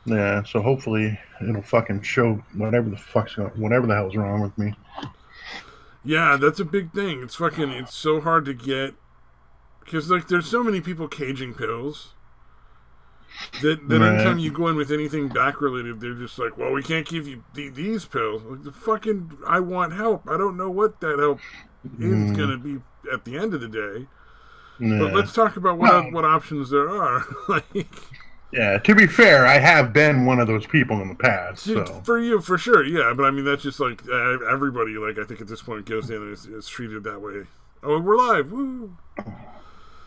Yeah, so hopefully it'll fucking show whatever the hell's wrong with me. Yeah, that's a big thing. It's so hard to get because like there's so many people caging pills that Right. anytime you go in with anything back related, they're just like, well, we can't give you these pills. Like the fucking, I want help. I don't know what that help is Mm, gonna be at the end of the day. But yeah. let's talk about No. what options there are. Like Yeah. To be fair, I have been one of those people in the past, so. for you, for sure, yeah. But I mean, that's just like everybody. Like I think at this point goes in and is treated that way. Oh, we're live! Woo!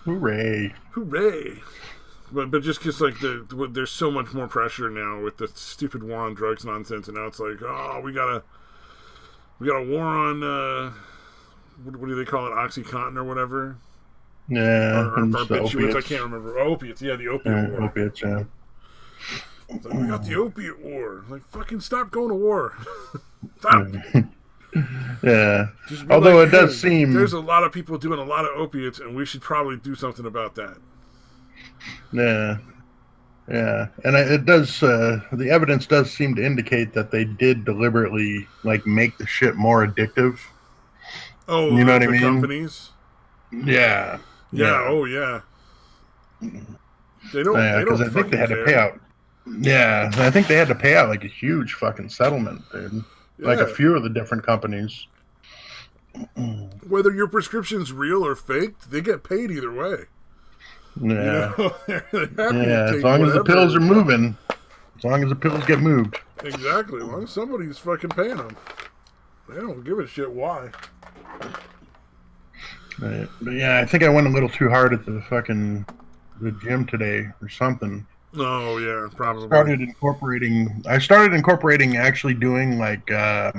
Hooray. Hooray! But just because like there's so much more pressure now with the stupid war on drugs nonsense, and now it's like, oh, we got a war on what do they call it, OxyContin or whatever, Yeah, or and just the barbiturates. I can't opiates. remember. Oh, opiates, yeah, the opiate war. Opiates, yeah. It's like we got the opiate war. Like fucking stop going to war. Stop. Yeah. Just be like, Although it does hey, there's seem, a lot of people doing a lot of opiates, and we should probably do something about that. yeah, yeah, and it does. The evidence does seem to indicate that they did deliberately like make the shit more addictive. Oh, You know what I the mean? companies. Yeah, Yeah. yeah, Oh, yeah. They don't. yeah. They Because don't I think they fucking had to pay care. out. Yeah, I think they had to pay out like a huge fucking settlement, dude. Like a Yeah. few of the different companies. Whether your prescription's real or faked, they get paid either way. You Yeah, know, they're happy to yeah. As take long as the pills whatever. are moving, as long as the pills get moved. Exactly. As long as somebody's fucking paying them, they don't give a shit why. Right. But yeah, I think I went a little too hard at the gym today or something. Oh yeah, probably. I started incorporating actually doing like uh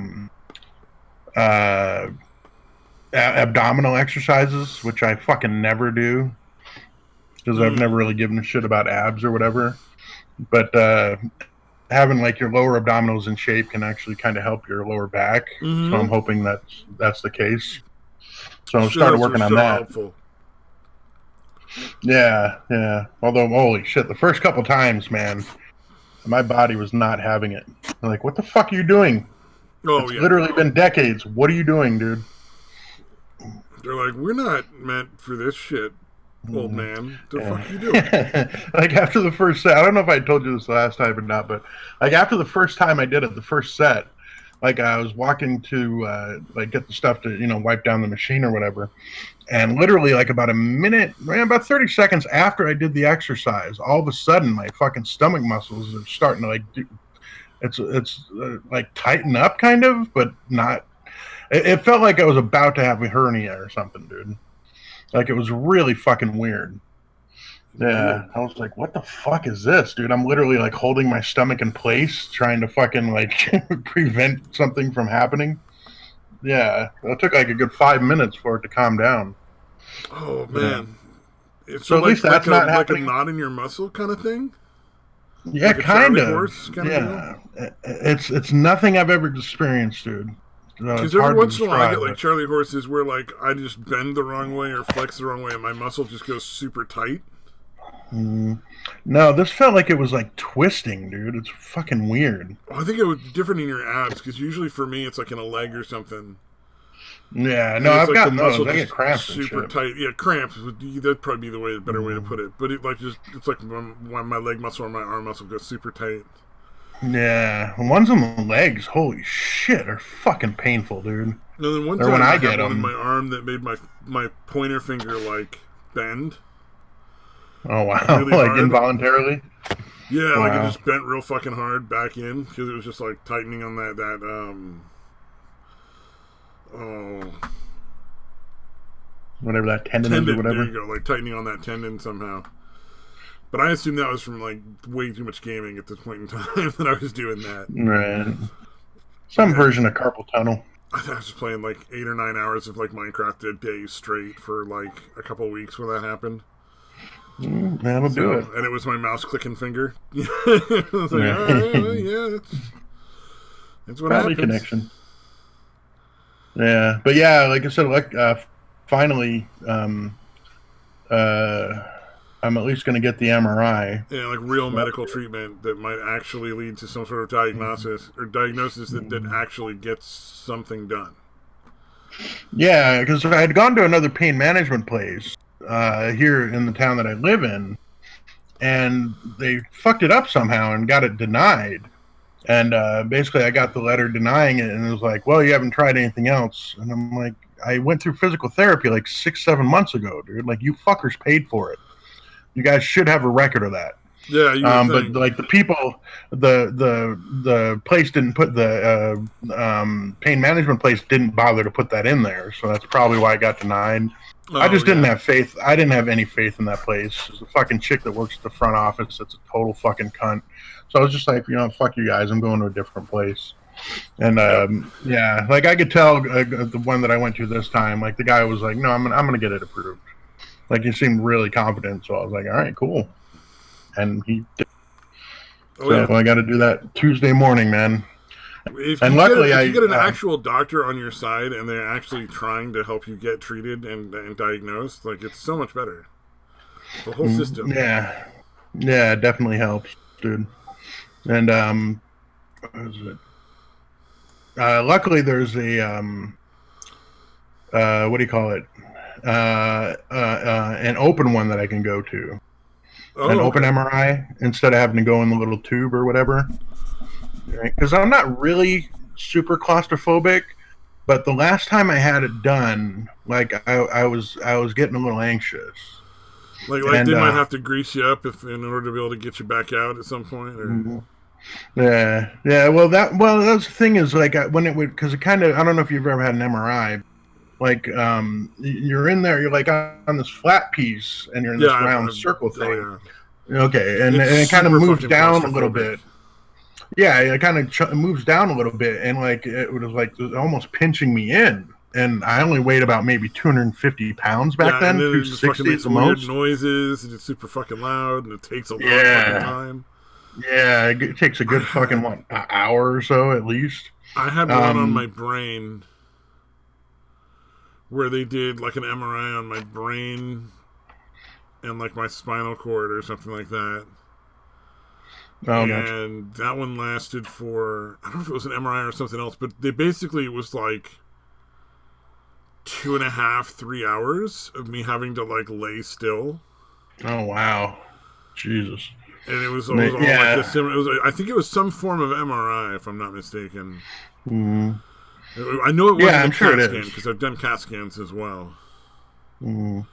abdominal exercises, which I fucking never do because I've never Mm. really given a shit about abs or whatever. But having like your lower abdominals in shape can actually kind of help your lower back. So I'm Hmm. hoping that's the case. So I started Those are working on so that. helpful. Yeah, yeah. Although, holy shit, the first couple times, man, my body was not having it. I'm like, what the fuck are you doing? Oh It's yeah. literally been decades. What are you doing, dude? They're like, we're not meant for this shit, old Mm, man. The fuck you doing? yeah. Like after the first set, I don't know if I told you this last time or not, but like after the first time I did it, the first set, like I was walking to like get the stuff to wipe down the machine or whatever, and literally like about a minute, about 30 seconds after I did the exercise, all of a sudden my fucking stomach muscles are starting to it's like tighten up kind of, but not. It felt like I was about to have a hernia or something, dude. Like it was really fucking weird. Yeah, Weird. I was like, what the fuck is this, dude? I'm literally like holding my stomach in place, trying to fucking like prevent something from happening. Yeah, it took like a good 5 minutes for it to calm down. Oh Yeah. man. So So at least that's not like a happening. knot in your muscle kind of thing, Yeah, like a kind Charlie of. horse kind of deal. Yeah, it's nothing I've ever experienced, dude. Because It's every hard to once in a while I get describe, like but Charlie horses where like I just bend the wrong way or flex the wrong way and my muscle just goes super tight. mm, no, this felt like it was like twisting, dude. It's fucking weird. Oh, I think it was different in your abs because usually for me it's like in a leg or something, Yeah, no, and it's I've like the gotten muscle those. I get just cramps and super shit. tight. Yeah, cramps. That'd probably be the better way to Mm. put it. But it like just it's like when my leg muscle or my arm muscle goes super tight. Yeah, the ones on the legs, holy shit, are fucking painful, dude. And then one Or when time I I had get one in my them. arm that made my pointer finger like bend Oh wow, really like hard. involuntarily. Yeah, like it Wow, just bent real fucking hard back in because it was just like tightening on oh whatever that tendon is or tendon. There whatever. you go, like tightening on that tendon somehow. But I assume that was from like way too much gaming at this point in time that I was doing that. Right, some Yeah, version of carpal tunnel. I was just playing like 8 or 9 hours of like Minecraft a day straight for like a couple of weeks when that happened. That'll do it. So, and it was my mouse clicking finger. I was like, all right, well, Right. yeah, that's what Probably happens. connection. Yeah, but yeah, like I said, like finally, uh, I'm at least going to get the MRI. Yeah, like real medical treatment that might actually lead to some sort of diagnosis that actually gets something done. Yeah, because I had gone to another pain management place here in the town that I live in, and they fucked it up somehow and got it denied. And basically, I got the letter denying it, and it was like, "Well, you haven't tried anything else." And I'm like, "I went through physical therapy like 6, 7 months ago, dude. Like, you fuckers paid for it. You guys should have a record of that." Yeah, you would But think. like the people, the place didn't put the pain management place didn't bother to put that in there, so that's probably why I got denied. I Oh just didn't yeah. have faith. I didn't have any faith in that place. There's a fucking chick that works at the front office that's a total fucking cunt. So I was just like, fuck you guys. I'm going to a different place. And Yep. yeah, like I could tell the one that I went to this time, like the guy was like, no, I'm gonna get it approved. Like he seemed really confident. So I was like, all right, cool. And he did. Oh So yeah. I got to do that Tuesday morning, man. If And you get luckily, if you I get an actual doctor on your side and they're actually trying to help you get treated and diagnosed, like it's so much better. The whole system. yeah, it definitely helps, dude. And what is it? Luckily, there's a what do you call it? An open one that I can go to, an Oh open okay. MRI instead of having to go in the little tube or whatever. Right? Because I'm not really super claustrophobic, but the last time I had it done, like I was getting a little anxious, Like and they might have to grease you up if in order to be able to get you back out at some point, or yeah. Well, that's the thing is like when it would because it kind of I don't know if you've ever had an MRI. Like you're in there, you're like on this flat piece, and you're in yeah, this round circle oh thing. yeah, Okay, it's and it kind of super moves fucking down a little claustrophobic. bit. Yeah, it kind of moves down a little bit, and like it was like almost pinching me in. And I only weighed about maybe 250 pounds back Yeah, and then, then it just fucking 260 at makes the weird most. noises, and it's super fucking loud, and it takes a long fucking Yeah, time. yeah, it takes a I good fucking had what, an hour or so at least. I had one on my Um, brain where they did like an MRI on my brain and like my spinal cord or something like that. oh no, And that one lasted for I don't know if it was an MRI or something else, but they basically it was like 2.5, 3 hours of me having to like lay still. oh wow, Jesus. And it was all like this. Yeah. It was I think it was some form of MRI if I'm not mistaken. Mm. I know it Yeah, wasn't a I'm sure it CAT scan is. because I've done CAT scans as well. Mm.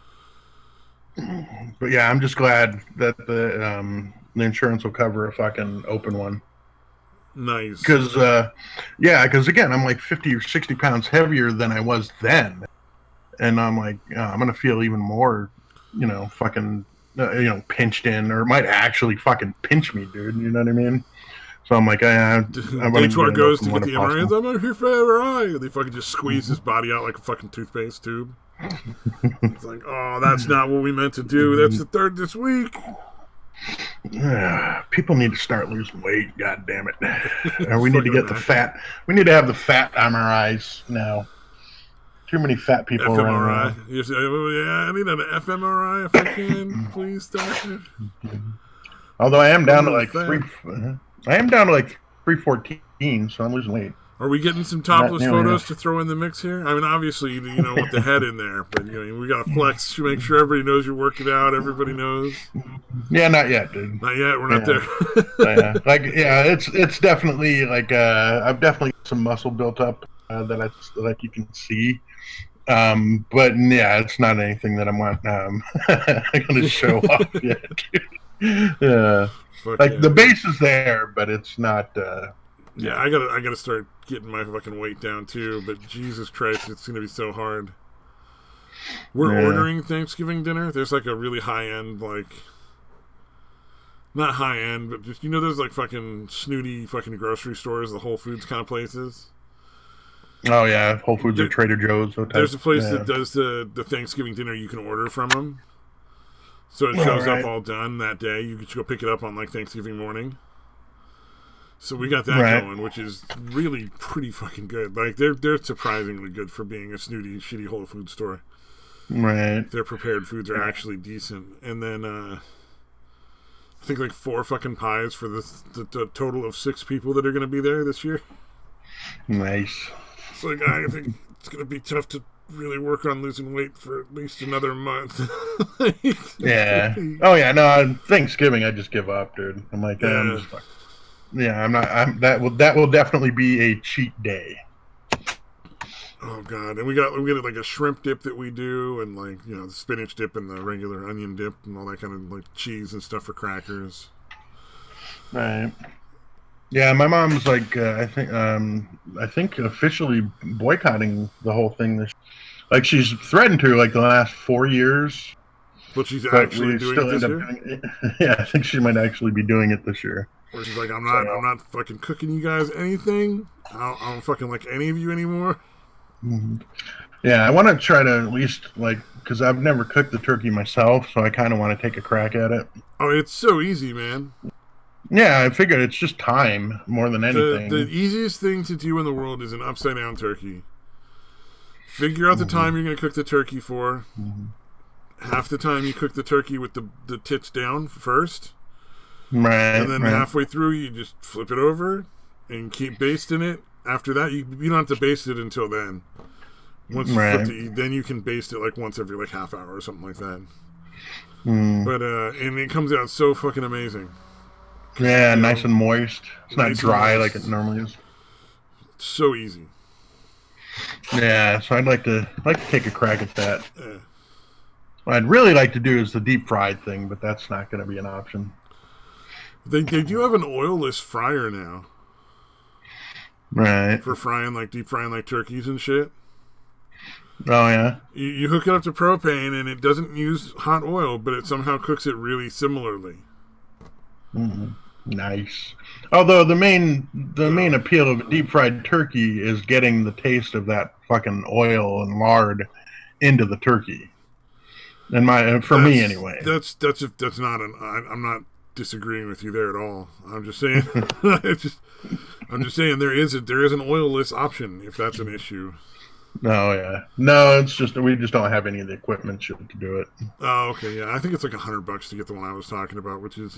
But yeah, I'm just glad that the insurance will cover a fucking open one. Nice. Because yeah, because again, I'm like 50 or 60 pounds heavier than I was then, and I'm like, I'm gonna feel even more, fucking, pinched in, or it might actually fucking pinch me, dude. You know what I mean? So I'm like, I want to get HR an goes to open get one the if MRI. possible. I'm here for MRI. And they fucking just squeeze Mm-hmm. his body out like a fucking toothpaste tube. It's like, oh, that's not what we meant to do. That's the third this week. People need to start losing weight. God damn it! Or Just we need to fucking get the imagine. fat. We need to have the fat MRIs now. Too many fat people running fMRI. around. You say, oh, yeah, I need an fMRI if I can, please, doctor. Although I'm really fat. I am down to like 314, so I'm losing weight. Are we getting some Not topless nearly photos enough. to throw in the mix here? I mean, obviously, with the head in there, but we got to flex to make sure everybody knows you're working out. Everybody knows. Yeah, not yet, dude. Not yet. We're not Yeah, there. yeah. Like, yeah, it's definitely like I've definitely got some muscle built up that I like you can see. But yeah, it's not anything that I'm going to show off yet. Yeah, Fuck like yeah, the dude. base is there, but it's not. Yeah, Yeah, I gotta start getting my fucking weight down too. But Jesus Christ, it's gonna be so hard. We're yeah. ordering Thanksgiving dinner. There's like a really high end, like not high end, but just there's like fucking snooty fucking grocery stores, the Whole Foods kind of places. Oh yeah, Whole Foods or There, Trader Joe's, so type. there's a place that Yeah. does the Thanksgiving dinner you can order from them. So it All shows up right. all done that day. You can just go pick it up on like Thanksgiving morning. So we got that Right. going, which is really pretty fucking good. Like they're surprisingly good for being a snooty, shitty Whole Food store. Right. Their prepared foods are actually decent. And then I think like 4 fucking pies for the total of 6 people that are going to be there this year. Nice. So like, I think it's going to be tough to really work on losing weight for at least another month. Yeah. Oh yeah. No, on Thanksgiving I just give up, dude. I'm like, I'm Yeah. just fuck. Yeah, I'm not. That will definitely be a cheat day. Oh god, and we got like a shrimp dip that we do, and like the spinach dip and the regular onion dip and all that kind of like cheese and stuff for crackers. Right. Yeah, my mom's like, I think officially boycotting the whole thing. Like she's threatened to like the last 4 years, But she's but actually we doing it still this end up year. doing it. Yeah, I think she might actually be doing it this year. Where she's like, So, I'm not fucking cooking you guys anything. I don't fucking like any of you anymore. mhm. Yeah, I want to try to at least like because I've never cooked the turkey myself, so I kind of want to take a crack at it. Oh, it's so easy, man. Yeah, I figured it's just time more than The anything. easiest thing to do in the world is an upside down turkey. Figure out the Hmm. time you're gonna cook the turkey for. Hmm. Half the time you cook the turkey with the tits down first. Right, And then right. halfway through, you just flip it over and keep basting it. After that, you don't have to baste it until then. Once you flip Right. it, then you can baste it like once every like half hour or something like that. Mm. But and it comes out so fucking amazing. Yeah, You nice know, and moist. It's not nice and dry like moist. it normally is. So easy. Yeah, so I'd like to take a crack at that. Yeah. What I'd really like to do is the deep fried thing, but that's not going to be an option. They do have an oilless fryer now Right. for frying like deep frying like turkeys and shit. Oh yeah. You hook it up to propane and it doesn't use hot oil, but it somehow cooks it really similarly. Mm. Nice. Although the main appeal of a deep fried turkey is getting the taste of that fucking oil and lard into the turkey. For me anyway. That's not an. I'm not disagreeing with you there at all. I'm just saying. I'm just saying there is an oilless option if that's an issue. Oh yeah. No, it's just we just don't have any of the equipment to do it. Oh, okay, yeah. I think it's like $100 to get the one I was talking about, which is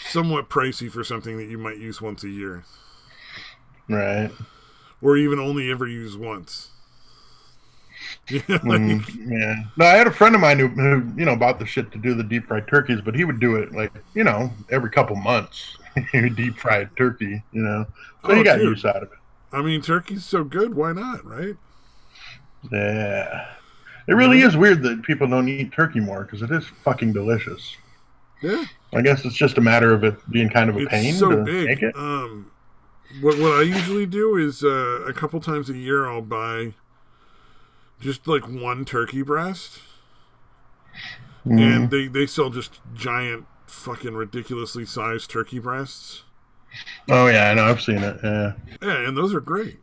somewhat pricey for something that you might use once a year, Right. or even only ever use once. Yeah, Yeah. No, I had a friend of mine who bought the shit to do the deep fried turkeys, but he would do it like every couple months. Deep fried turkey. So he got dude. use out of it. I mean, turkey's so good. Why not, right? Yeah. It really is weird that people don't eat turkey more because it is fucking delicious. Yeah, I guess it's just a matter of it being kind of a pain it's so to big. make it. What I usually do is a couple times a year I'll buy just like one turkey breast, and they sell just giant fucking ridiculously sized turkey breasts. Oh yeah, I know. I've seen it. Yeah. Yeah, and those are great.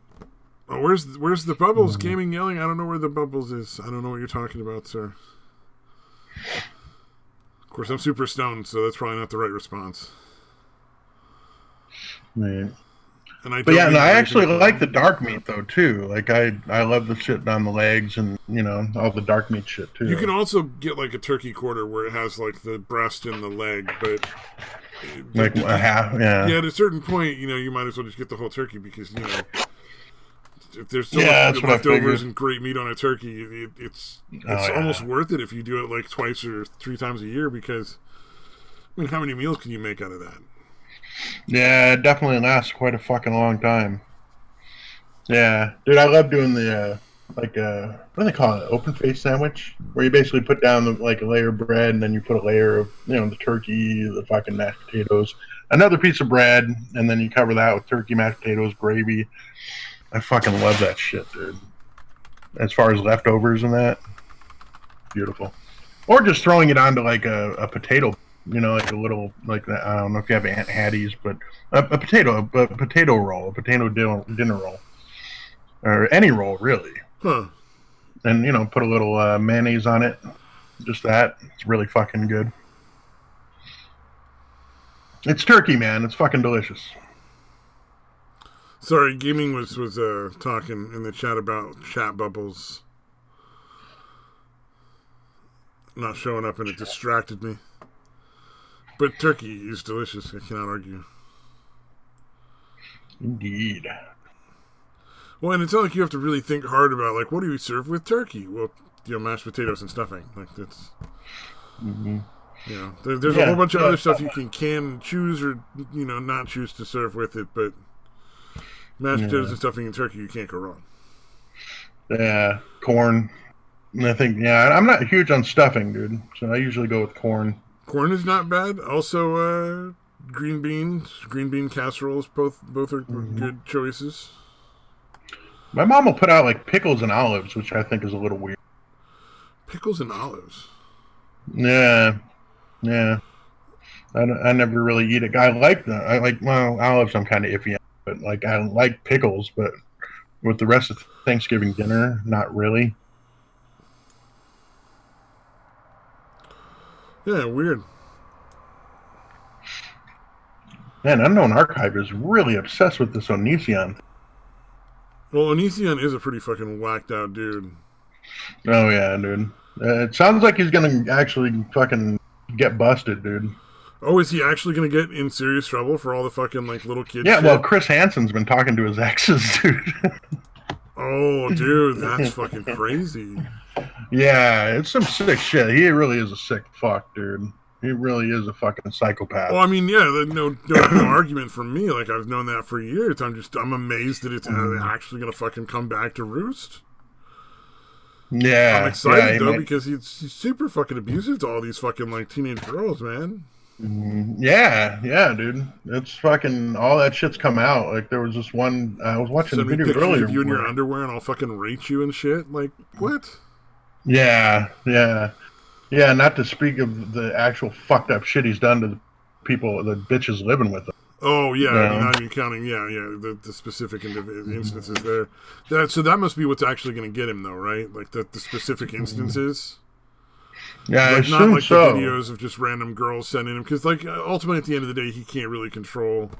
Oh, where's the bubbles? Gaming yelling. I don't know where the bubbles is. I don't know what you're talking about, sir. Of course, I'm super stoned, so that's probably not the right response. Right. And I But don't yeah, mean no, I to actually make it like the wrong. dark meat though too. Like I love the shit on the legs and all the dark meat shit too. You can also get like a turkey quarter where it has like the breast and the leg, but like a half. Yeah. yeah, at a certain point, you might as well just get the whole turkey because if there's so Yeah, much that's good what I leftovers figured. and great meat on a turkey, it's Oh, yeah. almost worth it if you do it like twice or 3 times a year because I mean, how many meals can you make out of that? Yeah, it definitely lasts quite a fucking long time. Yeah, dude, I love doing the what do they call it? Open face sandwich, where you basically put down like a layer of bread, and then you put a layer of the turkey, the fucking mashed potatoes, another piece of bread, and then you cover that with turkey, mashed potatoes, gravy. I fucking love that shit, dude. As far as leftovers and that, beautiful. Or just throwing it onto like a potato, like a little like I don't know if you have Aunt Hattie's, but a potato roll, a potato dinner roll, or any roll really, Huh. and put a little mayonnaise on it. Just that, it's really fucking good. It's turkey, man. It's fucking delicious. Sorry, gaming was talking in the chat about chat bubbles. not showing up, and it distracted me. But turkey is delicious. I cannot argue. Indeed. Well, and it's not like you have to really think hard about, like, what do you serve with turkey? Well, mashed potatoes and stuffing. Like, that's... Mm-hmm. There's a whole bunch of other stuff you can choose or, not choose to serve with it, but mashed potatoes and stuffing and turkey, you can't go wrong. Yeah, corn. I think, I'm not huge on stuffing, dude, so I usually go with corn. Corn is not bad. Also, green bean casseroles, both are good choices. My mom will put out, like, pickles and olives, which I think is a little weird. Pickles and olives? Yeah. I never really eat it. I like olives I'm kind of iffy on, but, like, I like pickles, but with the rest of Thanksgiving dinner, not really. Yeah, weird. Man, Unknown Archive is really obsessed with this Onision. Well, Onision is a pretty fucking whacked out dude. Oh, yeah, dude. It sounds like he's going to actually fucking get busted, dude. Oh, is he actually going to get in serious trouble for all the fucking, like, little kids? Yeah, well, Chris Hansen's been talking to his exes, dude. Oh, dude, that's fucking crazy. Yeah, it's some sick shit. He really is a sick fuck, dude. He really is a fucking psychopath. Well, I mean, no argument from me. Like, I've known that for years. I'm amazed that it's actually going to fucking come back to roost. Yeah. I'm excited, though, because he's super fucking abusive to all these fucking, like, teenage girls, man. Yeah, dude. It's fucking, all that shit's come out. Like, there was this one, I was watching a video earlier. Of you in your underwear and I'll fucking rate you and shit. Like, what? Yeah, not to speak of the actual fucked up shit he's done to the people, the bitches living with him. Oh, yeah, not even counting, the specific instances there. So that must be what's actually going to get him, though, right? Like, the specific instances? Yeah, like, I assume not so. the videos of just random girls sending him, because, like, ultimately, at the end of the day, he can't really control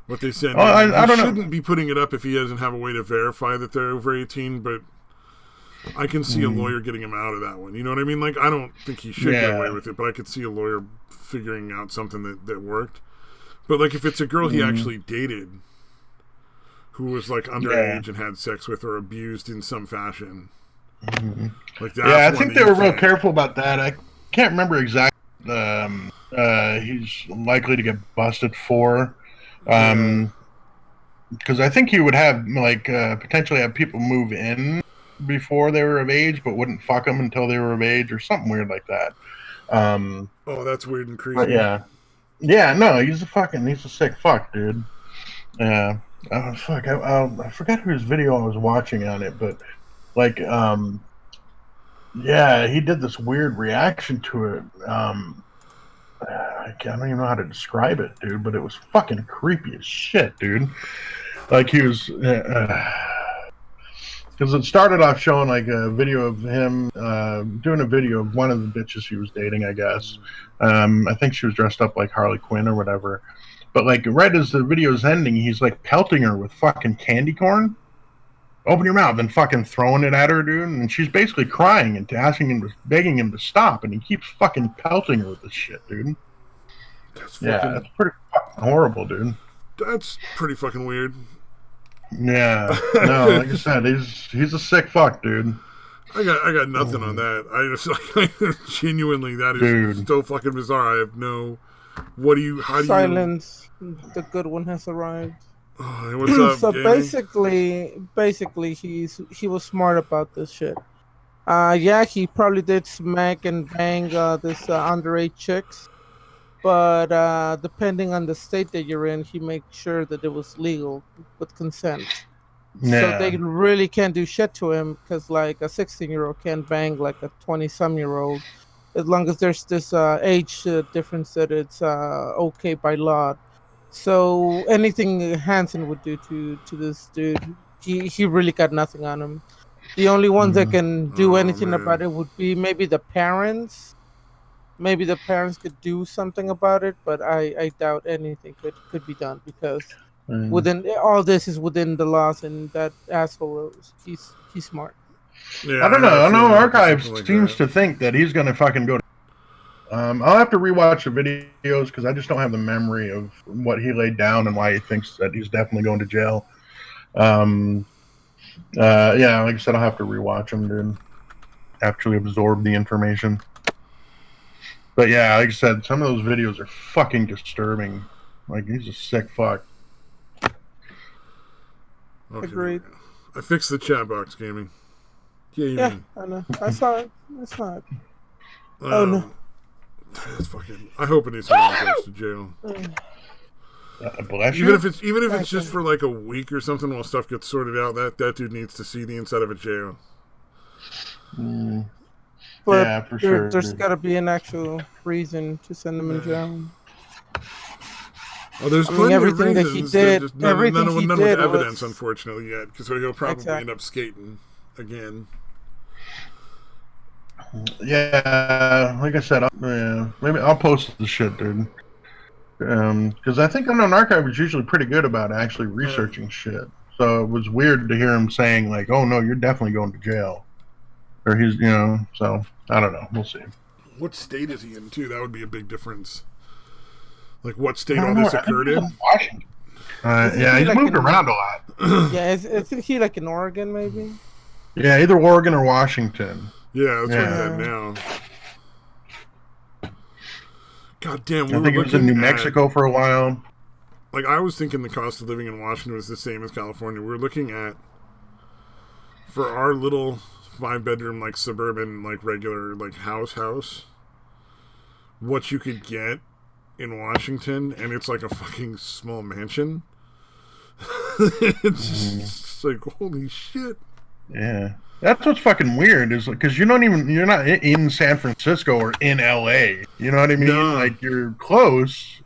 what they send him. I don't know. He shouldn't be putting it up if he doesn't have a way to verify that they're over 18, but I can see a lawyer getting him out of that one. You know what I mean? Like, I don't think he should get away with it, but I could see a lawyer figuring out something that worked. But, like, if it's a girl he actually dated who was, like, underage and had sex with or abused in some fashion. Like, that's I think they were real careful about that. I can't remember exactly he's likely to get busted for. Because I think he would have, like, potentially have people move in before they were of age, but wouldn't fuck them until they were of age or something weird like that. Oh, that's weird and creepy. Yeah, no, he's a sick fuck, dude. Yeah. Oh, fuck. I forgot whose video I was watching on it, but, like, he did this weird reaction to it. I don't even know how to describe it, dude, but it was fucking creepy as shit, dude. Like, he was... Because it started off showing, like, a video of him doing a video of one of the bitches he was dating, I guess. I think she was dressed up like Harley Quinn or whatever. But, like, right as the video's ending, he's, like, pelting her with fucking candy corn. Open your mouth, and fucking throwing it at her, dude. And she's basically crying and begging him to stop. And he keeps fucking pelting her with this shit, dude. That's pretty fucking horrible, dude. That's pretty fucking weird. Yeah, no, like I said, he's a sick fuck, dude. I got nothing on that. I just genuinely, that is so fucking bizarre. I have no. Silence. The good one has arrived. Oh, what's up? So Jamie? basically, he was smart about this shit. He probably did smack and bang this underage chicks. But depending on the state that you're in, he makes sure that it was legal with consent. So they really can't do shit to him because, like, a 16-year-old can't bang like a 20-some-year-old as long as there's this age difference that it's okay by law. So anything Hansen would do to this dude, he really got nothing on him. The only ones that can do anything about it would be maybe the parents. Maybe the parents could do something about it, but I doubt anything could be done because within all this is within the laws, and that asshole he's smart. Yeah, I don't know. had a I know feeling it'd be Archive something like seems that. to think that he's going to fucking go. I'll have to rewatch the videos because I just don't have the memory of what he laid down and why he thinks that he's definitely going to jail. Um, yeah, like I said, I'll have to rewatch them to actually absorb the information. But yeah, like I said, some of those videos are fucking disturbing. Like he's a sick fuck. Okay, there we Agreed. go. I fixed the chat box, gaming. Yeah, I know. I saw it. I saw it. Oh no. That's fucking. I hope it goes to jail. Bless Even you. if it's just for like a week or something while stuff gets sorted out, that dude needs to see the inside of a jail. But Yeah, for sure. there's got to be an actual reason to send them in jail. Oh, there's I mean, plenty of everything that he reasons. did, Just everything he none with did evidence, was unfortunately, yet, because he'll probably Exactly. end up skating again. Yeah, like I said, maybe I'll post the shit, dude. Because I think Unknown Archive is usually pretty good about actually researching shit. So it was weird to hear him saying like, "Oh no, you're definitely going to jail," or he's, So I don't know. We'll see. What state is he in too? That would be a big difference. Like what state I all don't this know. I think occurred he's in? Washington. Yeah, he's like moved around a lot. Yeah, isn't he like in Oregon maybe? Yeah, either Oregon or Washington. Yeah, that's what Yeah. he's at now. God damn, I think he was in New Mexico for a while. Like I was thinking the cost of living in Washington was the same as California. We were looking at for our little 5-bedroom like suburban like regular like house what you could get in Washington, and it's like a fucking small mansion. It's just like holy shit. Yeah. That's what's fucking weird is because you're not in San Francisco or in LA. You know what I mean? No. Like you're close,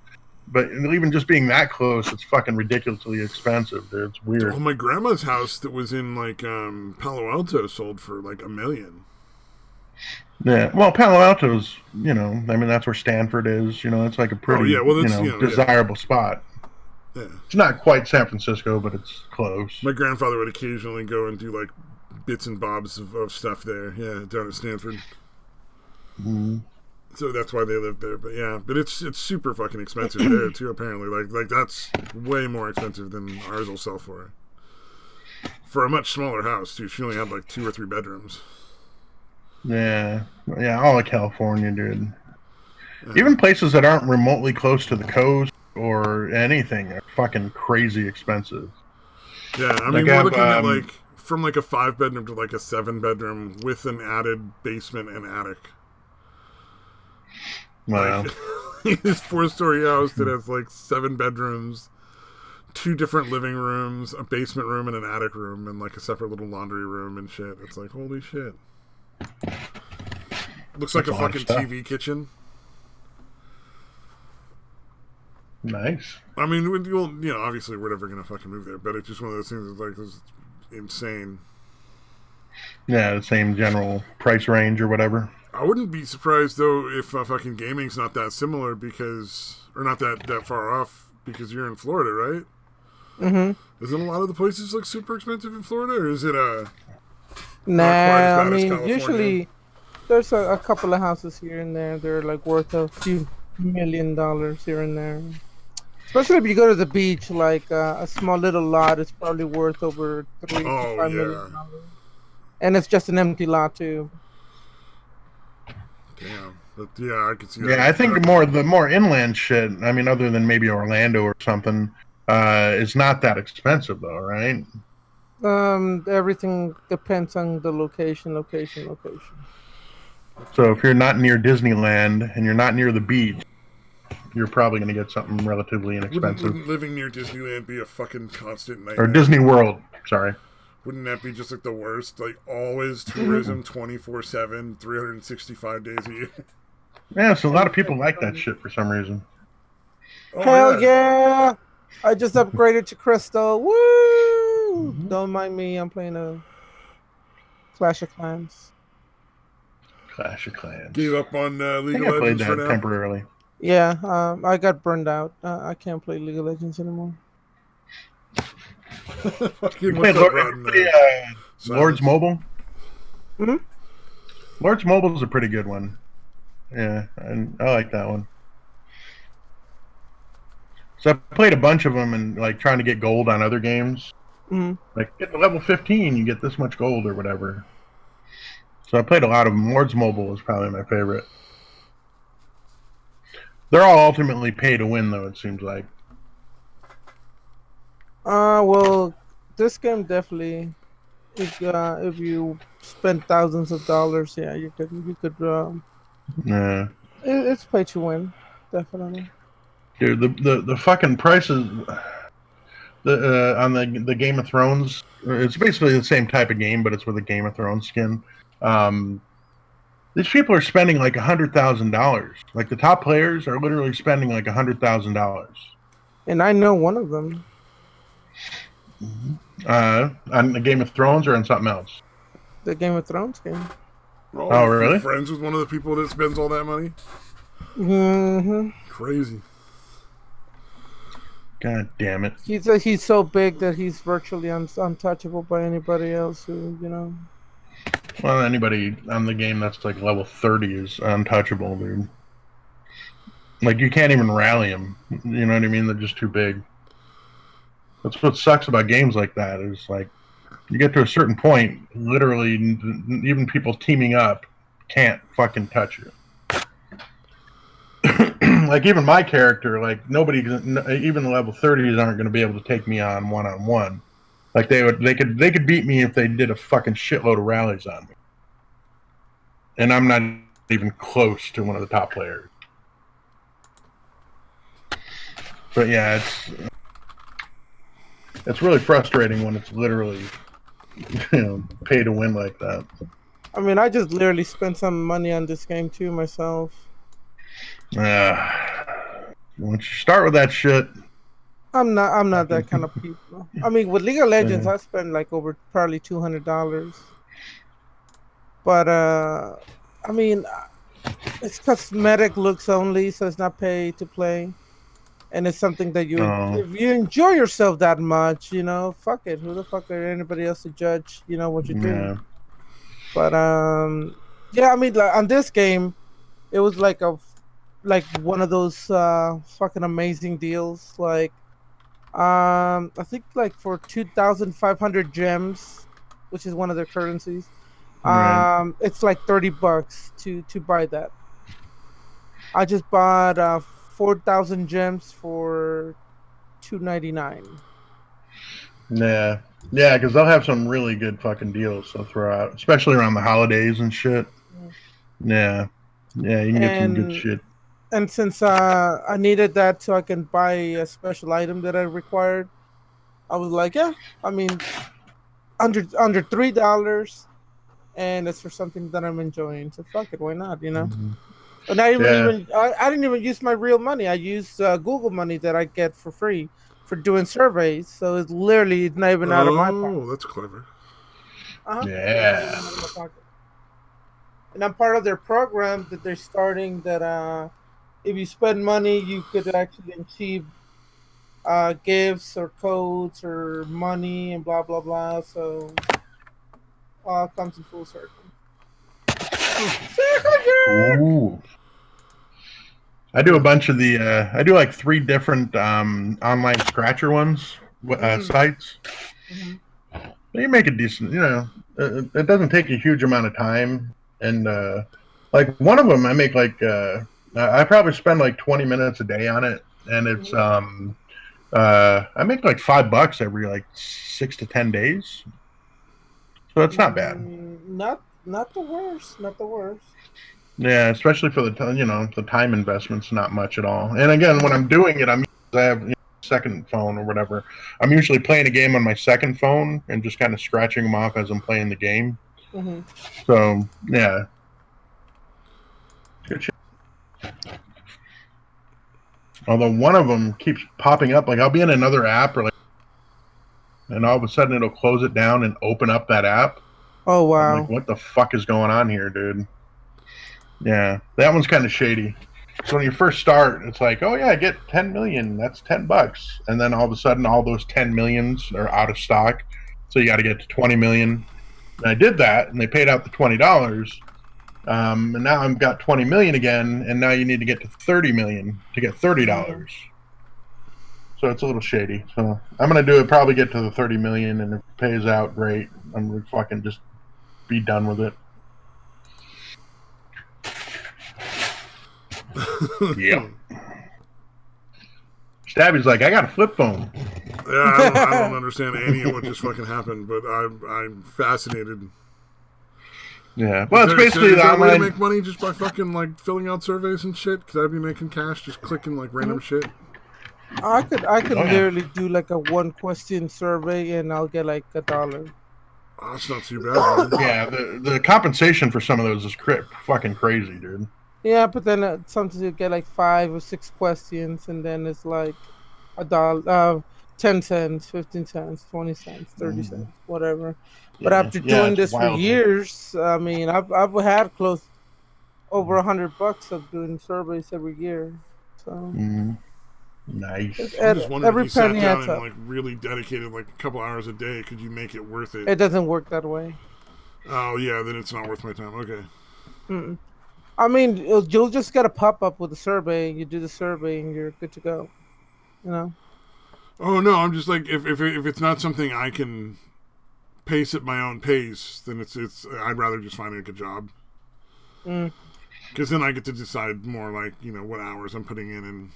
but even just being that close, it's fucking ridiculously expensive, dude. It's weird. Oh, my grandma's house that was in like Palo Alto sold for like $1 million. Yeah. Well, Palo Alto's, I mean that's where Stanford is. It's like a pretty, desirable spot. Yeah. It's not quite San Francisco, but it's close. My grandfather would occasionally go and do like bits and bobs of stuff there. Yeah, down at Stanford. So that's why they live there. But yeah, but it's super fucking expensive there too. Apparently, like that's way more expensive than ours will sell for a much smaller house too. She only had like 2 or 3 bedrooms. Yeah, all of California, dude. Even places that aren't remotely close to the coast or anything are fucking crazy expensive. Yeah, I mean, we're looking at like from like a 5-bedroom to like a 7-bedroom with an added basement and attic. Wow. Like, this 4-story house that has like 7 bedrooms, 2 different living rooms, a basement room, and an attic room, and like a separate little laundry room and shit. It's like holy shit. Looks like a fucking TV kitchen. Nice. I mean, obviously we're never gonna fucking move there, but it's just one of those things that's like this insane. Yeah, the same general price range or whatever. I wouldn't be surprised though if fucking gaming's not that similar or not that far off because you're in Florida, right? Mm-hmm. Isn't a lot of the places like super expensive in Florida, or is it Nah, I mean, California? usually there's a couple of houses here and there. They're like worth a few $1 million here and there. Especially if you go to the beach, like a small little lot is probably worth over $3 to $5 million. And it's just an empty lot too. Damn, but yeah, I could see that. Yeah, I think the more inland shit. I mean, other than maybe Orlando or something, is not that expensive though, right? Everything depends on the location. So if you're not near Disneyland and you're not near the beach, you're probably going to get something relatively inexpensive. Wouldn't living near Disneyland be a fucking constant nightmare? Or Disney World, sorry. Wouldn't that be just like the worst? Like always tourism 24/7, 365 days a year. Yeah, so a lot of people like that shit for some reason. Oh, hell yeah! I just upgraded to Crystal. Woo! Don't mind me. I'm playing a Clash of Clans. Clash of Clans. Gave up on League of I played Legends for that now. temporarily. Yeah, I got burned out. I can't play League of Legends anymore. You played Lords Mobile? Mhm. Lords Mobile is a pretty good one. Yeah, and I like that one. So I played a bunch of them and like trying to get gold on other games. Mhm. Like get to level 15, you get this much gold or whatever. So I played a lot of them. Lords Mobile is probably my favorite. They're all ultimately pay to win, though. It seems like. Well, this game definitely. If you spend thousands of dollars, yeah, you could. Yeah, It's pay to win, definitely. dude, the fucking prices on the Game of Thrones. It's basically the same type of game, but it's with a Game of Thrones skin. Um, these people are spending like $100,000. Like the top players are literally spending like $100,000. And I know one of them, On the Game of Thrones or on something else. the Game of Thrones game. Oh, Oh, you're really? friends with one of the people that spends all that money? Hmm. Crazy. God damn it! He's so big that he's virtually untouchable by anybody else who. Well, anybody on the game that's like level 30 is untouchable, dude. Like you can't even rally them. You know what I mean? They're just too big. That's what sucks about games like that. Is like you get to a certain point, literally, even people teaming up can't fucking touch you. Like even my character, like nobody, even the level 30s aren't going to be able to take me on one. Like they could beat me if they did a fucking shitload of rallies on me, and I'm not even close to one of the top players. But yeah, it's really frustrating when it's literally pay to win like that. I mean, I just literally spent some money on this game too myself. Once you start with that shit, I'm not that kind of people. I mean, with League of Legends, yeah. I spent like over probably $200. But I mean, it's cosmetic looks only, so it's not pay to play. And it's something that Oh, if you enjoy yourself that much, fuck it. Who the fuck are anybody else to judge, what you do? yeah, But yeah, I mean, like on this game, it was like one of those fucking amazing deals. Like, I think like for 2,500 gems, which is one of their currencies, right. it's like $30 to buy that. I just bought 4,000 gems for 299. Yeah, yeah, because they'll have some really good fucking deals they'll throw out, especially around the holidays and shit. Yeah, yeah, you can get some good And shit. and since I needed that so I can buy a special item that I required, I was like, yeah, I mean, under $3, and it's for something that I'm enjoying. So fuck it, why not? Mhm. And I didn't Yeah, even I didn't even use my real money. I used Google money that I get for free for doing surveys. So it's literally not even out of my pocket. Oh, that's clever. Yeah, it's not even yeah, out of my pocket. And I'm part of their program that they're starting. That if you spend money, you could actually achieve gifts or codes or money and blah blah blah. So all comes in full circle. Circle jerk. ooh. I do a bunch of the. I do like 3 different online scratcher ones Mm, sites. mhm, You make a decent. It doesn't take a huge amount of time, and like one of them, I make like I probably spend like 20 minutes a day on it, and it's mhm. I make like $5 every like 6 to 10 days, so it's not bad. Not the worst. Not the worst. Yeah, especially for the time investment's not much at all. And again, when I'm doing it, I have second phone or whatever. I'm usually playing a game on my second phone and just kind of scratching them off as I'm playing the game. Hmm. So yeah, good shit. Although one of them keeps popping up, like I'll be in another app or like, and all of a sudden it'll close it down and open up that app. Oh I'm like, wow. what the fuck is going on here, dude? Yeah, that one's kind of shady. So when you first start, it's like, oh yeah, get 10 million. That's $10, and then all of a sudden, all those 10 millions are out of stock. So you got to get to 20 million. And I did that, and they paid out the $20. And now I've got 20 million again, and now you need to get to 30 million to get $30. So it's a little shady. So I'm gonna do it. Probably get to the 30 million, and if it pays out, great. I'm gonna fucking just be done with it. Yep. Stabby's like, I got a flip phone. Yeah, I don't understand any of what just fucking happened, but I'm fascinated. Yeah, well, it's basically is the there a way to online. make money just by fucking like filling out surveys and shit? Could I be making cash just clicking like random shit? I could Oh, yeah. literally do like a 1-question survey and I'll get like $1. Oh, that's not too bad, man. Yeah, the compensation for some of those is fucking crazy, dude. Yeah, but then sometimes you get like 5 or 6 questions, and then it's like $1, 10 cents, 15 cents, 20 cents, 30 cents, whatever. But after doing it's this for wild. years, I mean, I've had close over $100 of doing surveys every year. So Nice. I'm just wondering every if you sat penny down adds and up. like really dedicated like a couple hours a day, could you make it worth it? It doesn't work that way. Oh yeah, then it's not worth my time. Okay. Mm-mm. I mean, you'll just get a pop up with a survey. You do the survey, and you're good to go. You know. Oh no, I'm just like if it's not something I can pace at my own pace, then it's I'd rather just find a good job. Because then I get to decide more like what hours I'm putting in and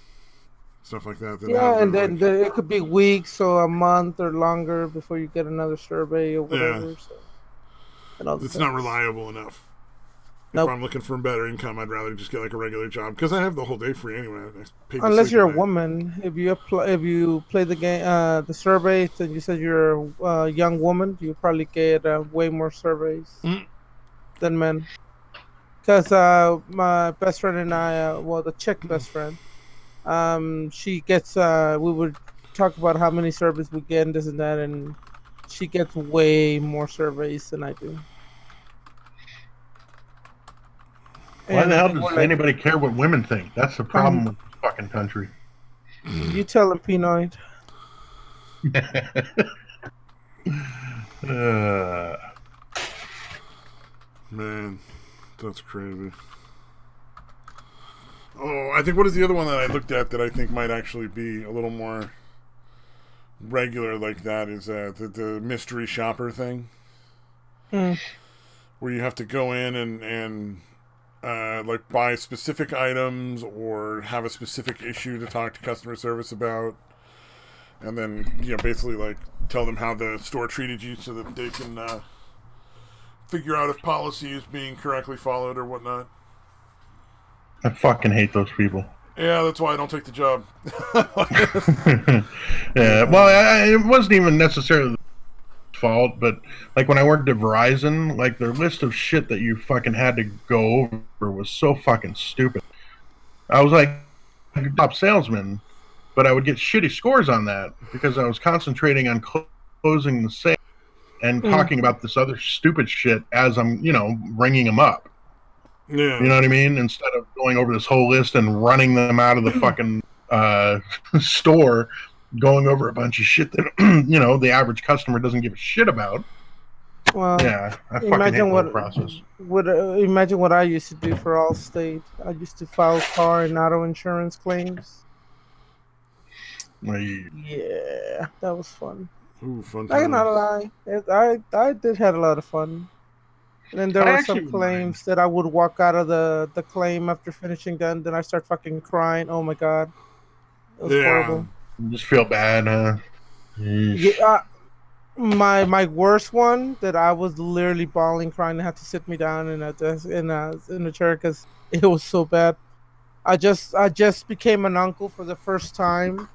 stuff like that. Yeah, and then it could be weeks or a month or longer before you get another survey or whatever. Yeah. So, it's not reliable enough. Nope. If I'm looking for better income, I'd rather just get like a regular job because I have the whole day free anyway. Unless you're a woman, if you play the game, the surveys, and you said you're a young woman, you probably get way more surveys than men. Because my best friend and I, the chick best friend, she gets. We would talk about how many surveys we get and this and that, and she gets way more surveys than I do. Why the hell does anybody care what women think? That's the problem with this fucking country. You tell him, Pinoid. Man, that's crazy. Oh, I think what is the other one that I looked at that I think might actually be a little more regular like that is the mystery shopper thing. Where you have to go in and like buy specific items or have a specific issue to talk to customer service about, and then basically like tell them how the store treated you so that they can figure out if policy is being correctly followed or whatnot. I fucking hate those people. Yeah, that's why I don't take the job. Yeah, well, it wasn't even necessarily fault, but like when I worked at Verizon, like their list of shit that you fucking had to go over was so fucking stupid. I was like a top salesman, but I would get shitty scores on that because I was concentrating on closing the sale and talking about this other stupid shit as I'm, ringing them up. Yeah. You know what I mean? Instead of going over this whole list and running them out of the fucking store, going over a bunch of shit that the average customer doesn't give a shit about. Well, yeah, I fucking hate the process. Imagine what I used to do for Allstate. I used to file car and auto insurance claims. Yeah, that was fun. Ooh, fun. I cannot lie, I did have a lot of fun. And then there were some claims that I would walk out of the claim after finishing them, then I start fucking crying. Oh my god, it was horrible. You just feel bad, huh? Yeah, my worst one that I was literally bawling, crying, and had to sit me down in a chair because it was so bad. I just became an uncle for the first time,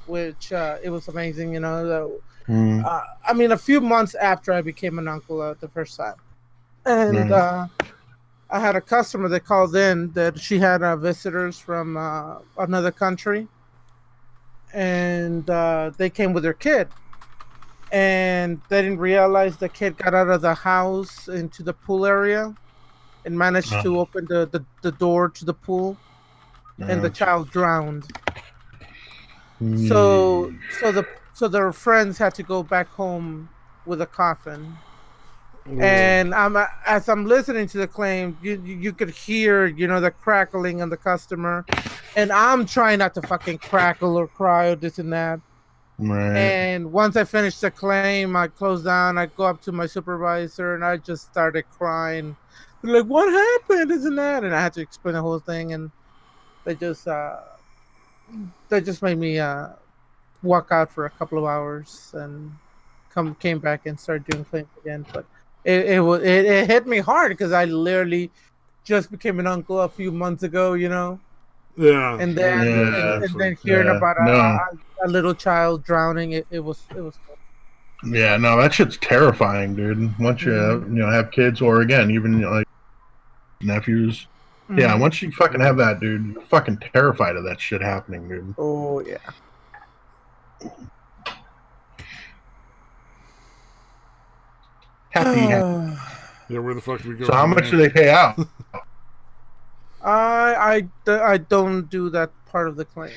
which it was amazing. I mean, a few months after I became an uncle the first time, and I had a customer that called in that she had visitors from another country. And they came with their kid, and they didn't realize the kid got out of the house into the pool area and managed to open the door to the pool, and the child drowned. So their friends had to go back home with a coffin, And as I'm listening to the claim, you could hear, the crackling of the customer, and I'm trying not to fucking crackle or cry or this and that. Right. And once I finished the claim, I closed down. I go up to my supervisor, and I just started crying. They're like, "What happened? Isn't that?" And I had to explain the whole thing, and they just made me walk out for a couple of hours and came back and started doing claims again. But it hit me hard because I literally just became an uncle a few months ago, Yeah. And then and then hearing about a little child drowning, it was cool. Yeah, no, that shit's terrifying, dude. Once you have kids, or again, even like nephews. Yeah, once you fucking have that, dude, you're fucking terrified of that shit happening, dude. Oh yeah. Happy. Yeah, where the fuck do we go? So how much do they pay out? I don't do that part of the claim.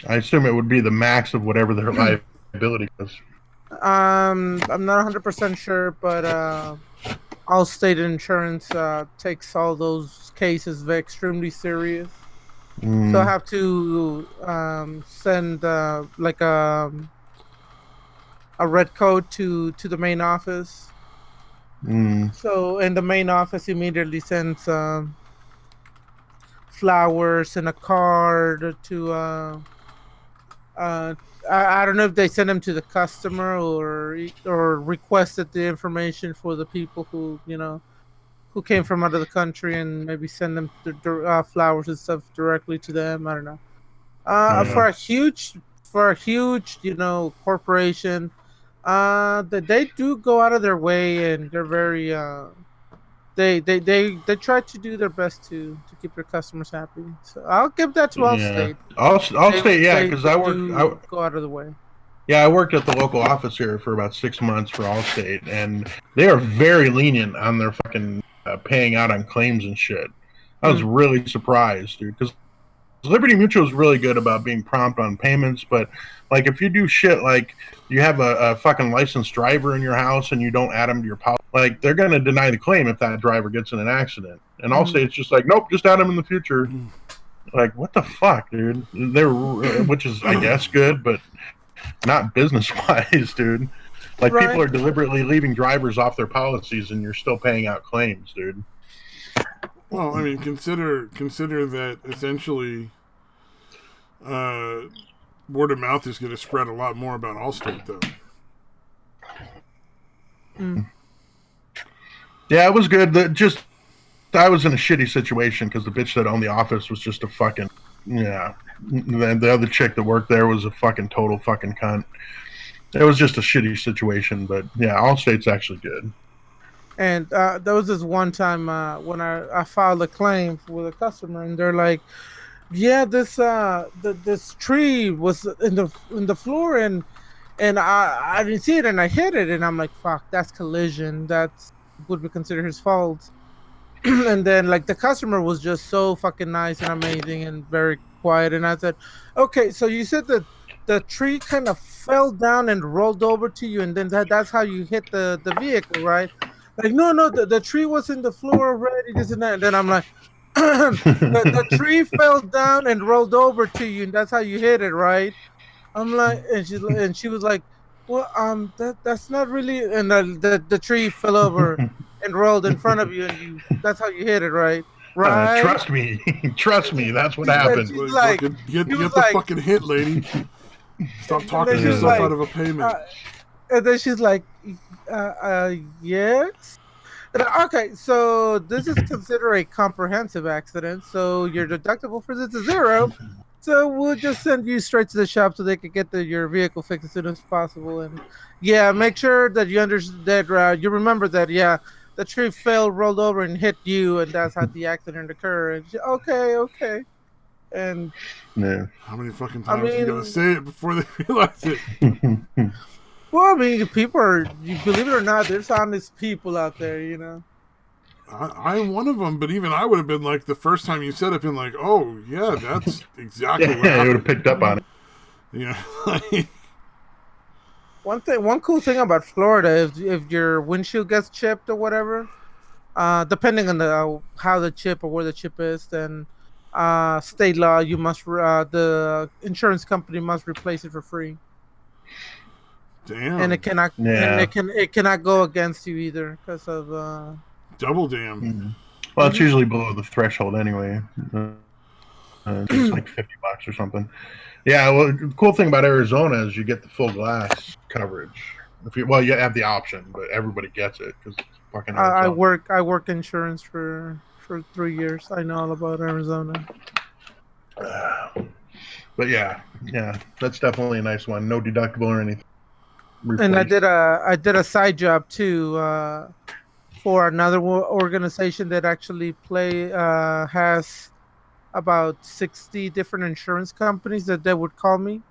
I assume it would be the max of whatever their liability is. I'm not 100% sure, but Allstate Insurance takes all those cases very extremely serious. So I have to send like a red code to the main office. So, and the main office immediately sends flowers and a card to I don't know if they send them to the customer or requested the information for the people who who came from out of the country, and maybe send them flowers and stuff directly to them. I don't know. For a huge corporation, that they do go out of their way, and they're very they try to do their best to keep their customers happy. So I'll give that to Allstate. Allstate, yeah, because I go out of the way. Yeah, I worked at the local office here for about 6 months for Allstate, and they are very lenient on their fucking paying out on claims and shit. I was really surprised, dude, because Liberty Mutual is really good about being prompt on payments, but like if you do shit like you have a fucking licensed driver in your house and you don't add them to your policy, like they're gonna deny the claim if that driver gets in an accident. And Allstate's just like, nope, just add them in the future. Like, what the fuck, dude? Which is, I guess, good, but not business wise, dude. Like people are deliberately leaving drivers off their policies, and you're still paying out claims, dude. Well, I mean, consider that essentially, word of mouth is going to spread a lot more about Allstate, though. Yeah, it was good. I was in a shitty situation because the bitch that owned the office was just a fucking The other chick that worked there was a fucking total fucking cunt. It was just a shitty situation, but yeah, Allstate's actually good. And there was this one time when I filed a claim with a customer, and they're like, "Yeah, this tree was in the floor, and I didn't see it, and I hit it." And I'm like, "Fuck, that's collision. That's would be considered his fault." And then like the customer was just so fucking nice and amazing and very quiet. And I said, "Okay, so you said that the tree kind of fell down and rolled over to you, and then that's how you hit the vehicle, right?" Like, no, the tree was in the floor already, this and that. And then I'm like, the tree fell down and rolled over to you, and that's how you hit it, right? I'm like, and she was like, well, that's not really. And the tree fell over and rolled in front of you, and that's how you hit it, right? Right? Trust me, that's what happened. Like, get the fucking hit, lady. Stop talking yourself out of a payment. And then she's like, yes. And, okay, so this is considered a comprehensive accident, so your deductible for this is $0. So we'll just send you straight to the shop so they can get your vehicle fixed as soon as possible. And yeah, make sure that you understand that you remember that the tree fell, rolled over, and hit you, and that's how the accident occurred. And okay. And how many fucking times you gotta say it before they realize it? Well, I mean, people are, believe it or not, there's honest people out there, I'm one of them, but even I would have been like, the first time you said it, been like, oh, yeah, that's exactly what happened. I would have picked up on it. Yeah. One cool thing about Florida is if your windshield gets chipped or whatever, depending on how the chip or where the chip is, then state law the insurance company must replace it for free, and Damn. Yeah. it cannot go against you either because of Double damn. Mhm. Well, it's mhm. usually below the threshold anyway. I think it's like $50 or something. Yeah. Well, the cool thing about Arizona is you get the full glass coverage. If you well, you have the option, but everybody gets it because it's fucking Arizona. I work insurance for 3 years. I know all about Arizona. But yeah, that's definitely a nice one. No deductible or anything. And Replace. I did a side job too for another organization that actually has about 60 different insurance companies that they would call me.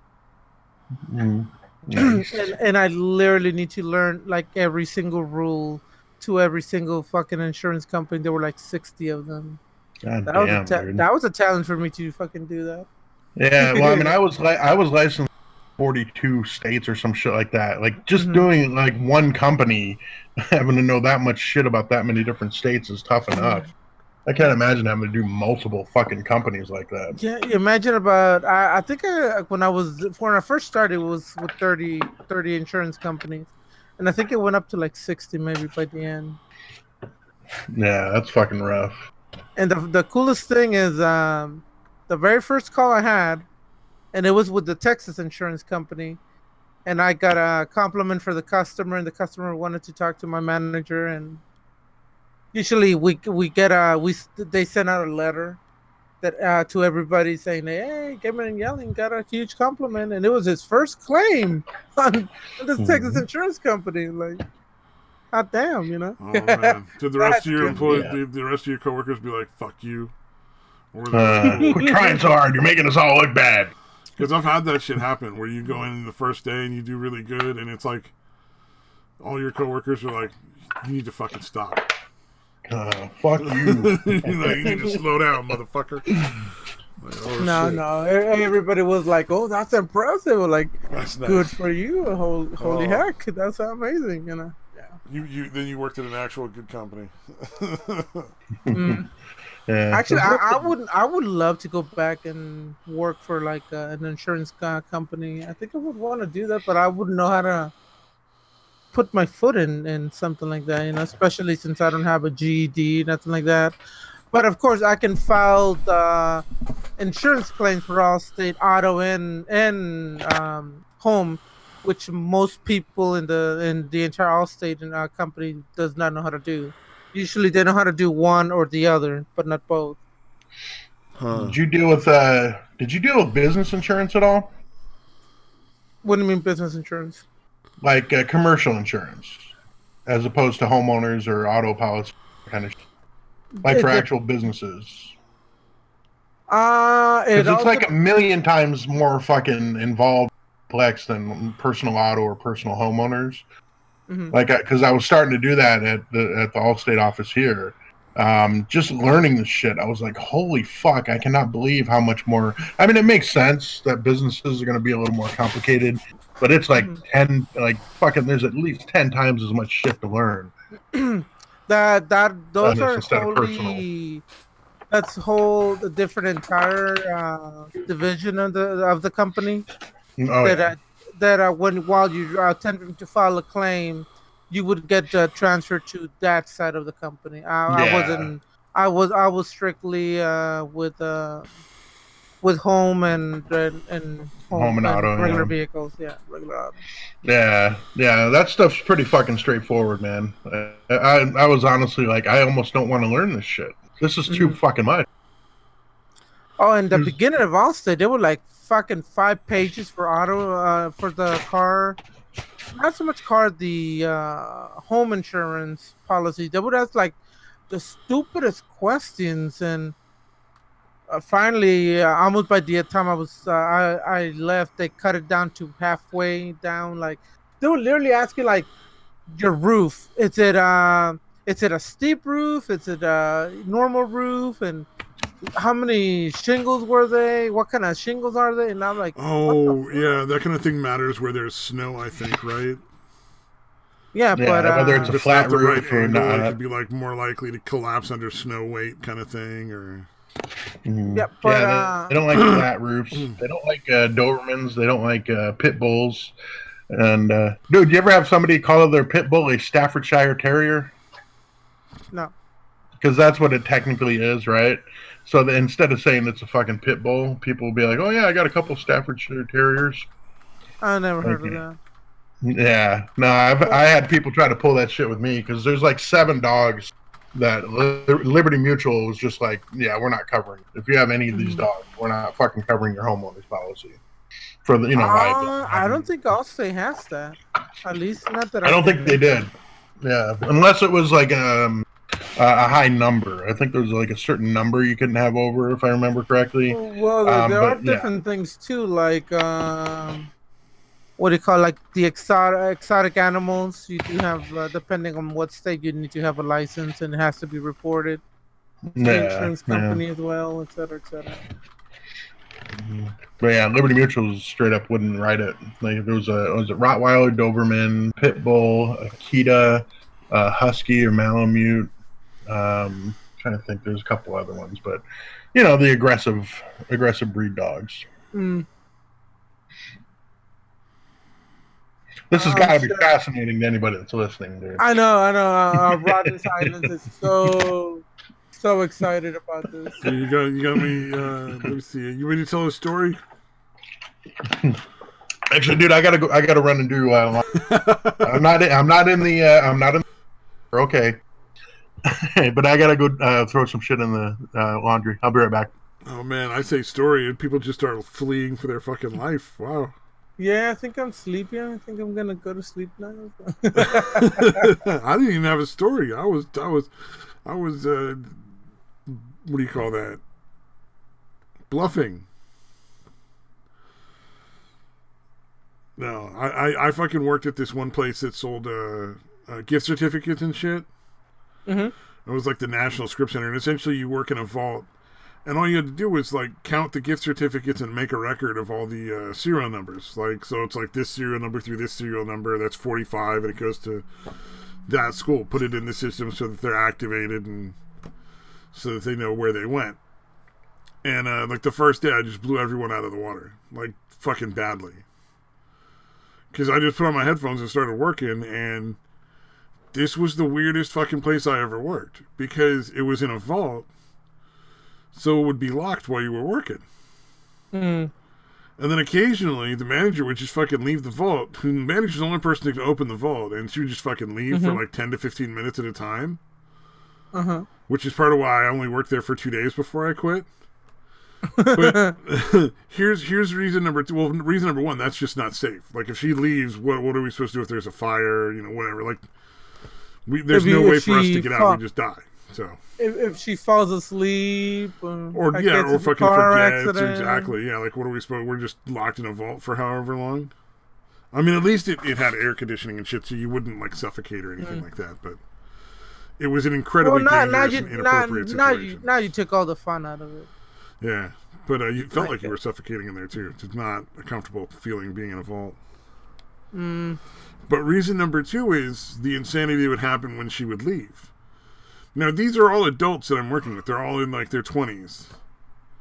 Mm, and nice. and I literally need to learn like every single rule to every single fucking insurance company. There were like 60 of them. God damn, dude. That was a challenge for me to fucking do Yeah. Well, I mean, that. I was licensed in 42 states or some shit like that. Like just Mhm, doing like one company, having to know that much shit about that many different states is tough enough. mhm. I can't imagine having to do multiple fucking companies like that. Yeah, imagine about I think when I first started it was with 30 insurance companies, and I think it went up to like 60 maybe by the end. Yeah, that's fucking rough. And the coolest thing is the very first call I had, and it was with the Texas insurance company, and I got a compliment for the customer, and the customer wanted to talk to my manager, and usually we get they send out a letter that to everybody saying, "Hey, Cameron Yelling got a huge compliment," and it was his first claim on this Texas Mhm. insurance company. Like, hot damn, you know. Oh man. Did the rest That's of your good. employees, Yeah. did the rest of your coworkers be like, "Fuck you," or were they like, Quit "Cool"? trying so hard. You're making us all look bad. Because I've had that shit happen where you go in the first day and you do really good, and it's like all your coworkers are like, "You need to fucking stop." Fuck you. Like, you need to slow down, motherfucker. Like, oh No, shit, no. Everybody was like, "Oh, that's impressive." Like, that's good nice. for you. Holy Oh, heck, that's amazing. You know. Yeah. you then you worked at an actual good company. Mm. Yeah. Actually, I would love to go back and work for like an insurance company. I think I would want to do that, but I wouldn't know how to put my foot in something like that. You know, especially since I don't have a GED, nothing like that. But of course, I can file the insurance claims for all state auto and home, which most people in the entire Allstate and company does not know how to do. Usually, they know how to do one or the other, but not both. Huh. Did you deal with business insurance at all? What do you mean business insurance? Like commercial insurance, as opposed to homeowners or auto policy kind of like for It actual businesses. it Because it's all like a million times more fucking involved, complex than personal auto or personal homeowners. mhm. Like, because I was starting to do that at the Allstate office here. Just learning this shit, I was like, "Holy fuck! I cannot believe how much more." I mean, it makes sense that businesses are going to be a little more complicated, but it's like Mhm. like fucking. There's at least 10 times as much shit to learn That on those this are instead of personal. wholly that's whole the different entire division of the company Oh that yeah, when while you are attempting to file a claim, you would get transferred to that side of the company. I yeah. wasn't. I was strictly with home and Home home and and auto, regular yeah. vehicles. Yeah, regular auto. Yeah. That stuff's pretty fucking straightforward, man. I was honestly like, I almost don't want to learn this shit. This is too Mhm. fucking much. Oh, in the beginning of Allstate, they were like fucking 5 pages for auto for the car. Not so much car, the home insurance policy. They would ask like the stupidest questions, and finally, almost by the time I left, they cut it down to halfway down. Like they were literally asking like your roof. Is it a steep roof? Is it a normal roof? And how many shingles were they? What kind of shingles are they? And I'm like, what the Oh, fuck? yeah, that kind of thing matters where there's snow, I think, right? Yeah, but Yeah, whether it's If a it's not flat the right roof or angle, it not. could be like more likely to collapse under snow weight kind of thing, or yeah, but Yeah, they don't like flat roofs. They don't like Dobermans. They don't like pit bulls. And dude, you ever have somebody call their pit bull a Staffordshire Terrier? no, Because that's what it technically is, right? So instead of saying it's a fucking pit bull, people will be like, "Oh yeah, I got a couple Staffordshire Terriers." I never heard of Okay. that. Yeah, no, Well, I had people try to pull that shit with me because there's like 7 dogs that Liberty Mutual was just like, yeah, we're not covering. If you have any of these dogs, we're not fucking covering your homeowners policy for the liability. I don't think Allstate has that. At least not that I I don't can think they think of. did. Yeah, unless it was like a high number. I think there was like a certain number you couldn't have over, if I remember correctly. Well, there are But yeah, different things too, like what do you call, like the exotic animals? You do have, depending on what state, you need to have a license and it has to be reported to the yeah, insurance yeah. company as well, et cetera, et cetera. But yeah, Liberty Mutual straight up wouldn't write it. Like there was a Rottweiler, Doberman, Pit Bull, Akita, Husky or Malamute. Trying to think, there's a couple other ones, but the aggressive breed dogs. Mm. This has got to be Sure. fascinating to anybody that's listening, dude. I know, I know. Rotten Silence is so excited about this. so you got me. Let me see. You ready to tell a story? Actually, dude, I gotta run and do. I'm not in the. I'm not in. Okay, but I gotta go throw some shit in the laundry. I'll be right back. Oh man, I say story and people just start fleeing for their fucking life. Wow. Yeah, I think I'm sleepy. I think I'm gonna go to sleep now. I didn't even have a story. I was what do you call that? Bluffing. No, I fucking worked at this one place that sold gift certificates and shit. Mm-hmm. It was like the National Script Center, and essentially you work in a vault, and all you had to do was like count the gift certificates and make a record of all the serial numbers. Like, so it's like this serial number through this serial number, that's 45, and it goes to that school. Put it in the system so that they're activated and so that they know where they went. And like the first day, I just blew everyone out of the water, like fucking badly. Because I just put on my headphones and started working, and this was the weirdest fucking place I ever worked. Because it was in a vault, so it would be locked while you were working. Mm. And then occasionally, the manager would just fucking leave the vault. The manager's the only person that can open the vault, and she would just fucking leave for like 10 to 15 minutes at a time. Uh-huh. Which is part of why I only worked there for 2 days before I quit. But here's reason number two. Well, reason number one, that's just not safe. Like, if she leaves, what are we supposed to do if there's a fire? Whatever. Like, there's no way for us to get out. We just die. So if she falls asleep, or fucking forgets. Exactly. Yeah. Like, what are we supposed? We're just locked in a vault for however long. I mean, at least it had air conditioning and shit, so you wouldn't like suffocate or anything like that. But it was an incredibly dangerous and inappropriate situation. Now you took all the fun out of it. Yeah, but you felt like you were suffocating in there too. It's not a comfortable feeling being in a vault. Mm. But reason number two is the insanity that would happen when she would leave. Now, these are all adults that I'm working with. They're all in like their 20s.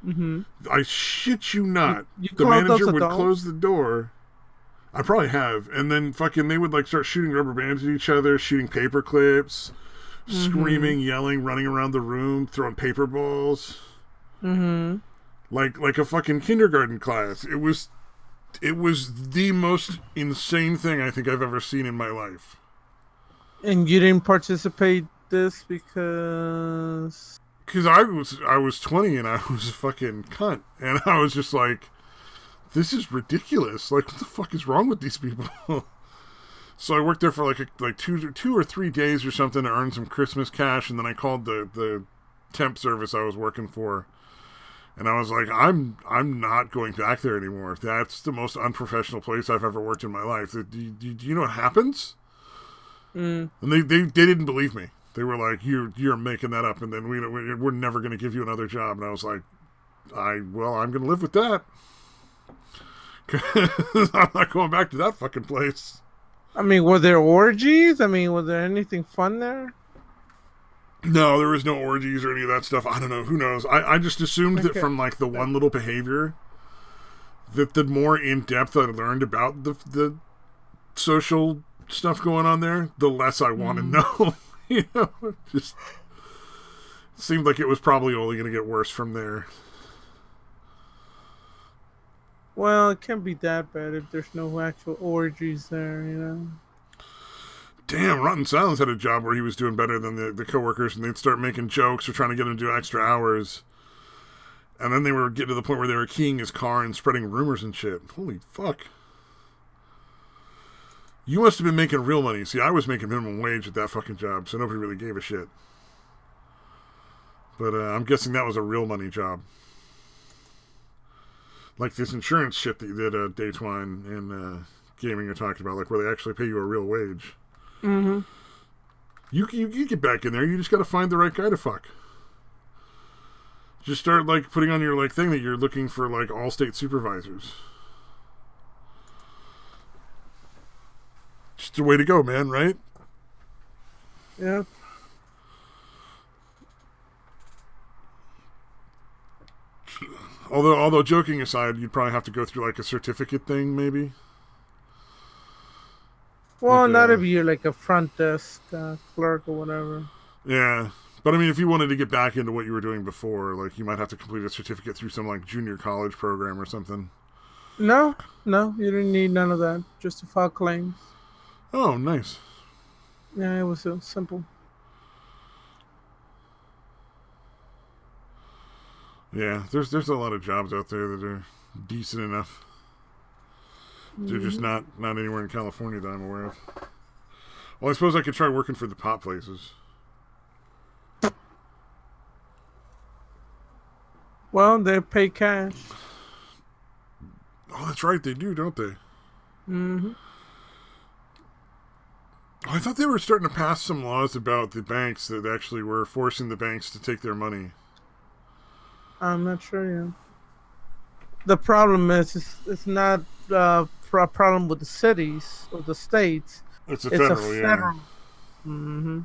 Mm-hmm. I shit you not. You the manager would adults? close the door. I probably have. And then fucking they would like start shooting rubber bands at each other, shooting paper clips, screaming, yelling, running around the room, throwing paper balls. Mm-hmm. Like a fucking kindergarten class. It was the most insane thing I think I've ever seen in my life. And you didn't participate this because I was 20 and I was a fucking cunt, and I was just like, this is ridiculous. Like, what the fuck is wrong with these people? So I worked there for like 2 or 3 days or something to earn some Christmas cash, and then I called the temp service I was working for. And I was like, I'm not going back there anymore. That's the most unprofessional place I've ever worked in my life. Do you know what happens? Mm. And they didn't believe me. They were like, you're making that up, and then we're never going to give you another job. And I was like, I'm going to live with that. I'm not going back to that fucking place. I mean, were there orgies? I mean, was there anything fun there? No, there was no orgies or any of that stuff. I don't know. Who knows? I just assumed that from like the one little behavior, that the more in depth I learned about the social stuff going on there, the less I want to know. You know, just seemed like it was probably only going to get worse from there. Well, it can't be that bad if there's no actual orgies there, you know. Damn, Rotten Silence had a job where he was doing better than the coworkers, and they'd start making jokes or trying to get him to do extra hours. And then they were getting to the point where they were keying his car and spreading rumors and shit. Holy fuck. You must have been making real money. See, I was making minimum wage at that fucking job, so nobody really gave a shit. But I'm guessing that was a real money job. Like this insurance shit that you did, Daytwine and Gaming you're talking about, like where they actually pay you a real wage. Mm-hmm. You get back in there. You just got to find the right guy to fuck. Just start like putting on your like thing that you're looking for like all state supervisors. Just the way to go, man. Right? Yeah. Although joking aside, you'd probably have to go through like a certificate thing, maybe. Well, like not if you're like a front desk clerk or whatever. Yeah, but I mean, if you wanted to get back into what you were doing before, like you might have to complete a certificate through some like junior college program or something. No, you didn't need none of that. Just to file claims. Oh, nice. Yeah, it was so simple. Yeah, there's a lot of jobs out there that are decent enough. They're just not anywhere in California that I'm aware of. Well, I suppose I could try working for the pot places. Well, they pay cash. Oh, that's right, they do, don't they? Mm-hmm. Oh, I thought they were starting to pass some laws about the banks that actually were forcing the banks to take their money. I'm not sure yet. The problem is, it's not a problem with the cities or the states. It's a federal. Yeah. Mm-hmm.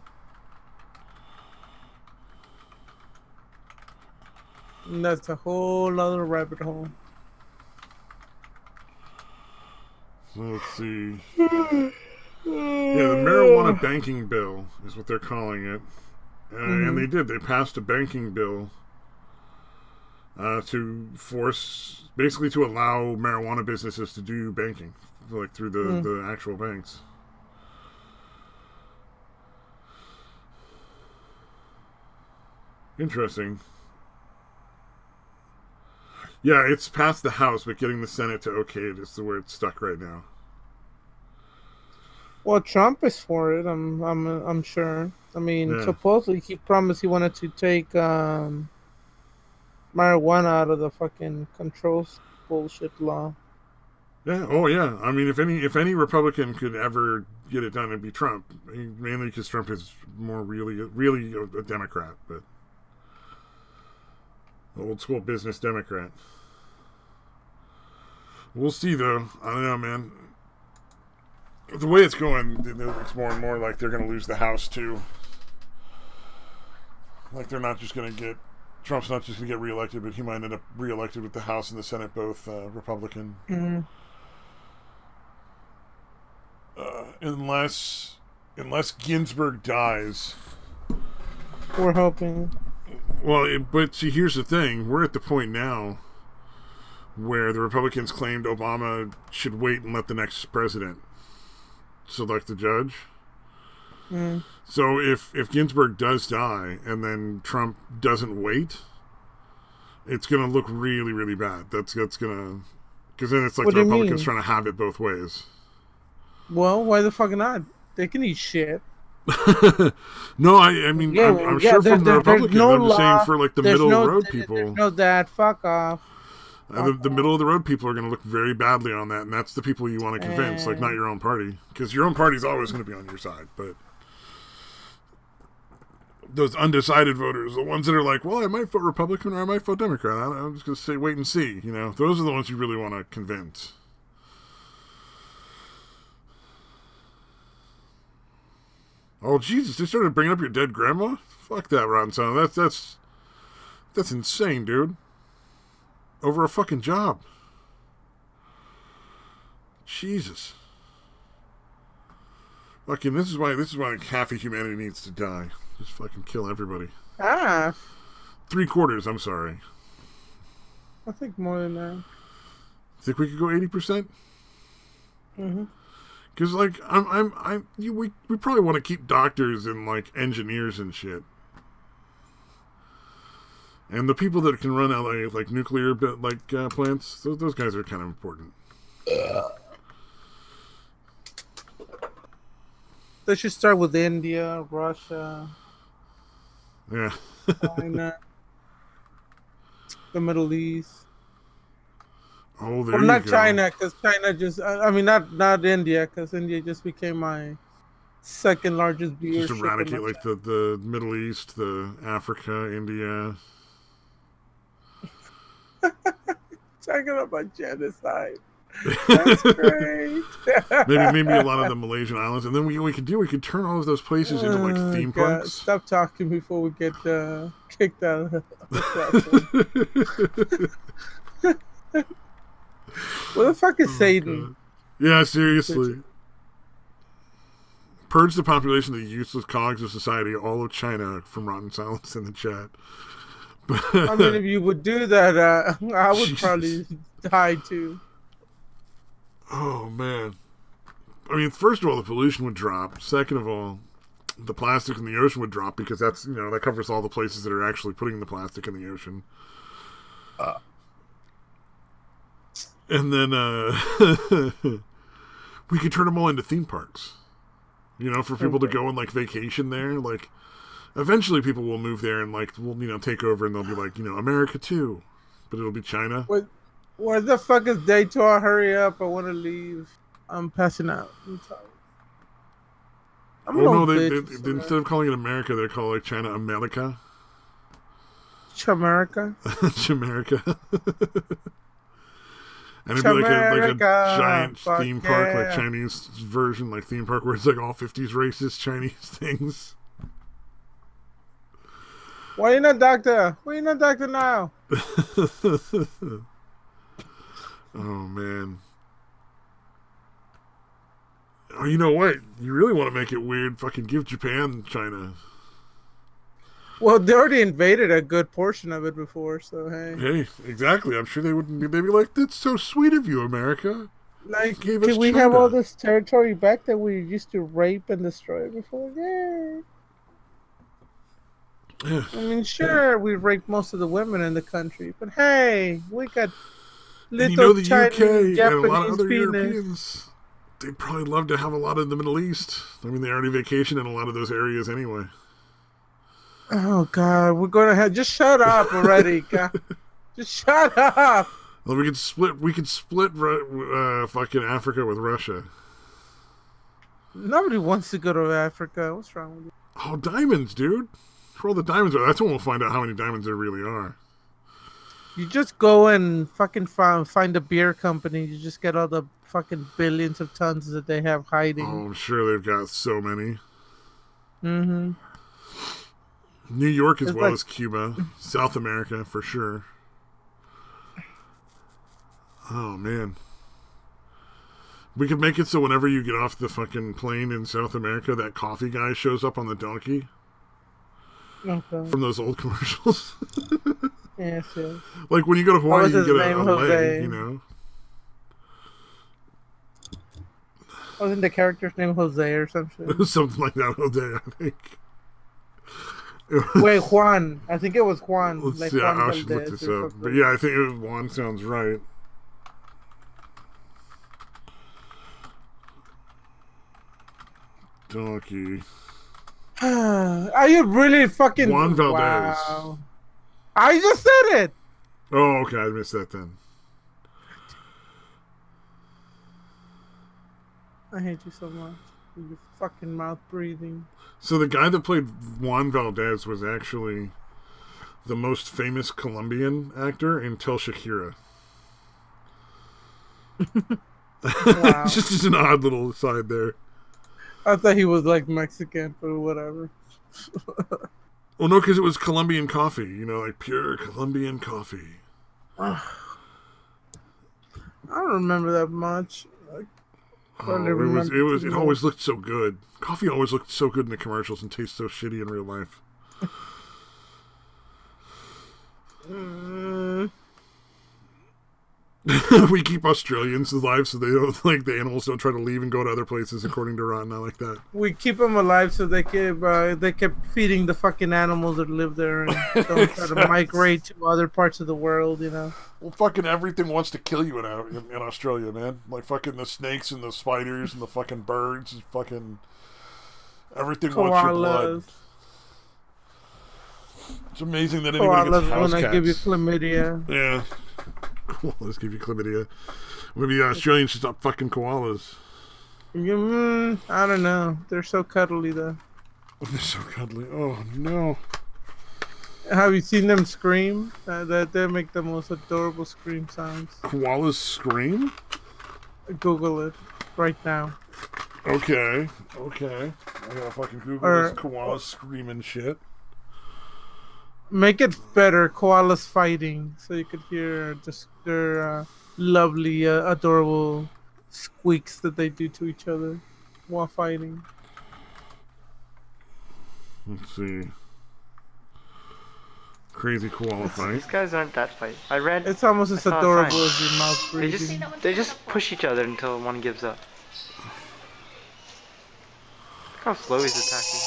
And that's a whole other rabbit hole. So let's see. Yeah, the marijuana banking bill is what they're calling it. And they did. They passed a banking bill to force, basically to allow marijuana businesses to do banking, like through the actual banks. Interesting. Yeah, it's passed the House, but getting the Senate to okay it is where it's stuck right now. Well, Trump is for it. I'm sure. I mean, supposedly he promised he wanted to take marijuana out of the fucking controls bullshit law. Yeah. Oh, yeah. I mean, if any Republican could ever get it done, it'd be Trump. Mainly because Trump is more really a Democrat, but old school business Democrat. We'll see, though. I don't know, man. The way it's going, it's more and more like they're going to lose the House, too. Like, they're not just going to get... Trump's not just going to get reelected, but he might end up reelected with the House and the Senate both Republican. Mm-hmm. Unless Ginsburg dies. We're hoping. Well, but see, here's the thing. We're at the point now where the Republicans claimed Obama should wait and let the next president select the judge. Mm. So if Ginsburg does die and then Trump doesn't wait, it's going to look really, really bad. That's going to... Because then it's like the Republicans trying to have it both ways. Well, why the fuck not? They can eat shit. No, I mean, yeah, I'm sure from the Republicans, I'm just saying for like the middle of the road people. There's no that, fuck off. The middle of the road people are going to look very badly on that, and that's the people you want to convince, like not your own party. Because your own party's always going to be on your side, but... those undecided voters, the ones that are like, well, I might vote Republican or I might vote Democrat. I'm just going to say wait and see. You know, those are the ones you really want to convince. Oh Jesus! They started bringing up your dead grandma. Fuck that, Ron Son. That's insane, dude. Over a fucking job. Jesus. Fucking, this is why half of humanity needs to die. Just fucking kill everybody. Half? 3/4, I'm sorry. I think more than that. Think we could go 80%? Mm-hmm. Because, like, we probably want to keep doctors and, like, engineers and shit. And the people that can run LA, like nuclear plants, those guys are kind of important. They should start with India, Russia, Yeah. China, the Middle East. Oh, there Well, you not go. China, because China just, I mean, not India, because India just became my second largest viewership. Just eradicate, like, the Middle East, the Africa, India. Talking about genocide. That's great. maybe a lot of the Malaysian islands, and then we could turn all of those places into like theme God, parks. stop talking before we get kicked out of the platform. What the fuck is Satan? God. Yeah, seriously. Purge the population of the useless cogs of society, all of China, from Rotten Silence in the chat. I mean, if you would do that, I would Jesus. probably die too. Oh, man. I mean, first of all, the pollution would drop. Second of all, the plastic in the ocean would drop because that's, you know, that covers all the places that are actually putting the plastic in the ocean. And then we could turn them all into theme parks. You know, for people to go and, like, vacation there. Like, eventually people will move there and, like, will, you know, take over and they'll be like, you know, America too. But it'll be China. Where the fuck is Daytona? Hurry up. I want to leave. I'm passing out. I'm tired. I'm an old they bitch, instead of calling it America, they're calling like China America. Chamerica. Chamerica. And it'd be like a giant theme park, like Chinese version, like theme park where it's like all 50s racist Chinese things. Why you not doctor? Why you not doctor now? Oh, man. Oh, you know what? You really want to make it weird? Fucking give Japan China. Well, they already invaded a good portion of it before, so hey. Hey, exactly. I'm sure they wouldn't be. They'd be like, "That's so sweet of you, America." Like, Gave us can we China. have all this territory back that we used to rape and destroy before? Yay! Yeah. I mean, sure, we raped most of the women in the country, but hey, we got little And you know the Chinese, UK Japanese and a lot of other penis. Europeans, they'd probably love to have a lot in the Middle East. I mean, they already vacation in a lot of those areas anyway. Oh God, we're gonna have just shut up already, God. Just shut up. Well, we could split. Fucking Africa with Russia. Nobody wants to go to Africa. What's wrong with you? Oh, diamonds, dude. For all the diamonds are. That's when we'll find out how many diamonds there really are. You just go and fucking find a beer company. You just get all the fucking billions of tons that they have hiding. Oh, I'm sure they've got so many. Mm-hmm. New York as It's well like- as Cuba. South America, for sure. Oh, man. We could make it so whenever you get off the fucking plane in South America, that coffee guy shows up on the donkey Okay. from those old commercials. Yes, yes. Like when you go to Hawaii, was you his get name, a Jose? leg, you know? Wasn't the character's name Jose or something? Something like that all day, I think. Wait, Juan. I think it was Juan. Let's like see, Juan I should look Valdez this or up. But something. yeah, I think Juan sounds right. Donkey. Are you really fucking Juan Valdez. Wow. I just said it. Oh, okay, I missed that then. I hate you so much. Your fucking mouth breathing. So the guy that played Juan Valdez was actually the most famous Colombian actor until Shakira. Wow. Just an odd little aside there. I thought he was like Mexican, but whatever. Well, no, because it was Colombian coffee. You know, like pure Colombian coffee. I don't remember that much. It always looked so good. Coffee always looked so good in the commercials and tastes so shitty in real life. We keep Australians alive so they don't, like, the animals don't try to leave and go to other places, according to Ron. I like that. We keep them alive so they kept feeding the fucking animals that live there and don't try to migrate to other parts of the world, you know. Well, fucking everything wants to kill you in Australia, man. Like fucking the snakes and the spiders and the fucking birds and fucking everything wants your blood. It's amazing that anybody gets house cats. When I give you chlamydia. Yeah. Koalas give you chlamydia. Maybe the Australians should stop fucking koalas. I don't know. They're so cuddly, though. They're so cuddly. Oh, no. Have you seen them scream? They make the most adorable scream sounds. Koalas scream? Google it right now. Okay. I gotta fucking Google this koala screaming shit. Make it better, koalas fighting, so you could hear just their lovely, adorable squeaks that they do to each other while fighting. Let's see. Crazy koala fight. These guys aren't that fight. It's almost as adorable as your mouth breathing. They just push each other until one gives up. Look how slow he's attacking.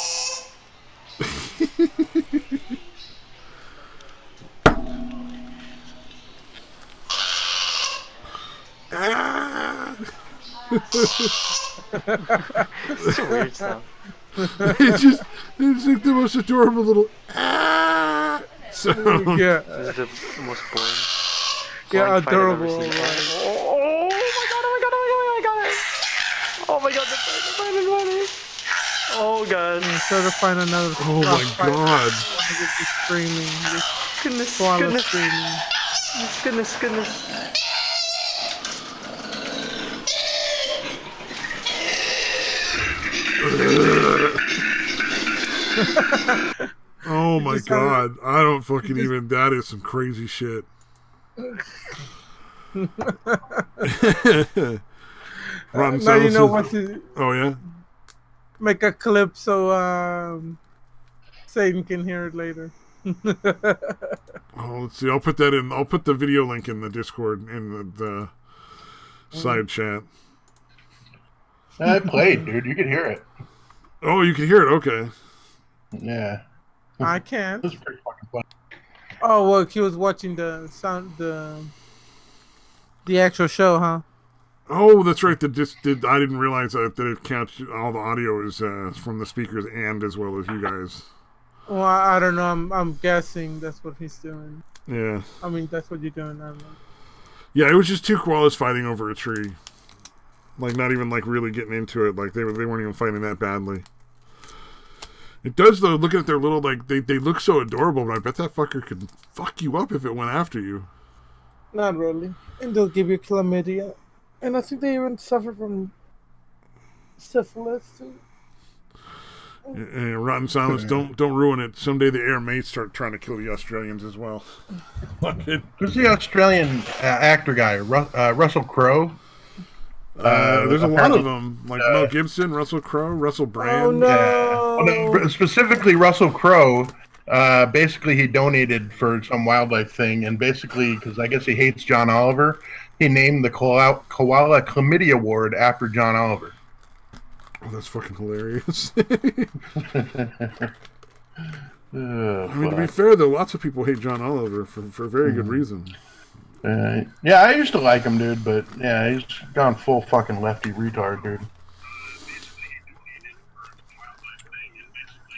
It's a weird sound. It's like the most adorable little sound. Yeah. This is the most boring. Yeah, adorable. Oh my god, the fight. Oh god. Try to find another. Oh my god. Screaming. Goodness. Oh my god. I don't fucking even. That is some crazy shit. Now you know what to. Oh yeah? Make a clip so Satan can hear it later. Oh, let's see. I'll put that in. I'll put the video link in the Discord in the side chat. I played, dude. You could hear it. Oh, you can hear it. Okay. Yeah. I can't. It was pretty fucking fun. Oh well, he was watching the actual show, huh? Oh, that's right. I didn't realize that it counts. All the audio is from the speakers and as well as you guys. Well, I don't know. I'm guessing that's what he's doing. Yeah. I mean, that's what you're doing. I don't know. Yeah, it was just two koalas fighting over a tree. Like, not even, like, really getting into it. Like, they weren't even fighting that badly. It does, though, looking at their little, like, they look so adorable, but I bet that fucker could fuck you up if it went after you. Not really. And they'll give you chlamydia. And I think they even suffer from syphilis, too. Rotten Silence, don't ruin it. Someday the air may start trying to kill the Australians as well. Who's the Australian actor guy? Russell Crowe? There's a lot of them, like Mel Gibson, Russell Crowe, Russell Brand. Oh no! Yeah. Well, no, specifically Russell Crowe. Basically, he donated for some wildlife thing, and basically, because I guess he hates John Oliver, he named the Koala Chlamydia Award after John Oliver. Oh, that's fucking hilarious. I mean, to be fair, though, lots of people hate John Oliver for very good reason. Yeah, I used to like him, dude, but yeah, he's gone full fucking lefty retard, dude.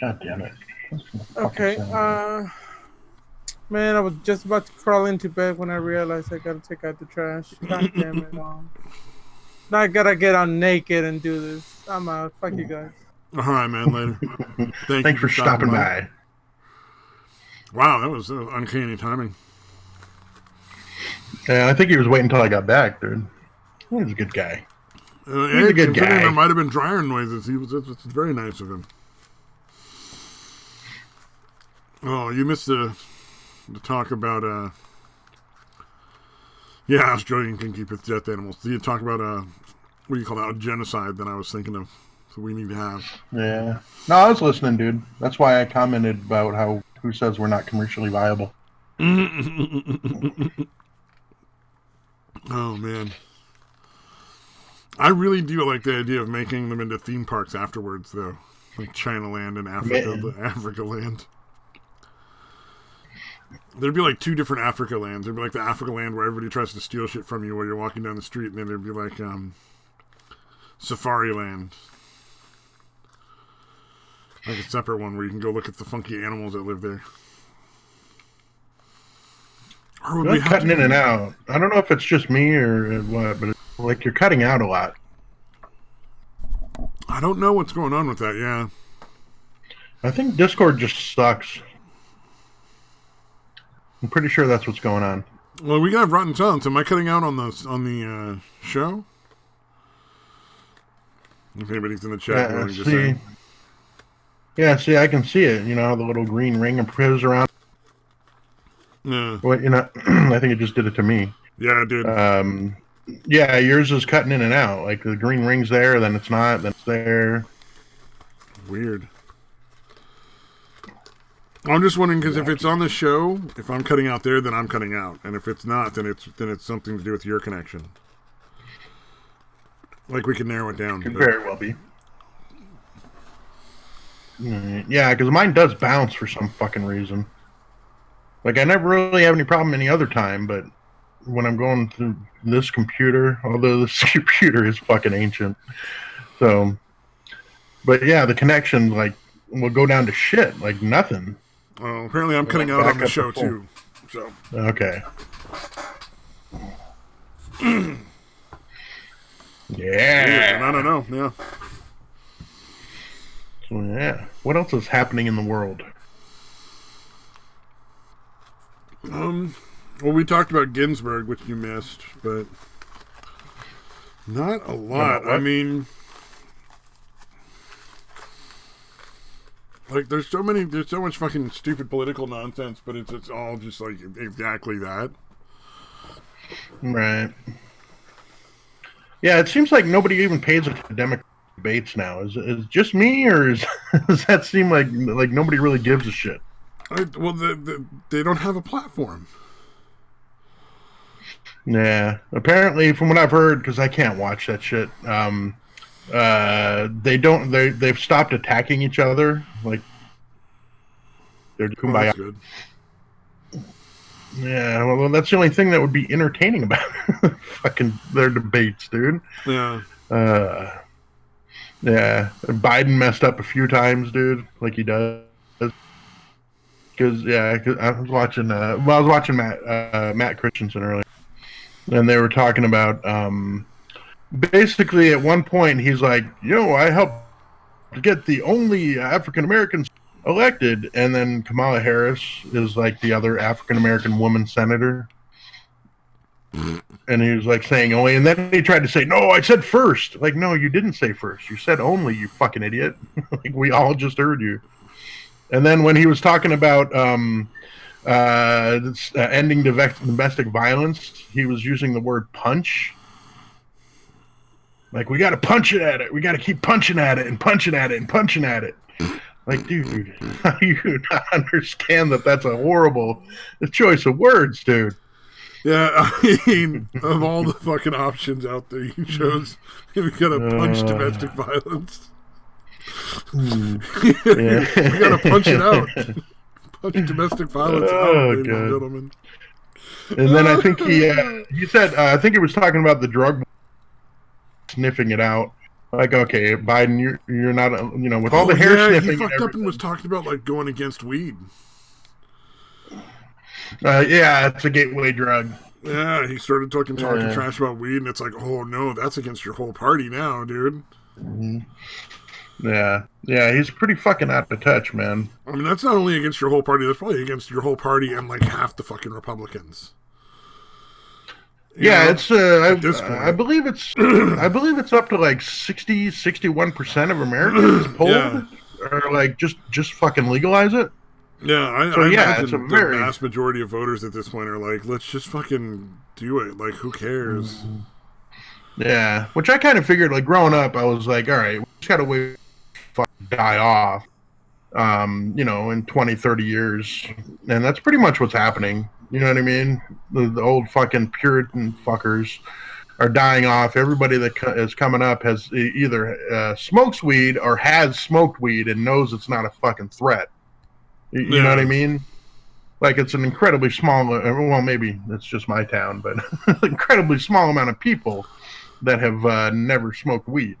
God damn it. Okay, man, I was just about to crawl into bed when I realized I gotta take out the trash. God damn it, Now I gotta get on naked and do this. I'm out. Fuck you guys. All right, man. Later. Thank Thanks you for stopping by. Wow, that was uncanny timing. Yeah, I think he was waiting until I got back, dude. He's a good guy. He's a good guy. There might have been dryer noises. It's very nice of him. Oh, you missed the talk about yeah, Australian can keep its death animals. Did you talk about what do you call that, a genocide that I was thinking of that we need to have? Yeah. No, I was listening, dude. That's why I commented about how who says we're not commercially viable. Oh man. I really do like the idea of making them into theme parks afterwards, though. Like China Land and Africa Land. There'd be like two different Africa lands. There'd be like the Africa land where everybody tries to steal shit from you while you're walking down the street, and then there'd be like Safari Land. Like a separate one where you can go look at the funky animals that live there. Or You're cutting in and out. I don't know if it's just me or what, but it's like you're cutting out a lot. I don't know what's going on with that, yeah. I think Discord just sucks. I'm pretty sure that's what's going on. Well, we got Rotten Silence. Am I cutting out on the show? If anybody's in the chat willing to say. Yeah, see, I can see it. You know how the little green ring appears around? Yeah. Well, you know, I think it just did it to me. Yeah, it did. Yeah, yours is cutting in and out. Like the green ring's there, then it's not, then it's there. Weird. I'm just wondering because if it's on the show, if I'm cutting out there, then I'm cutting out, and if it's not, then it's something to do with your connection. Like we can narrow it down. Could very well be. Yeah, because mine does bounce for some fucking reason. Like I never really have any problem any other time, but when I'm going through this computer, although this computer is fucking ancient, so. But yeah, the connection like will go down to shit, like nothing. Oh, apparently I'm cutting out on the show too. So okay. Yeah. I don't know. Yeah. So yeah. What else is happening in the world? Well, we talked about Ginsburg, which you missed, but not a lot. I mean, like, there's so much fucking stupid political nonsense, but it's all just like exactly that. Right. Yeah, it seems like nobody even pays attention to Democratic debates now. Is it just me, or does that seem like nobody really gives a shit? Well, they don't have a platform. Yeah, apparently, from what I've heard, because I can't watch that shit. They've stopped attacking each other. Like they're kumbaya. That's good. Yeah, well, that's the only thing that would be entertaining about fucking their debates, dude. Yeah. Yeah. Biden messed up a few times, dude, like he does. Because I was watching. I was watching Matt Christensen earlier, and they were talking about. Basically, at one point, he's like, I helped get the only African Americans elected, and then Kamala Harris is like the other African American woman senator, and he was like saying only, and then he tried to say, no, I said first. Like, no, you didn't say first. You said only, you fucking idiot. Like, we all just heard you. And then when he was talking about ending domestic violence, he was using the word punch. Like, we got to punch it at it. We got to keep punching at it and punching at it and punching at it. Like, dude, how do you not understand that that's a horrible choice of words, dude? Yeah, I mean, of all the fucking options out there, you chose we got to punch domestic violence. We gotta punch it out. Punch domestic violence out, ladies and gentlemen. And then I think he said I think he was talking about the drug sniffing it out. Like, okay, Biden, you're not with all the hair sniffing. He fucked up and was talking about like going against weed. Yeah, it's a gateway drug. Yeah, he started talking trash about weed, and it's like, oh no, that's against your whole party now, dude. Yeah, yeah, he's pretty fucking out of touch, man. I mean, that's not only against your whole party, that's probably against your whole party and like half the fucking Republicans. Yeah, it's at this I point. believe it's I believe it's up to like 61% of Americans polled Yeah. or like just fucking legalize it. Yeah, I Yeah, it's a imagine the very vast majority of voters at this point are like, let's just fucking do it. Like, who cares? yeah, which I kind of figured like growing up, I was like, all right, we just gotta wait for it to die off. In 20, 30 years. And that's pretty much what's happening. You know what I mean? The old fucking Puritan fuckers are dying off. Everybody that is coming up has either smokes weed or has smoked weed and knows it's not a fucking threat. You know what I mean? Like it's an incredibly small, well, maybe it's just my town, but incredibly small amount of people that have never smoked weed.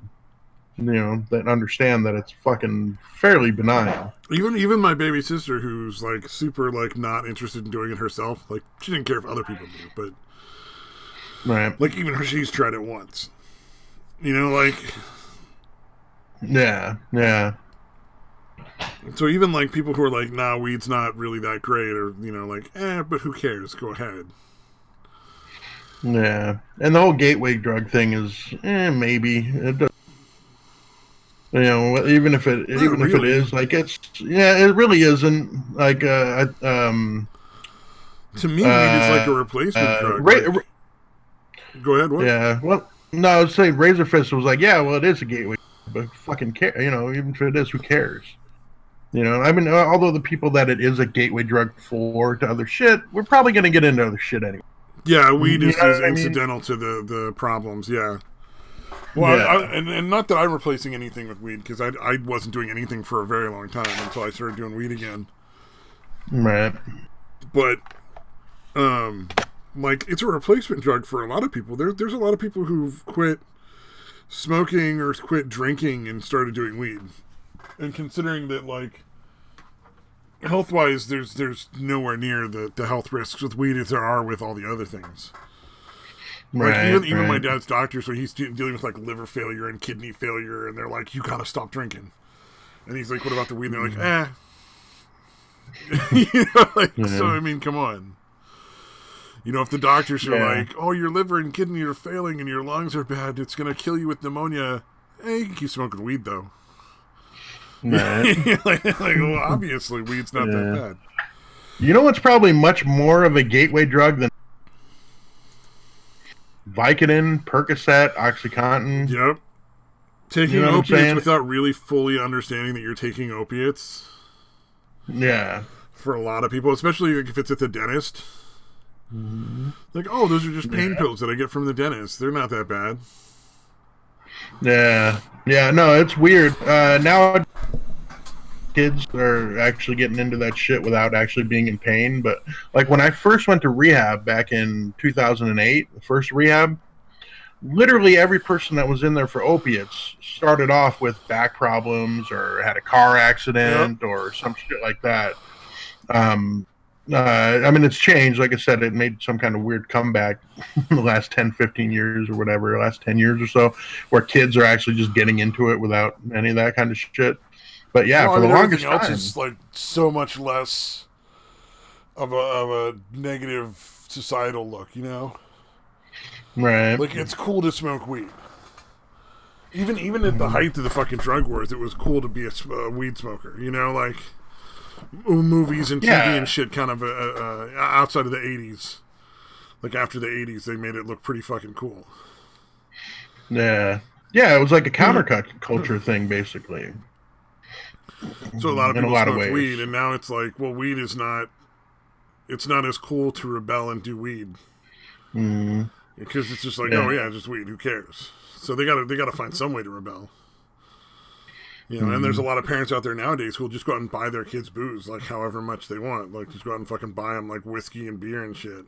That understand that it's fucking fairly benign. Even my baby sister, who's like super like not interested in doing it herself, like she didn't care if other people do, but right, like even she's tried it once. Like yeah. So even like people who are like, nah, weed's not really that great, or like, but who cares? Go ahead. Yeah, and the whole gateway drug thing is maybe it does. Even if it is like it really isn't like to me weed is like a replacement drug. Go ahead. What? Yeah, well, no, I would say Razor Fist was like, yeah, well, it is a gateway, but fucking care, even if it is, who cares? I mean, although the people that it is a gateway drug for to other shit, we're probably going to get into other shit anyway. Yeah, weed is incidental to the problems. Yeah. Well, yeah. And not that I'm replacing anything with weed, because I wasn't doing anything for a very long time until I started doing weed again. Right. But, like, it's a replacement drug for a lot of people. There's a lot of people who've quit smoking or quit drinking and started doing weed. And considering that, like, health-wise, there's nowhere near the health risks with weed as there are with all the other things. Like even my dad's doctor, so he's dealing with like liver failure and kidney failure, and they're like, "You gotta stop drinking." And he's like, "What about the weed?" And they're like, So I mean, come on. If the doctors are like, "Oh, your liver and kidney are failing, and your lungs are bad, it's gonna kill you with pneumonia," you can keep smoking weed though. Right. Well, obviously, weed's not that bad. You know what's probably much more of a gateway drug than Vicodin, Percocet, OxyContin. Yep. Taking opiates without really fully understanding that you're taking opiates. Yeah. For a lot of people, especially if it's at the dentist. Mm-hmm. Like, oh, those are just pain pills that I get from the dentist. They're not that bad. Yeah. Yeah, no, it's weird. Now kids are actually getting into that shit without actually being in pain. But like when I first went to rehab back in 2008, the first rehab, literally every person that was in there for opiates started off with back problems or had a car accident or some shit like that. I mean, it's changed. Like I said, it made some kind of weird comeback in the last 10, 15 years or whatever, last 10 years or so, where kids are actually just getting into it without any of that kind of shit. But yeah, for the longest time, else is like so much less of a negative societal look, right? Like it's cool to smoke weed. Even at the height of the fucking drug wars, it was cool to be a weed smoker. Like movies and TV and shit, kind of outside of the '80s. Like after the '80s, they made it look pretty fucking cool. Yeah, it was like a counterculture thing, basically. So a lot of people smoke weed, and now it's like, well, weed is not. It's not as cool to rebel and do weed, because it's just like, oh yeah, just weed. Who cares? So they gotta find some way to rebel. And there's a lot of parents out there nowadays who'll just go out and buy their kids booze, like however much they want, like just go out and fucking buy them like whiskey and beer and shit.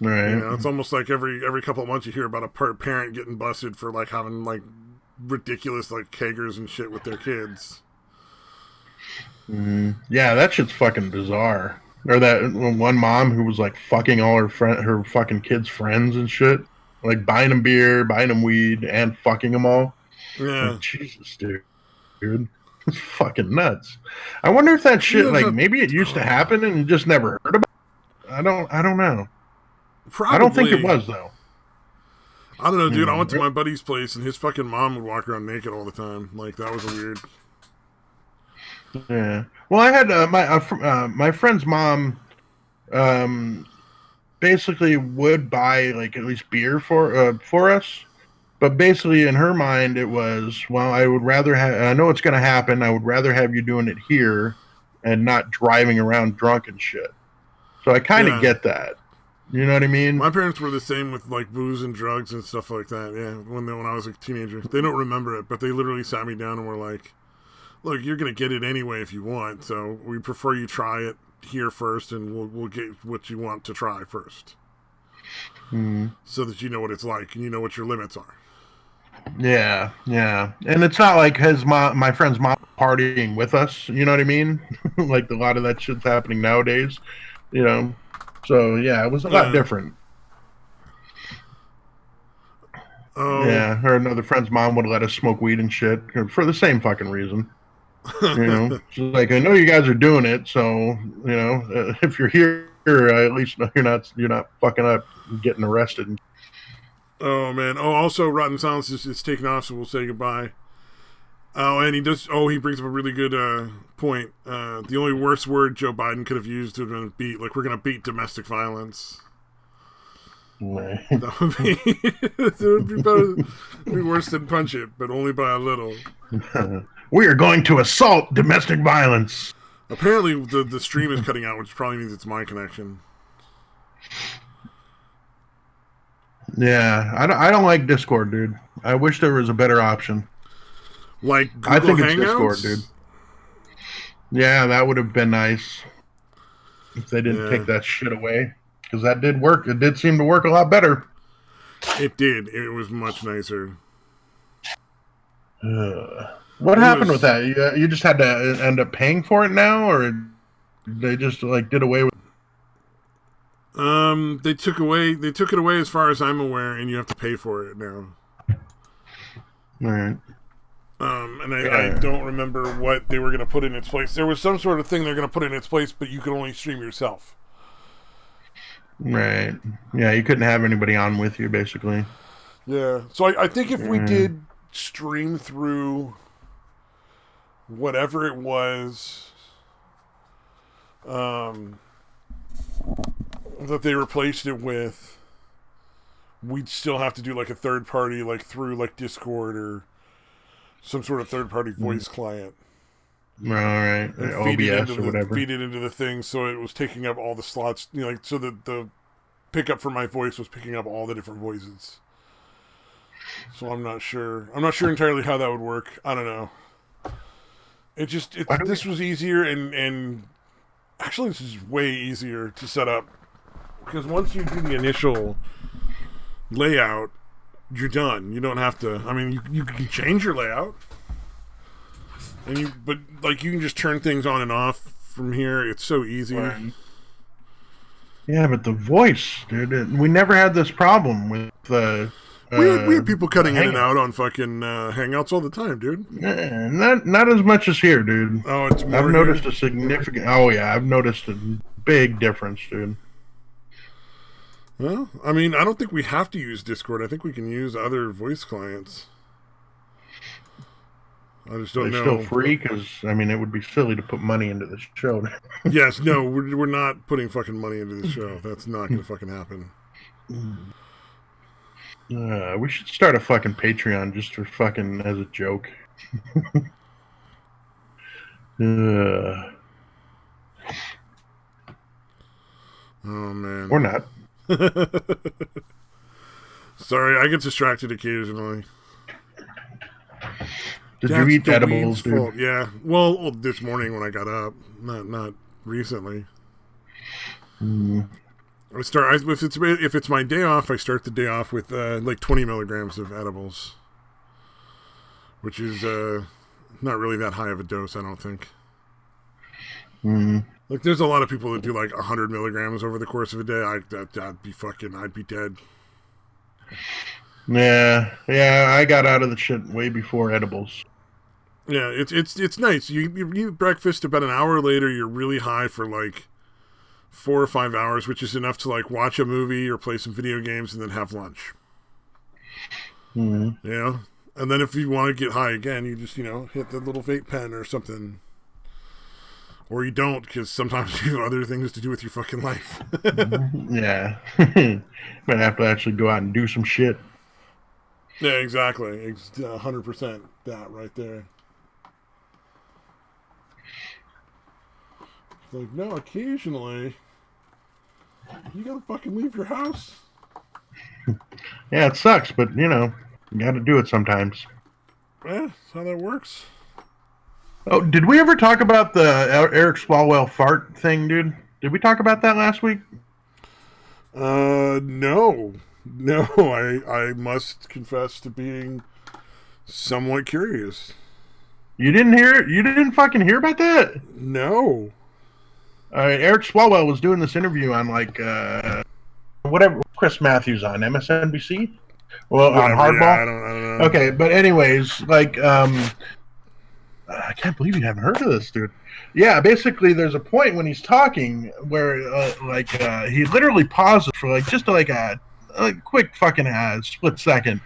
Right. It's almost like every couple of months you hear about a parent getting busted for like having like ridiculous like kegers and shit with their kids. Yeah, that shit's fucking bizarre. Or that one mom who was like fucking all her fucking kids' friends and shit, like buying them beer, buying them weed, and fucking them all. Yeah. Like, Jesus, dude. It's fucking nuts. I wonder if that shit, like, maybe it used to happen and you just never heard about it. I don't know. Probably. I don't think it was, though. I don't know, dude. I went to my buddy's place and his fucking mom would walk around naked all the time. Like, that was weird. Yeah. Well, I had my friend's mom basically would buy, like, at least beer for us. But basically, in her mind, it was, well, I would rather have, I know it's going to happen. I would rather have you doing it here and not driving around drunk and shit. So I kind of get that. You know what I mean? My parents were the same with, like, booze and drugs and stuff like that. Yeah, when I was a teenager. They don't remember it, but they literally sat me down and were like, look, you're going to get it anyway if you want. So we prefer you try it here first and we'll get what you want to try first. So that you know what it's like and you know what your limits are. Yeah, yeah, and it's not like my friend's mom partying with us. You know what I mean? Like a lot of that shit's happening nowadays. You know, so yeah, it was a lot different. Oh. Yeah, her another friend's mom would let us smoke weed and shit for the same fucking reason. You know, she's like, I know you guys are doing it, so you know, if you're here, at least you're not fucking up and getting arrested. Oh, man. Oh, also, Rotten Silence is taking off, so we'll say goodbye. Oh, and he brings up a really good point. The only worse word Joe Biden could have used would have been beat. Like, we're going to beat domestic violence. Right. That would be, it would be better. It'd be worse than punch it, but only by a little. We are going to assault domestic violence. Apparently, the stream is cutting out, which probably means it's my connection. Yeah, I don't like Discord, dude. I wish there was a better option. Like Google I think Hangouts? it's Discord, dude. Yeah, that would have been nice if they didn't take that shit away. Because that did work. It did seem to work a lot better. It did. It was much nicer. What happened with that? You just had to end up paying for it now, or they just like did away with? They took it away as far as I'm aware, and you have to pay for it now. All right. And I don't remember what they were going to put in its place. There was some sort of thing they're going to put in its place, but you could only stream yourself. Right. Yeah, you couldn't have anybody on with you, basically. Yeah. So I think if we did stream through whatever it was, that they replaced it with, we'd still have to do like a third party, like through like Discord or some sort of third party voice client. All right. OBS or whatever. Feed it into the thing so it was taking up all the slots, you know, like so that the pickup for my voice was picking up all the different voices. So I'm not sure entirely how that would work. I don't know. This was easier and actually this is way easier to set up. Because once you do the initial layout, you're done. You don't have to. I mean, you can change your layout, but like you can just turn things on and off from here. It's so easy. Right. Yeah, but the voice, dude. We never had this problem with the. We had people cutting in and out on fucking Hangouts all the time, dude. Not as much as here, dude. Oh, it's more. I've noticed a significant. Oh yeah, I've noticed a big difference, dude. Well, I mean, I don't think we have to use Discord. I think we can use other voice clients. I just don't know. They're still free? Because, I mean, it would be silly to put money into this show. Yes, no, we're not putting fucking money into the show. That's not going to fucking happen. We should start a fucking Patreon just for fucking as a joke. Oh, man. Or not. Sorry, I get distracted occasionally. Did you eat edibles, dude? Yeah. Well, this morning when I got up, not recently. If it's my day off, I start the day off with like 20 milligrams of edibles, which is not really that high of a dose, I don't think. Like, there's a lot of people that do like 100 milligrams over the course of a day. I'd be dead. Yeah, I got out of the shit way before edibles. Yeah, it's nice. You eat breakfast, about an hour later, you're really high for like 4 or 5 hours, which is enough to like watch a movie or play some video games and then have lunch. Mm-hmm. Yeah. And then if you want to get high again, you just, hit the little vape pen or something. Or you don't, because sometimes you have other things to do with your fucking life. Yeah. Might have to actually go out and do some shit. Yeah, exactly. 100% that right there. It's like, no, occasionally, you gotta fucking leave your house. Yeah, it sucks, but, you got to do it sometimes. Yeah, that's how that works. Oh, did we ever talk about the Eric Swalwell fart thing, dude? Did we talk about that last week? No. No, I must confess to being somewhat curious. You didn't hear it? You didn't fucking hear about that? No. Eric Swalwell was doing this interview on, like, whatever, Chris Matthews on MSNBC? Well, Whatever, on Hardball? yeah, I don't know. Okay, but anyways, like, I can't believe you haven't heard of this, dude. Yeah, basically, there's a point when he's talking where, he literally pauses for just a quick fucking split second,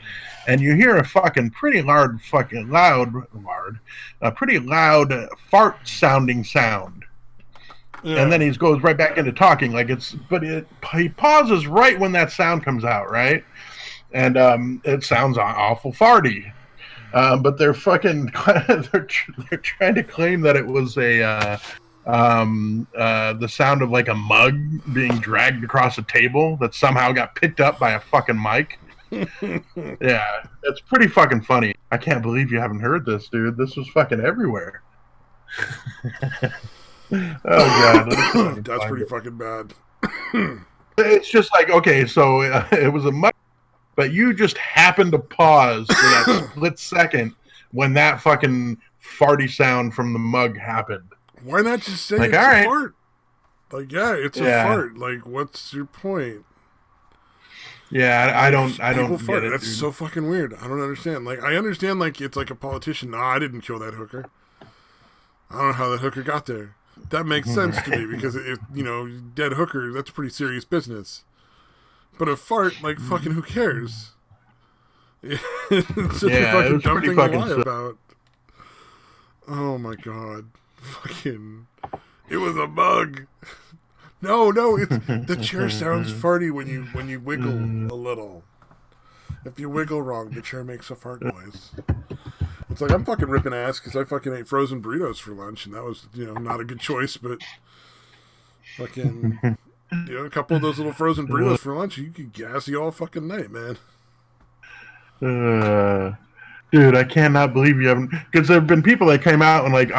and you hear a fucking pretty loud fart sounding sound, Yeah. and then he goes right back into talking he pauses right when that sound comes out, right, and it sounds awful farty. But they're fucking they're trying to claim that it was the sound of like a mug being dragged across a table that somehow got picked up by a fucking mic. Yeah, it's pretty fucking funny. I can't believe you haven't heard this, dude. This was fucking everywhere. Oh god, that's pretty fucking bad. It's just like, okay, so it was a mug. But you just happened to pause for that split second when that fucking farty sound from the mug happened. Why not just say like, it's all right. a fart? Like, yeah, it's a fart. Like, what's your point? Yeah, I don't fart. get it. That's dude. so fucking weird. I don't understand. Like, I understand, like, it's like a politician. Nah, I didn't kill that hooker. I don't know how that hooker got there. That makes sense to me because, dead hooker, that's pretty serious business. But a fart, like, fucking who cares? It's such a fucking dumb thing to lie about. Oh my god. Fucking... It was a bug. No, it's... The chair sounds farty when you wiggle a little. If you wiggle wrong, the chair makes a fart noise. It's like, I'm fucking ripping ass because I fucking ate frozen burritos for lunch, and that was, not a good choice, but... Fucking... a couple of those little frozen burritos for lunch, you could gas you all fucking night, man. Dude, I cannot believe you haven't... Because there have been people that came out and, like...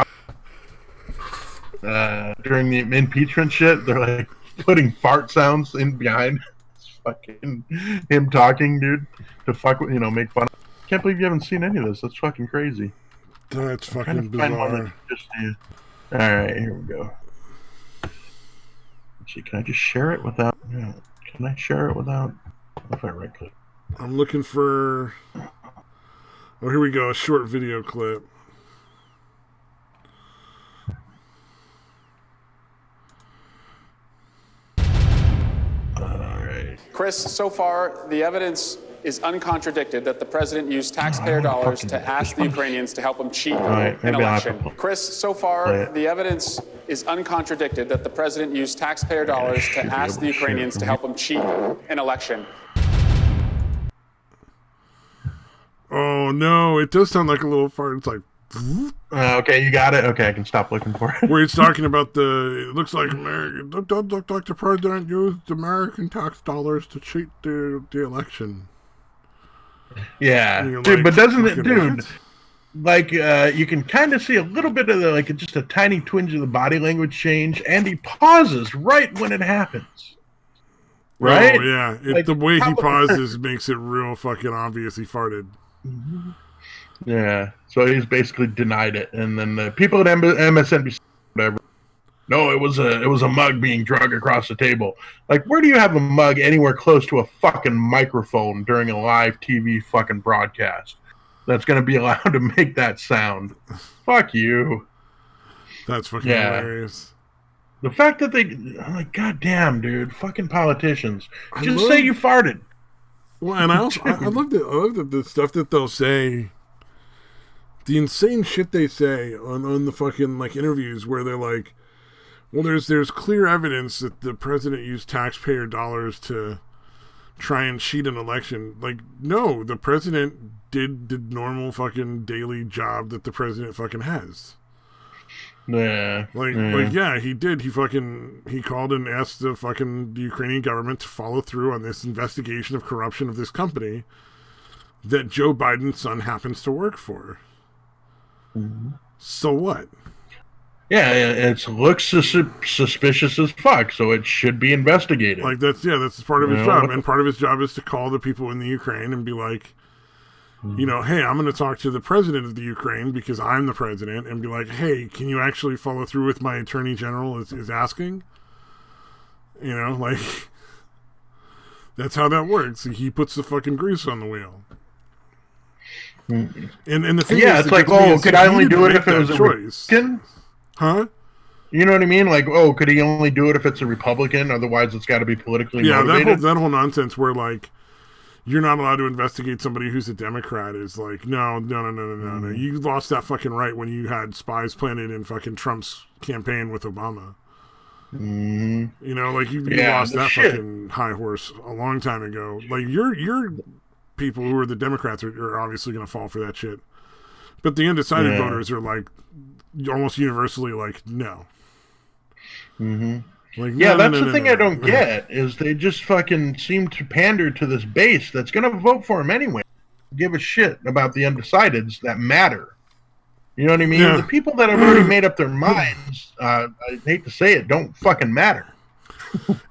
during the impeachment shit, they're, like, putting fart sounds in behind fucking him talking, dude, to fuck with, make fun of. I can't believe you haven't seen any of this. That's fucking crazy. That's fucking bizarre. Alright, here we go. See, can I just share it without... Can I share it without... If I right click? I'm looking for... Oh, here we go. A short video clip. Alright. Chris, so far, the evidence is uncontradicted that the president used taxpayer dollars to ask the Ukrainians to help him cheat an election. Chris, so far, the evidence is uncontradicted that the president used taxpayer dollars to ask the Ukrainians to help him cheat an election. Oh, no. It does sound like a little fart. It's like... Okay, you got it? Okay, I can stop looking for it. Where it's talking about it looks like American... It doesn't look like the president used American tax dollars to cheat the election. Yeah, dude, like, but doesn't it, dude? What? Like, you can kind of see a little bit of just a tiny twinge of the body language change, and he pauses right when it happens. Right? Oh, yeah. The way he pauses makes it real fucking obvious he farted. Mm-hmm. Yeah, so he's basically denied it, and then the people at MSNBC, whatever, No, it was a mug being dragged across the table. Like, where do you have a mug anywhere close to a fucking microphone during a live TV fucking broadcast that's going to be allowed to make that sound? Fuck you. That's fucking hilarious. The fact that I'm like, God damn, dude, fucking politicians. Just say you farted. Well, and I love the stuff that they'll say. The insane shit they say on the fucking like interviews where they're like, well, there's clear evidence that the president used taxpayer dollars to try and cheat an election. Like, no, the president did the normal fucking daily job that the president fucking has. Yeah. Yeah, he did. He called and asked the Ukrainian government to follow through on this investigation of corruption of this company that Joe Biden's son happens to work for. Mm-hmm. So what? Yeah, it looks suspicious as fuck, so it should be investigated. Like, that's part of his job. And part of his job is to call the people in the Ukraine and be like, you know, hey, I'm going to talk to the president of the Ukraine because I'm the president, and be like, hey, can you actually follow through with my attorney general is asking? You know, like, that's how that works. He puts the fucking grease on the wheel. And the thing is, it's like, could I only do it if it was a Republican? Huh? You know what I mean? Like, could he only do it if it's a Republican? Otherwise, it's got to be politically motivated. that whole nonsense where, like, you're not allowed to investigate somebody who's a Democrat is like, no. You lost that fucking right when you had spies planted in fucking Trump's campaign with Obama. Mm-hmm. You know, like, you lost that fucking high horse a long time ago. Like, your people who are the Democrats are obviously going to fall for that shit. But the undecided voters are, like, almost universally like, no. Mm-hmm. Like, that's the thing I don't get is they just fucking seem to pander to this base that's going to vote for him anyway. Give a shit about the undecideds that matter. You know what I mean? Yeah. The people that have already made up their minds, I hate to say it, don't fucking matter.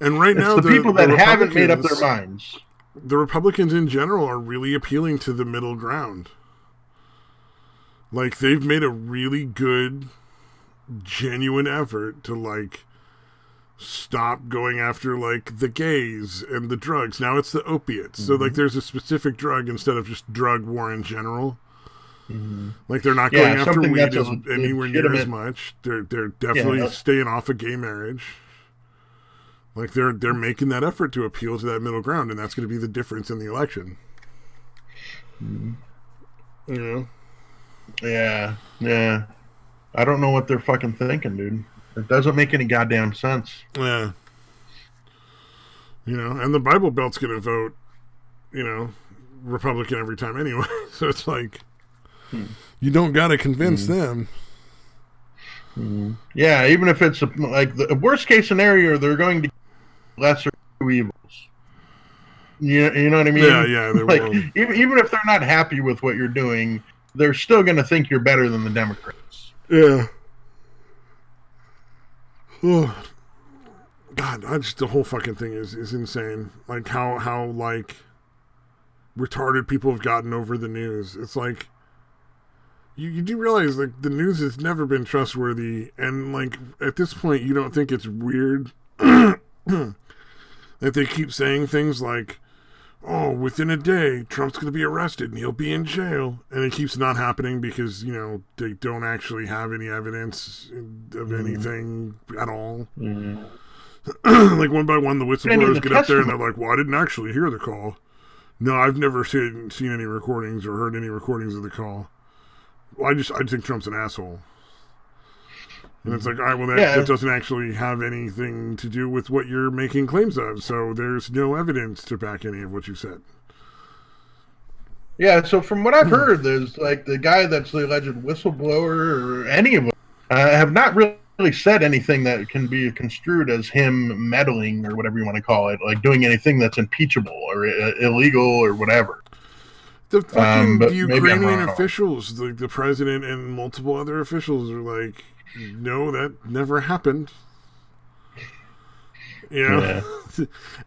And right now, the people that haven't made up their minds. The Republicans in general are really appealing to the middle ground. Like, they've made a really good, genuine effort to, like, stop going after, like, the gays and the drugs. Now it's the opiates. Mm-hmm. So, like, there's a specific drug instead of just drug war in general. Mm-hmm. Like, they're not going after weed anywhere near as much. They're definitely staying off of gay marriage. Like, they're making that effort to appeal to that middle ground, and that's going to be the difference in the election. Mm-hmm. You know? Yeah. I don't know what they're fucking thinking, dude. It doesn't make any goddamn sense. Yeah. You know, and the Bible Belt's going to vote, you know, Republican every time anyway. So it's like, you don't got to convince them. Yeah, even if it's like the worst case scenario, they're going to lesser evils. You know what I mean? Yeah. Like, even if they're not happy with what you're doing, they're still going to think you're better than the Democrats. Yeah. Oh, God, the whole fucking thing is insane. Like, how like, retarded people have gotten over the news. It's like, you do realize, like, the news has never been trustworthy, and, like, at this point, you don't think it's weird that they keep saying things like, oh, within a day, Trump's going to be arrested and he'll be in jail. And it keeps not happening because, you know, they don't actually have any evidence of anything at all. Like, one by one, the whistleblowers get up there and they're like, well, I didn't actually hear the call. No, I've never seen any recordings or heard any recordings of the call. Well, I think Trump's an asshole. And it's like, all right, well, that doesn't actually have anything to do with what you're making claims of, so there's no evidence to back any of what you said. Yeah, so from what I've heard, there's, like, the guy that's the alleged whistleblower, or any of them, have not really said anything that can be construed as him meddling, or whatever you want to call it, like doing anything that's impeachable, or illegal, or whatever. The fucking Ukrainian officials, the president and multiple other officials are like, no, that never happened. You know?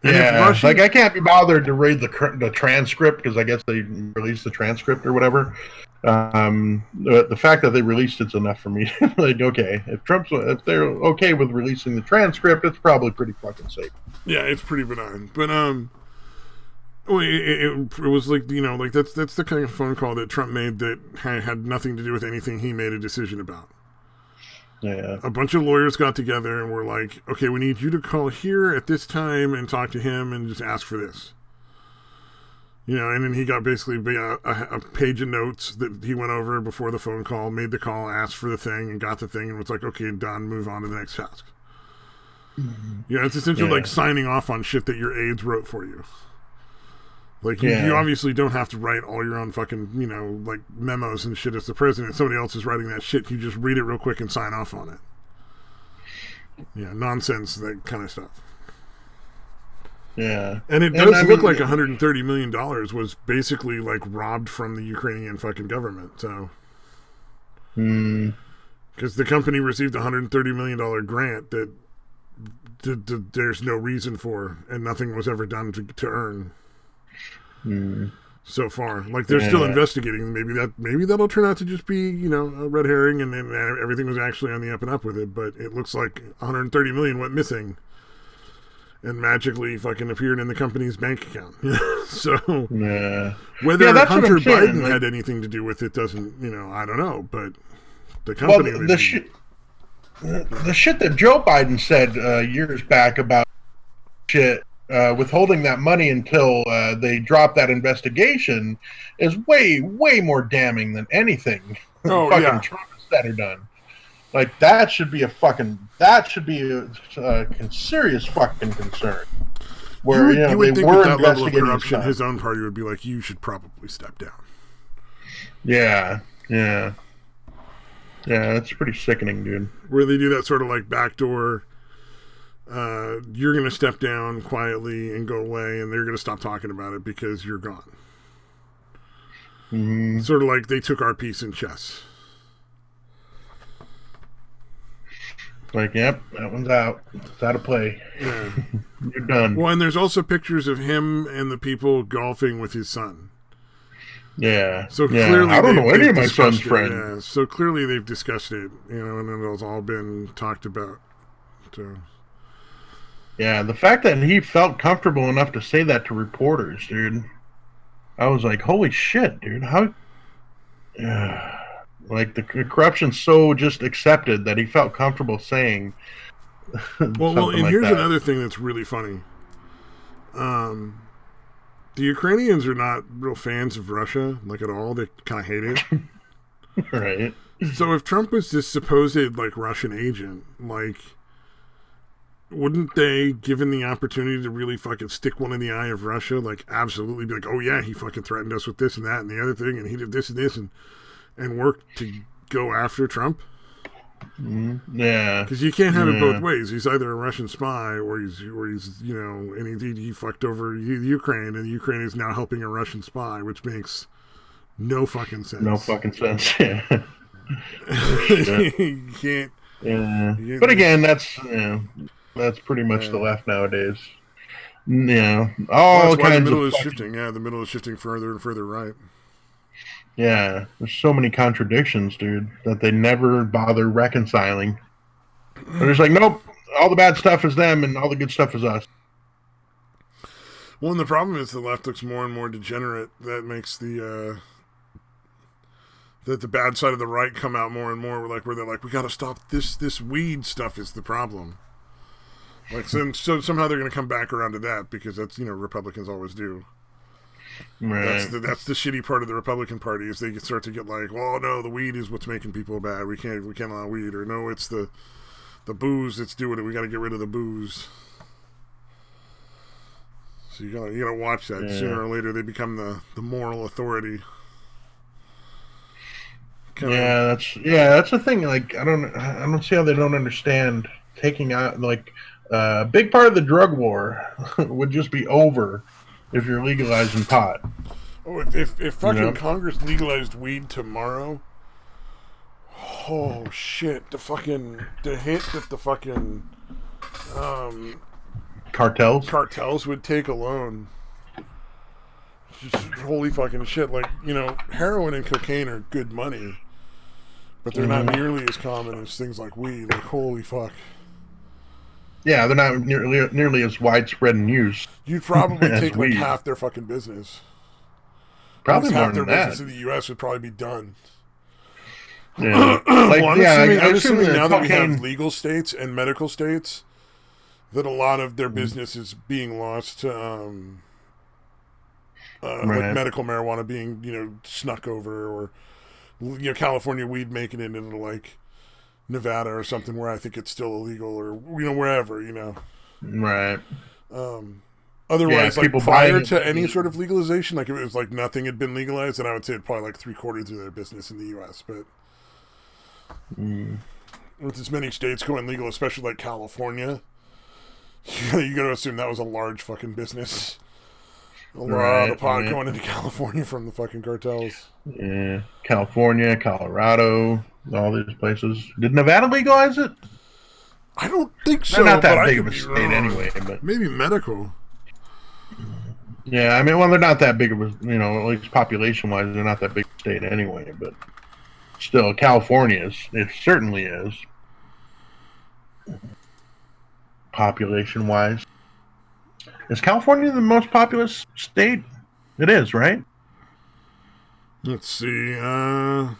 Yeah. Like, I can't be bothered to read the transcript because I guess they released the transcript or whatever. The fact that they released it's enough for me. Like, okay, if they're okay with releasing the transcript, it's probably pretty fucking safe. Yeah, it's pretty benign. But it was like, like that's the kind of phone call that Trump made that had nothing to do with anything he made a decision about. Yeah. A bunch of lawyers got together and were like, okay, we need you to call here at this time and talk to him and just ask for this. And then he got basically a page of notes that he went over before the phone call, made the call, asked for the thing, and got the thing, and was like, okay, done, move on to the next task. Mm-hmm. It's essentially like signing off on shit that your aides wrote for you. Like, you obviously don't have to write all your own fucking, like, memos and shit as the president. Somebody else is writing that shit. You just read it real quick and sign off on it. Yeah, nonsense, that kind of stuff. Yeah. And it does look like $130 million was basically, like, robbed from the Ukrainian fucking government, so. Because the company received a $130 million grant that there's no reason for, and nothing was ever done to earn. So far, like, they're still investigating. Maybe that'll turn out to just be a red herring, and then everything was actually on the up and up with it. But it looks like 130 million went missing and magically fucking appeared in the company's bank account. So whether Hunter Biden had anything to do with it doesn't, I don't know. But the company, the shit that Joe Biden said years back about shit. Withholding that money until they drop that investigation is way, way more damning than anything Trump has said or done. Like, that should be a serious fucking concern. Where you would think with that level of corruption, his own party would be like, you should probably step down. Yeah, that's pretty sickening, dude. Where they do that sort of like backdoor. You're going to step down quietly and go away, and they're going to stop talking about it because you're gone. Mm-hmm. Sort of like they took our piece in chess. Like, yep, that one's out. It's out of play. Yeah. You're done. Well, and there's also pictures of him and the people golfing with his son. Yeah. So clearly, I don't know any of my son's friends. Yeah. So clearly they've discussed it, and it's all been talked about. So. Yeah, the fact that he felt comfortable enough to say that to reporters, dude. I was like, holy shit, dude. How... like, the corruption's so just accepted that he felt comfortable saying well, and here's another thing that's really funny. The Ukrainians are not real fans of Russia, like, at all. They kind of hate it. Right. So if Trump was this supposed, like, Russian agent, like... wouldn't they, given the opportunity to really fucking stick one in the eye of Russia, like, absolutely be like, oh yeah, he fucking threatened us with this and that and the other thing, and he did this and this, and work to go after Trump? Yeah. Because you can't have it both ways. He's either a Russian spy or he's and indeed he fucked over Ukraine, and Ukraine is now helping a Russian spy, which makes no fucking sense. No fucking sense, yeah. You can't. Yeah. But again, that's pretty much the left nowadays. Yeah. All that's why kinds the middle of is shifting. Yeah, the middle is shifting further and further right. Yeah. There's so many contradictions, dude, that they never bother reconciling. They're just like, nope, all the bad stuff is them and all the good stuff is us. Well, and the problem is the left looks more and more degenerate. That makes the bad side of the right come out more and more. Where they're like, we got to stop this weed stuff is the problem. Like, so somehow they're going to come back around to that because that's, Republicans always do. Right. That's the shitty part of the Republican Party is they start to get like, well, no, the weed is what's making people bad. We can't allow weed, or no, it's the booze that's doing it. We got to get rid of the booze. So you gotta watch that. Yeah. Sooner or later, they become the moral authority. That's the thing. Like, I don't see how they don't understand taking out, like, a big part of the drug war would just be over if you're legalizing pot. Oh, if fucking Congress legalized weed tomorrow, oh shit, the hit that the fucking cartels would take alone. Just holy fucking shit. Like, you know, heroin and cocaine are good money, but they're not nearly as common as things like weed. Like, holy fuck. Yeah, they're not nearly as widespread in use. You'd probably as take like weed. half their fucking business. Probably more half their than that. business in the U.S. would probably be done. Yeah. Well, I'm assuming now that we cocaine... have legal states and medical states, that a lot of their business is being lost to like medical marijuana being, you know, snuck over, or, you know, California weed making it into like Nevada or something where I think it's still illegal, or, you know, wherever, you know. Right. Otherwise, yeah, like prior to any sort of legalization, like if it was like nothing had been legalized, then I would say it'd probably like 3/4 of their business in the U.S. But with as many states going legal, especially like California, you got to assume that was a large fucking business. A lot of pot going into California from the fucking cartels. Yeah, California, Colorado, all these places. Did Nevada legalize it? I don't think so. They're not that but big of a state anyway. But maybe medical. Yeah, I mean, well, they're not that big of a, you know, at least population-wise, they're not that big a state anyway. But still, California is. It certainly is. Population-wise. Is California the most populous state? It is, right? Let's see. I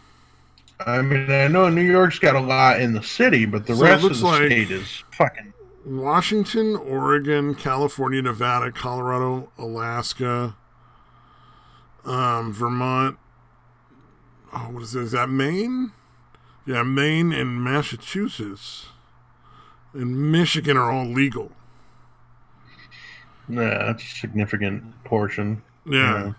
mean, I know New York's got a lot in the city, but the rest of the state is fucking... Washington, Oregon, California, Nevada, Colorado, Alaska, Vermont. Oh, what is it? Is that Maine? Yeah, Maine and Massachusetts. And Michigan are all legal. Yeah, that's a significant portion. Yeah.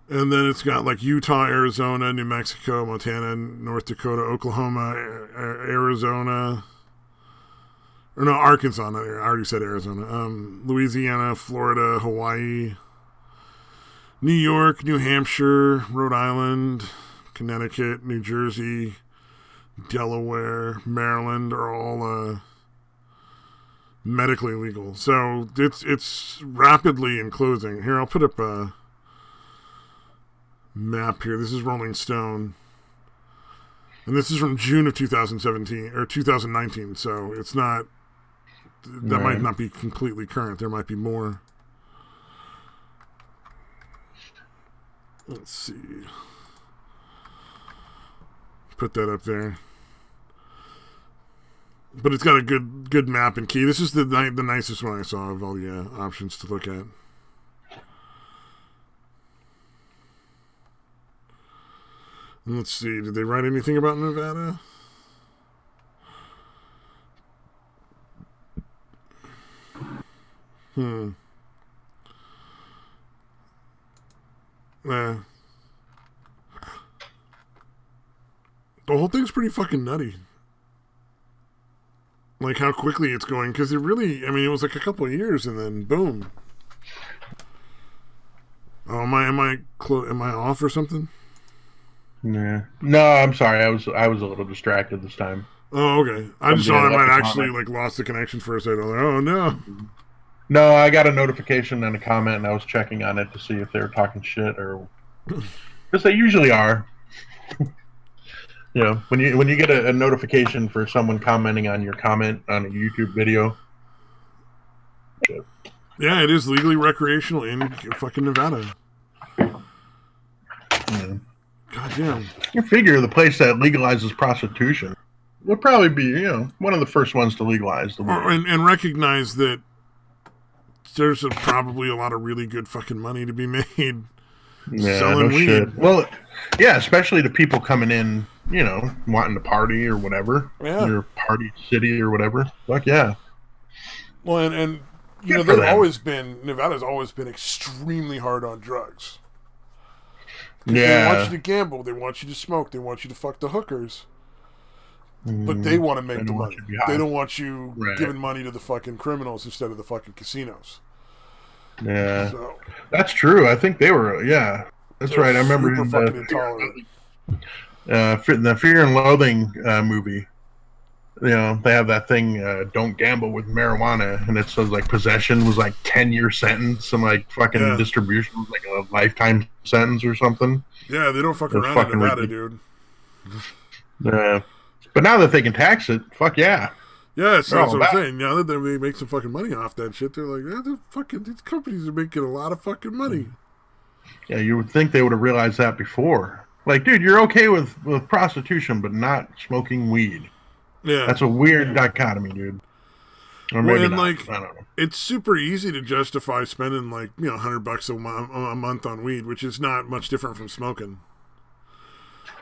And then it's got like Utah, Arizona, New Mexico, Montana, North Dakota, Oklahoma, Arizona. Or no, Arkansas. I already said Arizona. Louisiana, Florida, Hawaii, New York, New Hampshire, Rhode Island, Connecticut, New Jersey, Delaware, Maryland are all medically legal. So it's rapidly enclosing. Here, I'll put up a map here. This is Rolling Stone. And this is from June of 2017 or 2019. So it's not, that might not be completely current. There might be more. Let's see. Put that up there. But it's got a good map and key. This is the nicest one I saw of all the options to look at. And let's see. Did they write anything about Nevada? The whole thing's pretty fucking nutty. Like how quickly it's going, because it really, I mean, it was like a couple of years and then boom. Oh, am I off or something? Yeah. No, I'm sorry. I was a little distracted this time. Oh, okay. I just thought I might actually like lost the connection for a second. I was like, oh no. No, I got a notification and a comment, and I was checking on it to see if they were talking shit or, because they usually are. You know, when you get a notification for someone commenting on your comment on a YouTube video. Shit. Yeah, it is legally recreational in fucking Nevada. Yeah. God damn. You figure the place that legalizes prostitution would probably be, you know, one of the first ones to legalize the weed. And recognize that there's probably a lot of really good fucking money to be made selling weed. Shit. Well, yeah, especially to people coming in, you know, wanting to party or whatever. Yeah. Your party city or whatever. Fuck yeah. Well, and you know, Nevada's always been extremely hard on drugs. Yeah. They want you to gamble. They want you to smoke. They want you to fuck the hookers. But they want to make the money. They don't want you giving money to the fucking criminals instead of the fucking casinos. Yeah. So, that's true. I think they were, That's right. I remember in fucking intolerant. The Fear and Loathing movie. they have that thing, don't gamble with marijuana, and it says like possession was like 10-year sentence, and like fucking distribution was like a lifetime sentence or something. Yeah, they don't fuck around in Nevada, dude. But now that they can tax it, fuck yeah. Yeah, that's what I'm saying. Now that they make some fucking money off that shit, they're like, these companies are making a lot of fucking money. Yeah, you would think they would have realized that before. Like, dude, you're okay with prostitution, but not smoking weed. Yeah, that's a weird dichotomy, dude. Or maybe not. Like, I don't know. It's super easy to justify spending like $100 a month on weed, which is not much different from smoking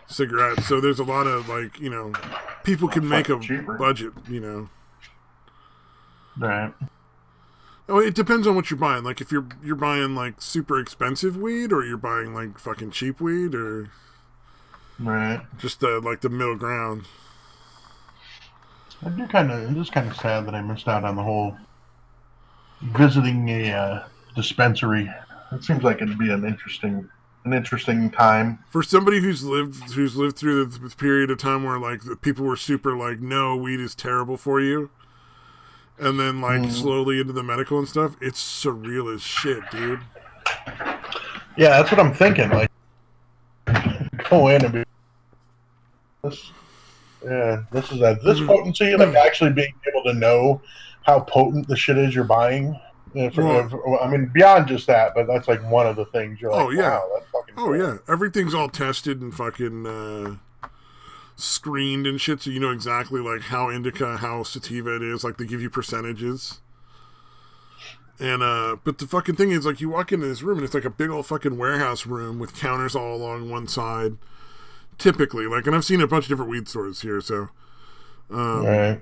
cigarettes. So there's a lot of like people can make a budget. Right. Oh, it depends on what you're buying. Like if you're buying like super expensive weed, or you're buying like fucking cheap weed, or just like the middle ground. I'm just kind of sad that I missed out on the whole visiting a dispensary. It seems like it'd be an interesting time for somebody who's lived through the period of time where like people were super like, no, weed is terrible for you, and then like slowly into the medical and stuff. It's surreal as shit, dude. Yeah, that's what I'm thinking. Like, go in and be this. Yeah, this is at this potency, like actually being able to know how potent the shit is you're buying. I mean, beyond just that, but that's like one of the things you're like, wow, that's fucking cool. Yeah, everything's all tested and fucking screened and shit, so you know exactly like how indica, how sativa it is. Like they give you percentages. And but the fucking thing is, like, you walk into this room and it's like a big old fucking warehouse room with counters all along one side. Typically, like, and I've seen a bunch of different weed stores here, so right.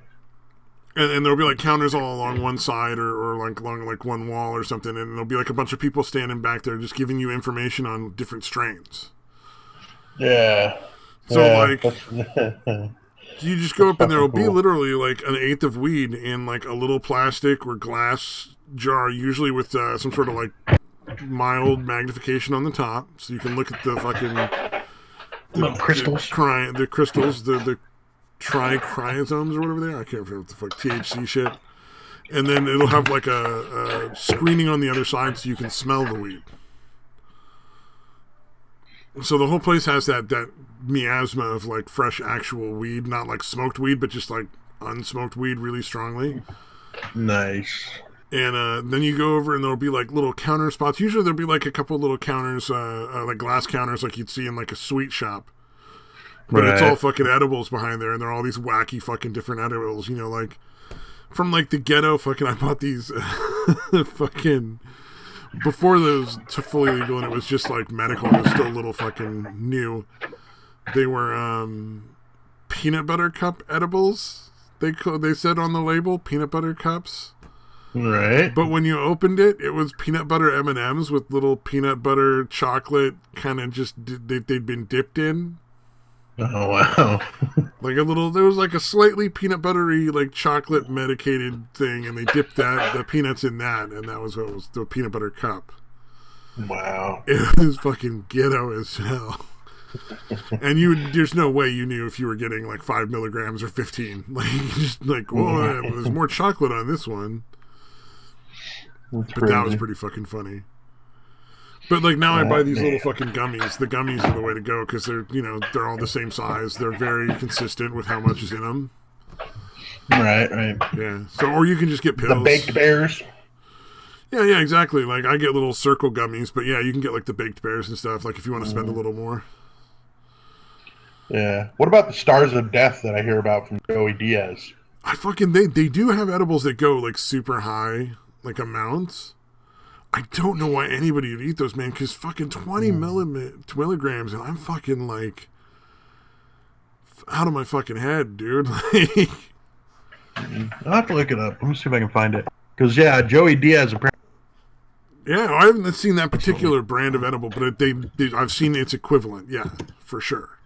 And there'll be like counters all along one side or like along like one wall or something, and there'll be like a bunch of people standing back there just giving you information on different strains. Yeah. So like you just go up and there'll be literally like an eighth of weed in like a little plastic or glass jar, usually with some sort of like mild magnification on the top, so you can look at the fucking crystals, the crystals, the trichromosomes or whatever they are. I can't remember what the fuck, THC shit. And then it'll have like a screening on the other side so you can smell the weed. So the whole place has that miasma of like fresh actual weed, not like smoked weed, but just like unsmoked weed really strongly. Nice. And then you go over and there'll be like little counter spots. Usually there'll be like a couple little counters, like glass counters like you'd see in like a sweet shop. But it's all fucking edibles behind there, and they're all these wacky fucking different edibles, like from like the ghetto fucking. I bought these fucking before those to fully legal, and it was just like medical. It was still a little fucking new. They were peanut butter cup edibles. They said on the label, peanut butter cups. Right. But when you opened it, it was peanut butter M&Ms with little peanut butter chocolate kind of just they'd been dipped in. Oh, wow. Like there was like a slightly peanut buttery, like chocolate medicated thing, and they dipped the peanuts in that, and that was what was the peanut butter cup. Wow. It was fucking ghetto as hell. And there's no way you knew if you were getting like 5 milligrams or 15. Like, just like, whoa, there's more chocolate on this one. But that was pretty fucking funny. But like now I buy these little fucking gummies. The gummies are the way to go because they're all the same size. They're very consistent with how much is in them. Right. Yeah. So, or you can just get pills. The baked bears. Yeah, exactly. Like I get little circle gummies, but yeah, you can get like the baked bears and stuff. Like if you want to spend a little more. Yeah. What about the stars of death that I hear about from Joey Diaz? They do have edibles that go like super high, like amounts. I don't know why anybody would eat those, man, because fucking 20 milligrams, and I'm fucking like out of my fucking head, dude. Like, I'll have to look it up. Let me see if I can find it. Because Joey Diaz apparently. Yeah, I haven't seen that particular brand of edible, but I've seen its equivalent. Yeah, for sure.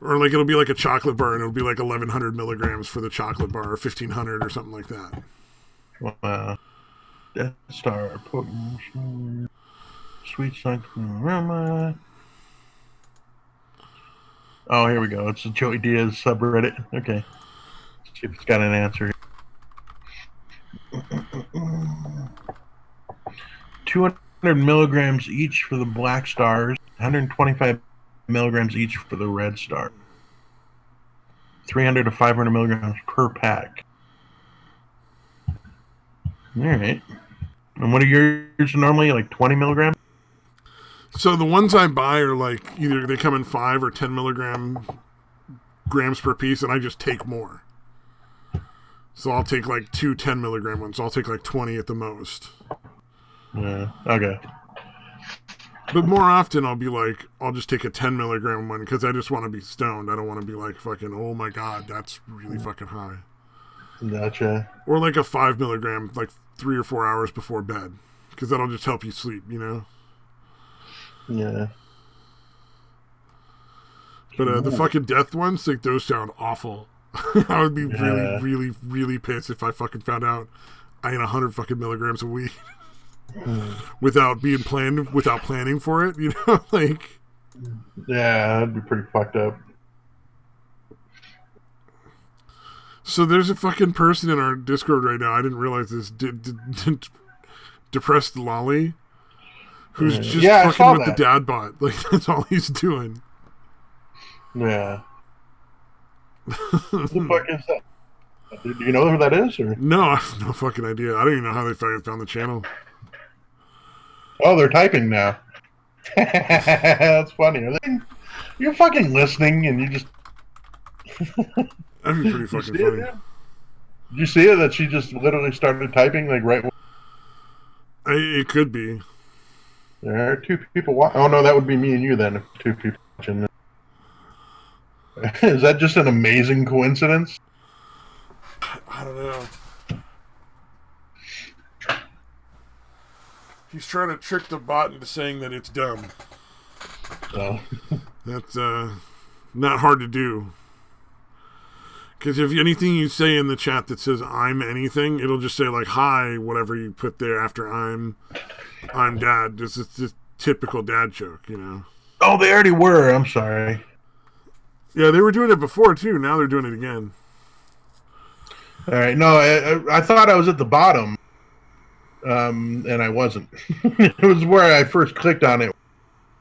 Or like it'll be like a chocolate bar, and it'll be like 1,100 milligrams for the chocolate bar, or 1,500, or something like that. Wow. Death Star, potent, sweet scent aroma. Oh, here we go. It's a Joey Diaz subreddit. Okay. Let's see if it's got an answer. 200 milligrams each for the black stars, 125 milligrams each for the red star. 300 to 500 milligrams per pack. All right. And what are yours normally? Like 20 milligrams? So the ones I buy are like either they come in 5 or 10 grams per piece, and I just take more. So I'll take like 2 10 milligram ones. I'll take like 20 at the most. Yeah. Okay. But more often I'll be like, I'll just take a 10 milligram one because I just want to be stoned. I don't want to be like fucking, oh my god, that's really fucking high. Gotcha. Or like a 5 milligram, like 3 or 4 hours before bed, because that'll just help you sleep, you know? Yeah. But the fucking death ones, like those sound awful. I would be really, really, really pissed if I fucking found out I ate 100 fucking milligrams a week without planning for it, you know? Like, yeah, that'd be pretty fucked up. So there's a fucking person in our Discord right now. I didn't realize this. Depressed Lolly, who's just fucking with the dad bot. Like that's all he's doing. Yeah. What the fuck is that? Do you know who that is? Or? No, I have no fucking idea. I don't even know how they found the channel. Oh, they're typing now. That's funny. You're fucking listening and you just... That'd be pretty fucking funny. Did you see it? That she just literally started typing like right... It could be. There are 2 people watching. Oh no, that would be me and you then. If 2 people watching. Is that just an amazing coincidence? I don't know. He's trying to trick the bot into saying that it's dumb. Oh. That's not hard to do. Because if anything you say in the chat that says I'm anything, it'll just say like hi, whatever you put there after I'm dad. It's a typical dad joke, you know. Oh, they already were. I'm sorry. Yeah, they were doing it before too. Now they're doing it again. All right. No, I thought I was at the bottom, and I wasn't. It was where I first clicked on it.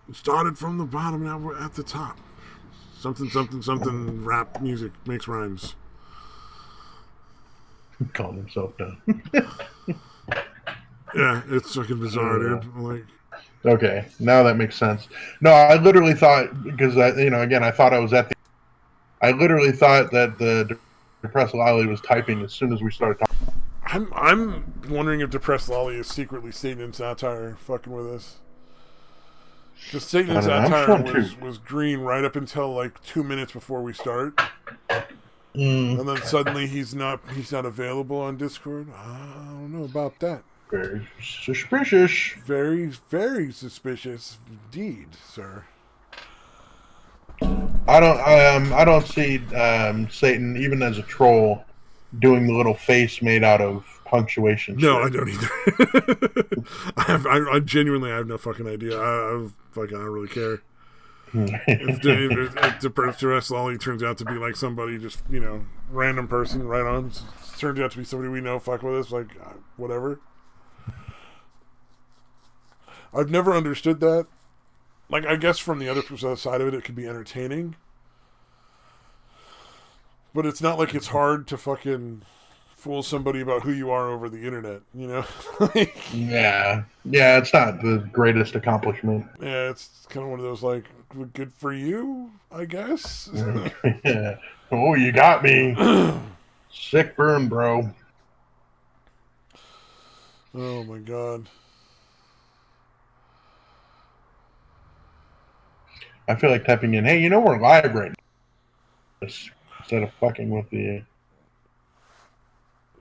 It started from the bottom. Now we're at the top. Something. Rap music makes rhymes. Calling himself down. Yeah, it's fucking bizarre, dude. Like, okay, now that makes sense. No, I literally thought because I thought I was at the. I literally thought that the Depressed Lolly was typing as soon as we started talking. I'm wondering if Depressed Lolly is secretly Satan and Satire fucking with us. Because Satan and Satire was green right up until like 2 minutes before we start. And then suddenly he's not available on Discord. I don't know about that. Very suspicious. Very, very suspicious indeed, sir. I don't see Satan even as a troll doing the little face made out of punctuation. No, shit. I don't either. I genuinely have no fucking idea. I don't really care. if Depressed Lolly turns out to be like somebody just, random person, right on. Turns out to be somebody we know, fuck with us, like, whatever. I've never understood that. Like, I guess from the other side of it, it could be entertaining. But it's not like it's hard to fucking fool somebody about who you are over the internet, you know? Yeah, it's not the greatest accomplishment. Yeah, it's kind of one of those, like, good for you, I guess. Yeah. Oh, you got me. Sick burn, bro. Oh, my God. I feel like typing in, hey, we're live right now. Instead of fucking with the...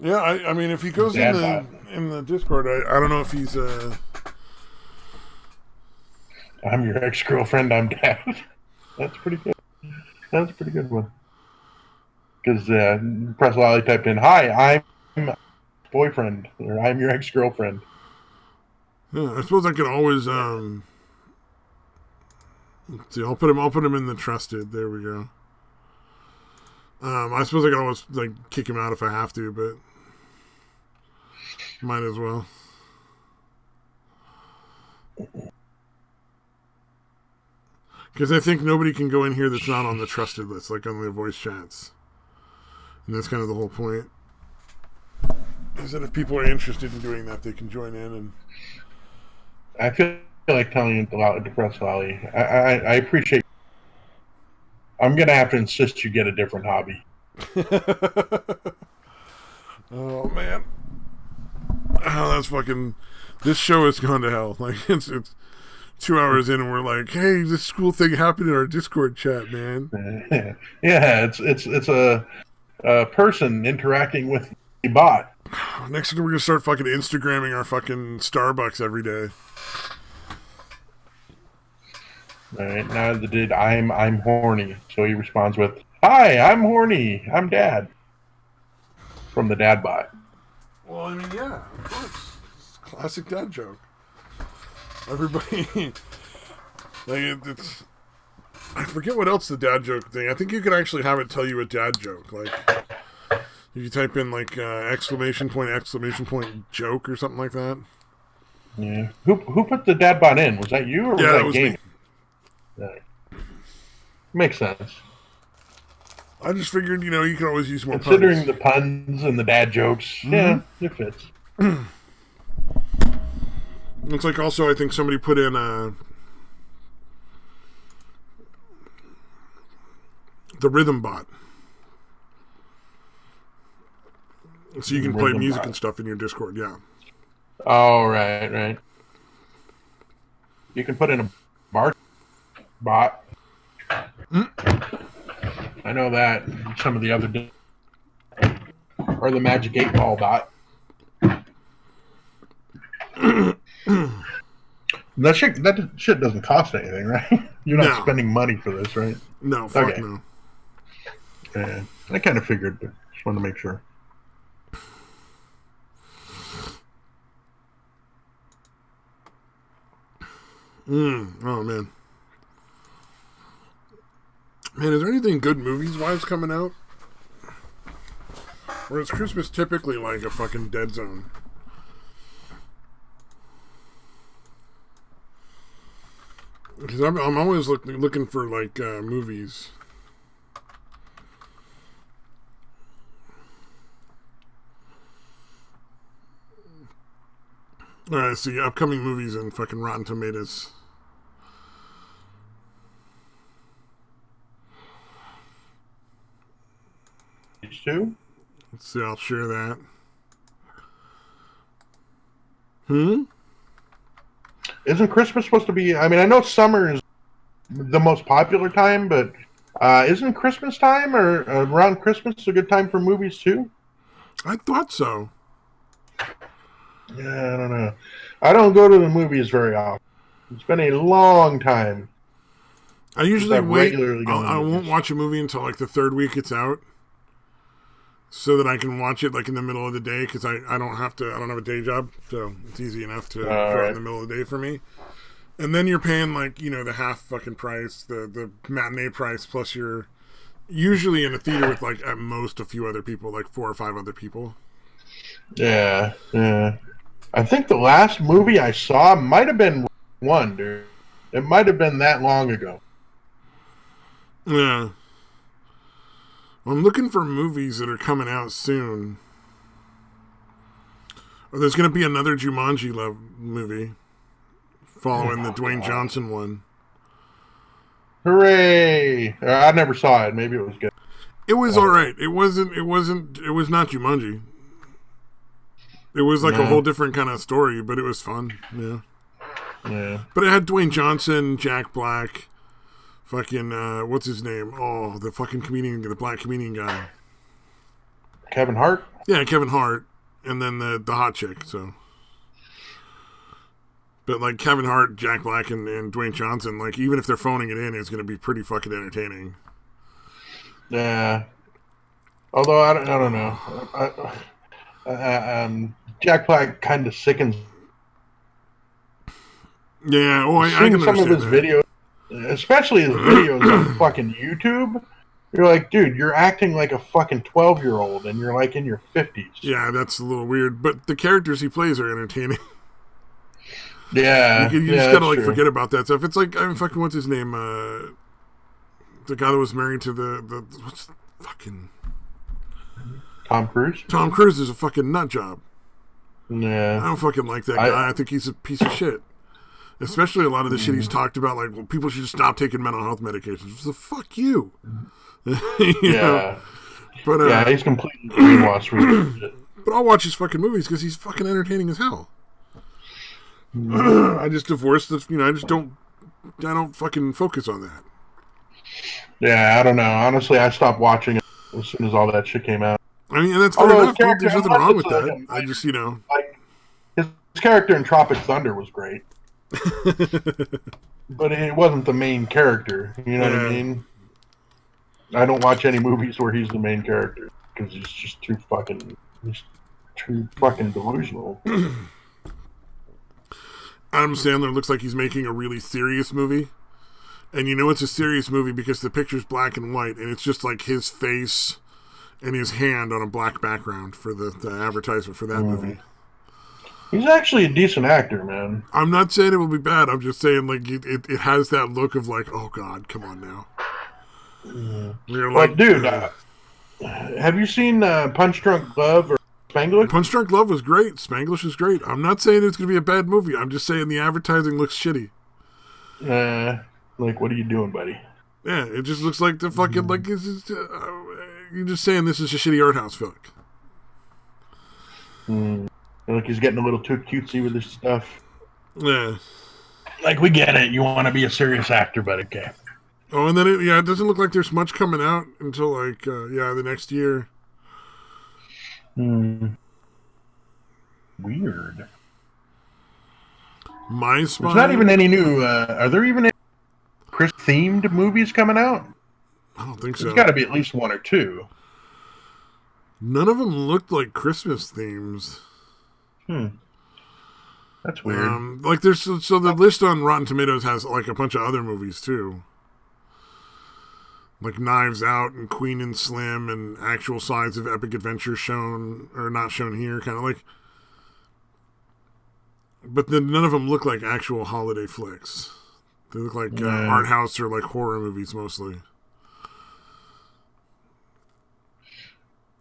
Yeah, I mean, if he goes in the Discord, I don't know if he's... I'm your ex-girlfriend, I'm dad. That's pretty good. That's a pretty good one. Because Press Lolly typed in, hi, I'm boyfriend, or I'm your ex-girlfriend. Yeah, I suppose I could always... See, I'll put him in the trusted. There we go. I suppose I can almost like kick him out if I have to, but might as well. Because I think nobody can go in here that's not on the trusted list, like on the voice chats. And that's kind of the whole point. Is that if people are interested in doing that, they can join in. And I feel like telling you to press Lolly. I appreciate. I'm gonna have to insist you get a different hobby. Oh man, oh that's fucking. This show has gone to hell. Like it's 2 hours in, and we're like, hey, this cool thing happened in our Discord chat, man. Yeah, it's a person interacting with a bot. Next we're gonna start fucking Instagramming our fucking Starbucks every day. All right, now the dude, I'm horny. So he responds with, "Hi, I'm horny. I'm dad." From the dad bot. Well, I mean, yeah, of course. It's a classic dad joke. Everybody, like it's. I forget what else the dad joke thing. I think you could actually have it tell you a dad joke. Like, you type in like exclamation point joke or something like that. Yeah. Who put the dad bot in? Was that you or was that game? Right. Makes sense. I just figured, you can always use more considering puns. the puns and the dad jokes. Mm-hmm. Yeah, it fits. It's like also I think somebody put in the rhythm bot. So you can play music and stuff in your Discord, yeah. Oh, right. You can put in a bar bot. I know that. Some of the other or the Magic 8 Ball bot. That shit doesn't cost anything, right? You're not spending money for this, right? No, fuck no. Yeah, I kind of figured, but just wanted to make sure. Oh, man. Man, is there anything good movies-wise coming out? Or is Christmas typically like a fucking dead zone? Because I'm always looking for, like, movies. Alright, see, upcoming movies and fucking Rotten Tomatoes. These two? Let's see, I'll share that. Isn't Christmas supposed to be... I mean, I know summer is the most popular time, but isn't Christmas time or around Christmas a good time for movies too? I thought so. Yeah, I don't know. I don't go to the movies very often. It's been a long time. I usually wait. I won't watch a movie until like the third week it's out, so that I can watch it like in the middle of the day because I don't have a day job, so it's easy enough to go in the middle of the day for me. And then you're paying like the half fucking price, the matinee price plus you're usually in a theater with like at most a few other people, like 4 or 5 other people. Yeah. I think the last movie I saw might have been one, dude. It might have been that long ago. Yeah. Well, I'm looking for movies that are coming out soon. Oh, there's going to be another Jumanji movie following the Dwayne Johnson one. Hooray! I never saw it. Maybe it was good. It was all right. It was not Jumanji. It was like a whole different kind of story, but it was fun. Yeah. But it had Dwayne Johnson, Jack Black, fucking what's his name? Oh, the fucking comedian, the black comedian guy. Kevin Hart? Yeah, Kevin Hart, and then the hot chick. So, but like Kevin Hart, Jack Black, and Dwayne Johnson, like even if they're phoning it in, it's going to be pretty fucking entertaining. Yeah. Although I don't know. Jack Black kind of sickens. Yeah, I can some of his videos. especially the videos on fucking YouTube. You're like, dude, you're acting like a fucking 12-year-old, and you're like in your 50s. Yeah, that's a little weird. But the characters he plays are entertaining. Yeah, you just gotta like forget about that stuff. It's like fucking what's his name? The guy that was married to the what's fucking Tom Cruise. Tom Cruise is a fucking nut job. Yeah, I don't fucking like that guy. I think he's a piece of shit. Especially a lot of the shit he's talked about, like, well, people should stop taking mental health medications. So fuck you. you know? But yeah, he's completely brainwashed. But I'll watch his fucking movies because he's fucking entertaining as hell. I just divorced this, I don't fucking focus on that. Yeah, I don't know. Honestly, I stopped watching it as soon as all that shit came out. I mean, and that's fair enough, dude. There's nothing wrong with that. I just, like, his character in Tropic Thunder was great. But it wasn't the main character. You know what I mean? I don't watch any movies where he's the main character because he's just too fucking delusional. Adam Sandler looks like he's making a really serious movie. And you know it's a serious movie because the picture's black and white, and it's just like his face and his hand on a black background for the advertisement for that movie. He's actually a decent actor, man. I'm not saying it will be bad. I'm just saying, like, it has that look of, like, oh, God, come on now. You're like, dude, have you seen Punch Drunk Love or Spanglish? Punch Drunk Love was great. Spanglish is great. I'm not saying it's going to be a bad movie. I'm just saying the advertising looks shitty. Like, what are you doing, buddy? Yeah, it just looks like the fucking, like, it's just, you're just saying this is a shitty art house flick. Like he's getting a little too cutesy with this stuff. Yeah. Like, we get it. You want to be a serious actor, but okay. Oh, and then it doesn't look like there's much coming out until, like, the next year. Weird. My Spy. There's not even any new, are there even any Chris-themed movies coming out? I don't think so. There's got to be at least one or two. None of them looked like Christmas themes. That's weird. Like there's so the list on Rotten Tomatoes has like a bunch of other movies too, like Knives Out and Queen and Slim and Actual Sides of Epic Adventure shown or not shown here, kind of like. But then none of them look like actual holiday flicks. They look like art house or like horror movies mostly.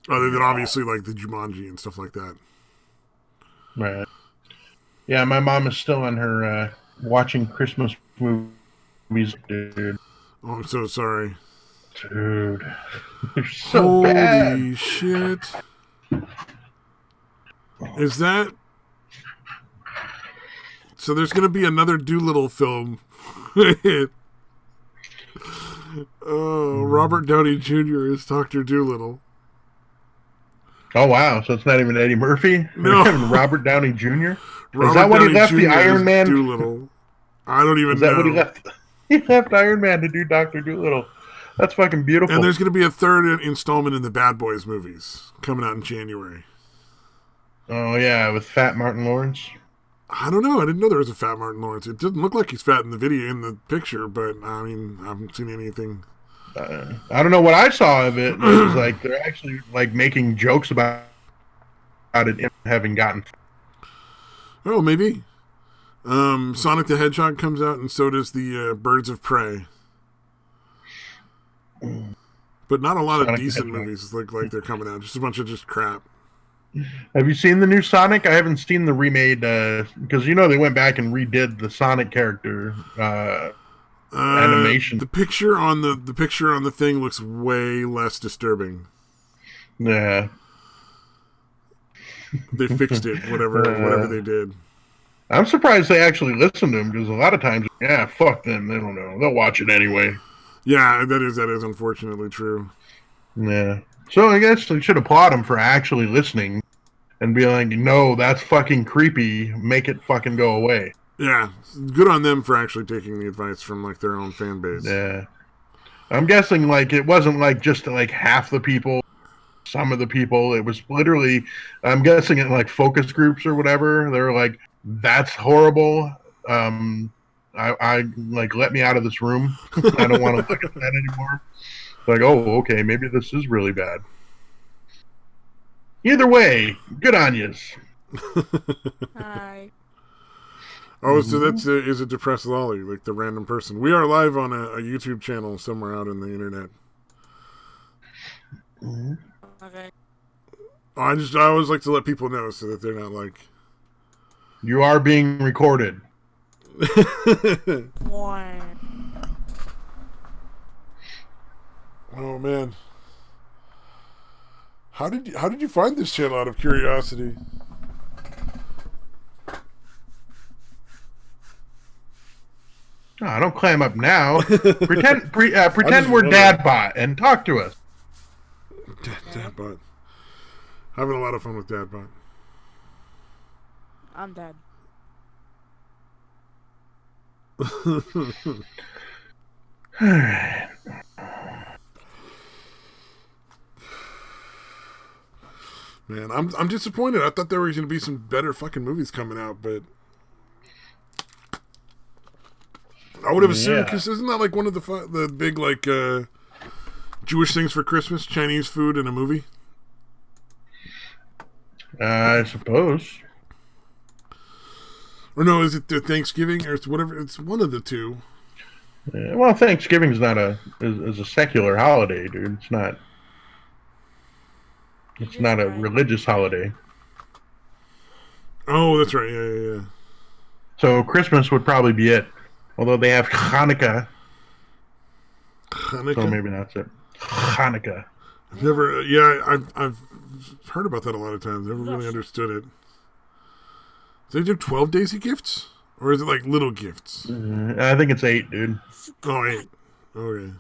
Other than obviously like the Jumanji and stuff like that. Right. Yeah, my mom is still on her watching Christmas movies, dude. Oh, I'm so sorry. Dude. They're so bad. Holy shit. Is that... So there's going to be another Doolittle film. Oh, Robert Downey Jr. is Dr. Doolittle. Oh, wow. So it's not even Eddie Murphy? No. Robert Downey Jr.? Robert Is that what Downey he left Jr. the Iron Man? Doolittle. I don't even Is that know. what he left? He left Iron Man to do Dr. Doolittle. That's fucking beautiful. And there's going to be a third installment in the Bad Boys movies coming out in January. Oh, yeah, with Fat Martin Lawrence? I don't know. I didn't know there was a fat Martin Lawrence. It didn't look like he's fat in the video, in the picture, but I mean, I haven't seen anything. I don't know what I saw of it. It was like they're actually like making jokes about it having gotten. Oh, maybe. Sonic the Hedgehog comes out, and so does the Birds of Prey. But not a lot of decent movies like they're coming out. Just a bunch of just crap. Have you seen the new Sonic? I haven't seen the remade because they went back and redid the Sonic character animation. The picture on the thing looks way less disturbing. Yeah, they fixed it. Whatever they did. I'm surprised they actually listened to him because a lot of times, fuck them. They don't know. They'll watch it anyway. Yeah, that is unfortunately true. Yeah. So I guess they should applaud him for actually listening and be like, no, that's fucking creepy. Make it fucking go away. Yeah. Good on them for actually taking the advice from like their own fan base. Yeah. I'm guessing like it wasn't like just like half the people, some of the people. It was literally, I'm guessing in like focus groups or whatever. They're like, that's horrible. I like let me out of this room. I don't want to look at that anymore. Like, oh, okay, maybe this is really bad. Either way, good on yous. Hi. Oh, so that's is a depressed lolly, like the random person. We are live on a YouTube channel somewhere out in the internet. Okay. I always like to let people know so that they're not like. You are being recorded. Why? Oh man, how did you find this channel out of curiosity? No, don't clam up now. Pretend we're wondering. Dadbot and talk to us. Dadbot. Having a lot of fun with Dadbot. I'm dead. Man, I'm disappointed. I thought there were going to be some better fucking movies coming out, but I would have assumed, because isn't that like one of the big like Jewish things for Christmas? Chinese food in a movie? I suppose. Or no, is it the Thanksgiving or it's whatever? It's one of the two. Well, Thanksgiving's not is a secular holiday, dude. It's not. It's not a religious holiday. Oh, that's right. Yeah. So Christmas would probably be it. Although they have Hanukkah. Hanukkah? So maybe that's it. Hanukkah. I've never. I've heard about that a lot of times. Never really understood it. Do they do 12 days of gifts? Or is it like little gifts? I think it's 8, dude. Oh, 8. Okay.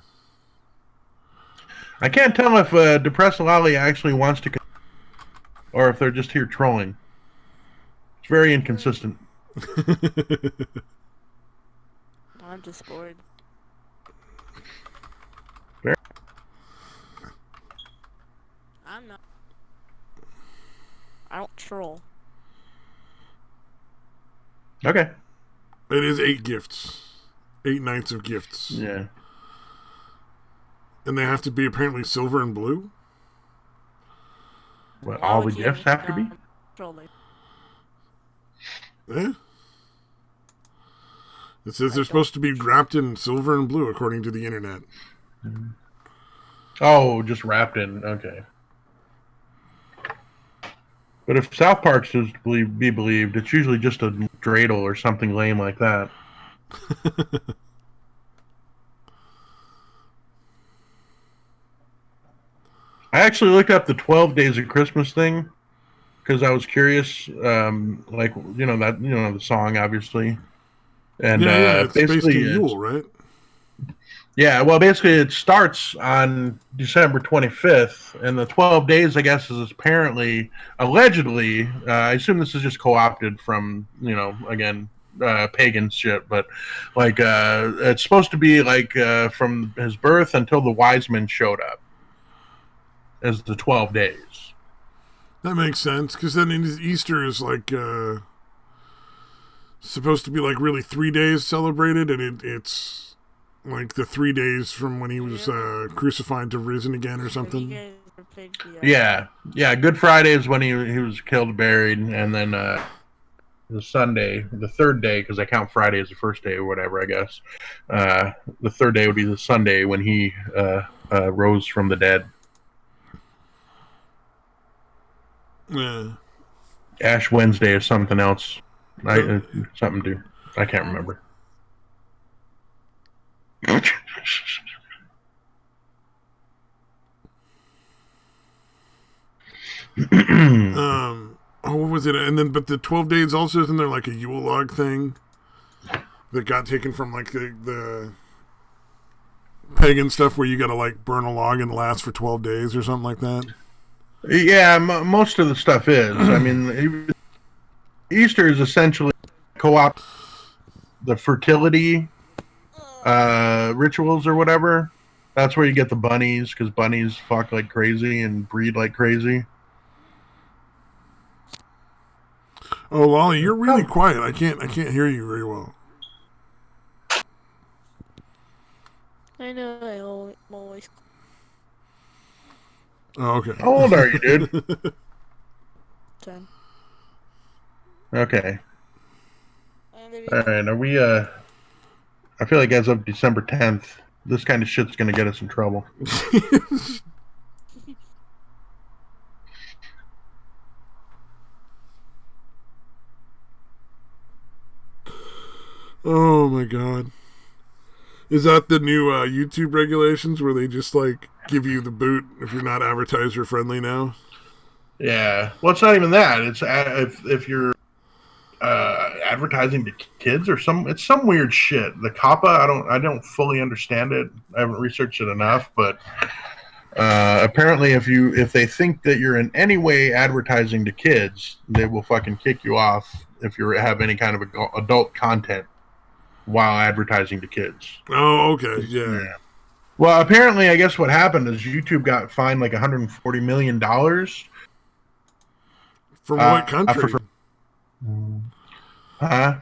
I can't tell if Depressed Lolly actually wants to, or if they're just here trolling. It's very inconsistent. I'm just bored. Very. I'm not. I don't troll. Okay. It is 8 gifts. 8 nights of gifts. Yeah. And they have to be apparently silver and blue? What, all the gifts have to be? Trolling. Eh? It says they're supposed to be wrapped in silver and blue, according to the internet. Oh, just wrapped in. Okay. But if South Park's is to be believed, it's usually just a dreidel or something lame like that. I actually looked up the 12 Days of Christmas thing because I was curious. Like the song, obviously, and it's basically based in Yule, right? Yeah, well, basically it starts on December 25th, and the 12 days, I guess, is apparently, allegedly, I assume this is just co-opted from, again, pagan shit, but, like, it's supposed to be, like, from his birth until the wise men showed up as the 12 days. That makes sense, because then Easter is, like, supposed to be, like, really 3 days celebrated, and it's... like the 3 days from when he was crucified to risen again or something. Yeah. Good Friday is when he was killed, buried, and then the Sunday, the third day, because I count Friday as the first day or whatever, I guess. The third day would be the Sunday when he rose from the dead. Yeah. Ash Wednesday is something else. Something to. I can't remember. What was it? And then, but the 12 days also, isn't there like a Yule log thing that got taken from like the pagan stuff where you gotta like burn a log and last for 12 days or something like that? Yeah, most of the stuff is. I mean, Easter is essentially co-op the fertility rituals or whatever. That's where you get the bunnies, because bunnies fuck like crazy and breed like crazy. Oh, Lolly, you're really quiet. I can't hear you very well. I know I'm always Oh, okay. How old are you, dude? 10. Okay. And there you All go. right. Are we? I feel like as of December 10th, this kind of shit's gonna get us in trouble. Oh my god. Is that the new YouTube regulations where they just like give you the boot if you're not advertiser friendly now? Yeah. Well, it's not even that. It's if you're advertising to kids or it's some weird shit. The COPPA, I don't fully understand it. I haven't researched it enough, but apparently if they think that you're in any way advertising to kids, they will fucking kick you off if you have any kind of adult content while advertising to kids. Oh, okay, yeah. Well, apparently, I guess what happened is YouTube got fined like $140 million. From what country? Huh?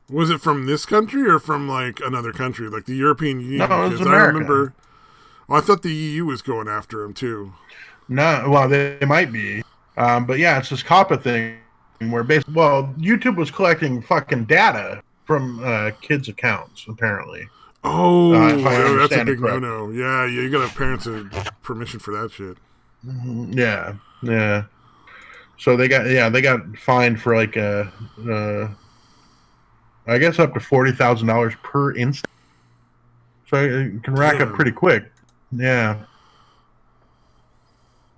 Was it from this country or from like another country, like the European Union? No, it was Because I America. remember. Well, I thought the EU was going after him too. No, well, they might be, but yeah, it's this COPPA thing where basically, well, YouTube was collecting fucking data from kids' accounts, apparently. Oh, if I that's a understand it big correctly. no-no. Yeah, you gotta have parents' permission for that shit. Yeah. So they got fined for like I guess up to $40,000 per instance. So it can rack up pretty quick. Yeah.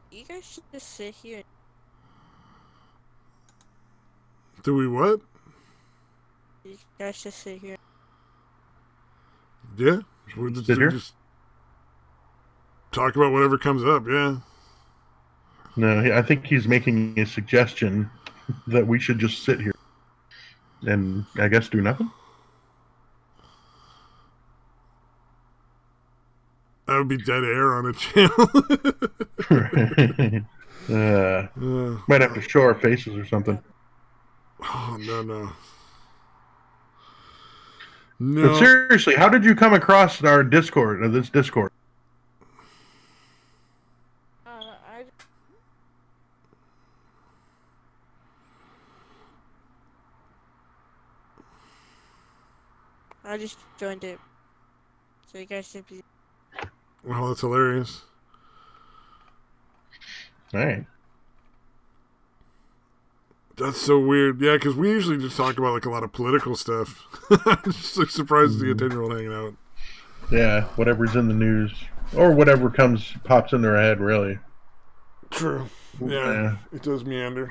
You guys should just sit here. Do we what? You guys just sit here. Yeah. We just talk about whatever comes up, yeah. No, I think he's making a suggestion that we should just sit here and I guess do nothing. That would be dead air on a channel. Might have to show our faces or something. Oh, no. But seriously, how did you come across our Discord, this Discord? I just joined it. So you guys should be. Well, that's hilarious. All right. That's so weird. Yeah, because we usually just talk about like a lot of political stuff. I'm just like surprised to see a 10-year-old hanging out. Yeah, whatever's in the news or whatever pops in their head, really. True. Yeah, it does meander.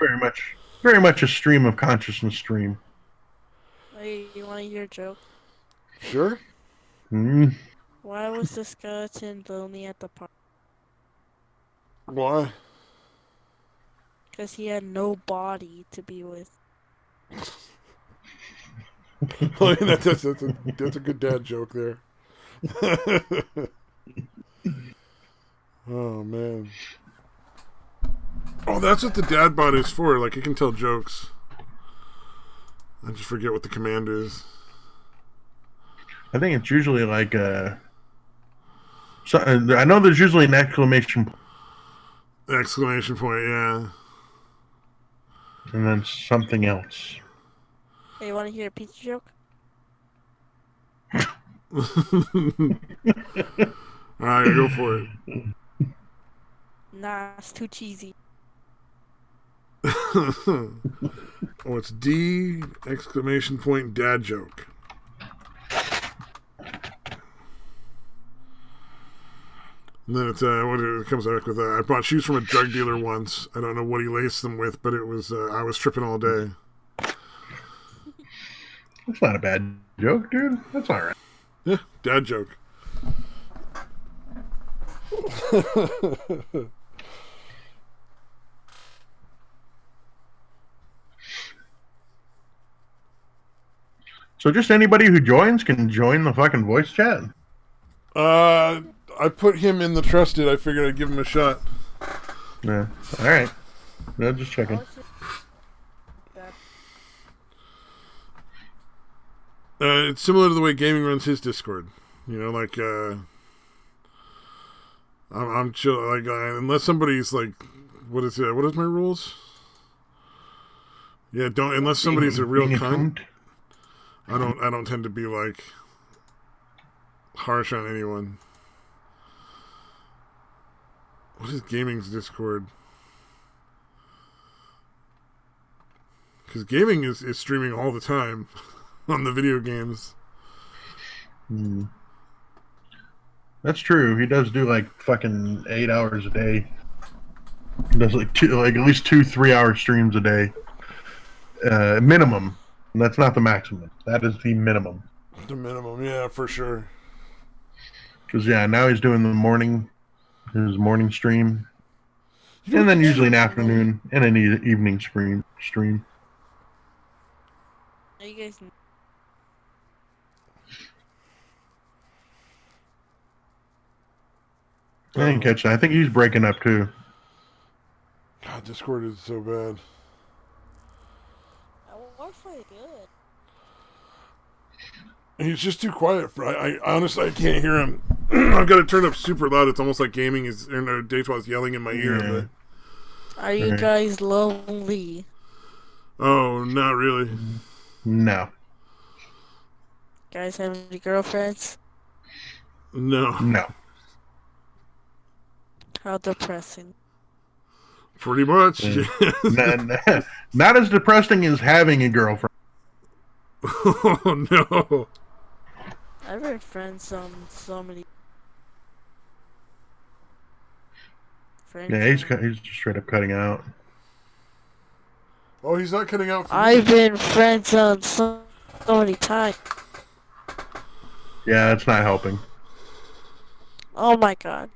Very much a stream of consciousness stream. Hey, you want to hear a joke? Sure. Why was the skeleton lonely at the park? Why? Because he had no body to be with. Oh, yeah, that's a good dad joke there. Oh, man. Oh, that's what the dad bot is for. Like, it can tell jokes. I just forget what the command is. I think it's usually like I know there's usually an exclamation point. Exclamation point, yeah. And then something else. Hey, you want to hear a pizza joke? Alright, go for it. Nah, it's too cheesy. Oh, it's D exclamation point dad joke. And then it's what it comes back with. I bought shoes from a drug dealer once. I don't know what he laced them with, but it was I was tripping all day. That's not a bad joke, dude. That's all right. Yeah, dad joke. So just anybody who joins can join the fucking voice chat? I put him in the trusted. I figured I'd give him a shot. Yeah. All right. No, just checking. It's similar to the way gaming runs his Discord. You know, like I'm chill. Like unless somebody's like, what is it? What is my rules? Yeah, don't unless somebody's a real cunt. I don't tend to be like harsh on anyone. What is gaming's Discord? Because gaming is streaming all the time on the video games. That's true. He does do like fucking 8 hours a day. He does like at least 2-3 hour streams a day, minimum. And that's not the maximum. That is the minimum. The minimum, yeah, for sure. Because now he's doing his morning stream, and then usually an afternoon and an evening stream. Are you guys? I didn't catch that. I think he's breaking up too. God, Discord is so bad. Wi-Fi is good. He's just too quiet. I honestly I can't hear him. I've got to turn up super loud. It's almost like gaming is Daytwa's yelling in my ear. But... Are you guys lonely? Oh, not really. No. Guys have any girlfriends? No. How depressing. Pretty much. Not as depressing as having a girlfriend. Oh no. I've had friends on so many. Yeah, he's just straight up cutting out. Oh, he's not cutting out. I've been friends on so many times. Yeah, that's not helping. Oh my god.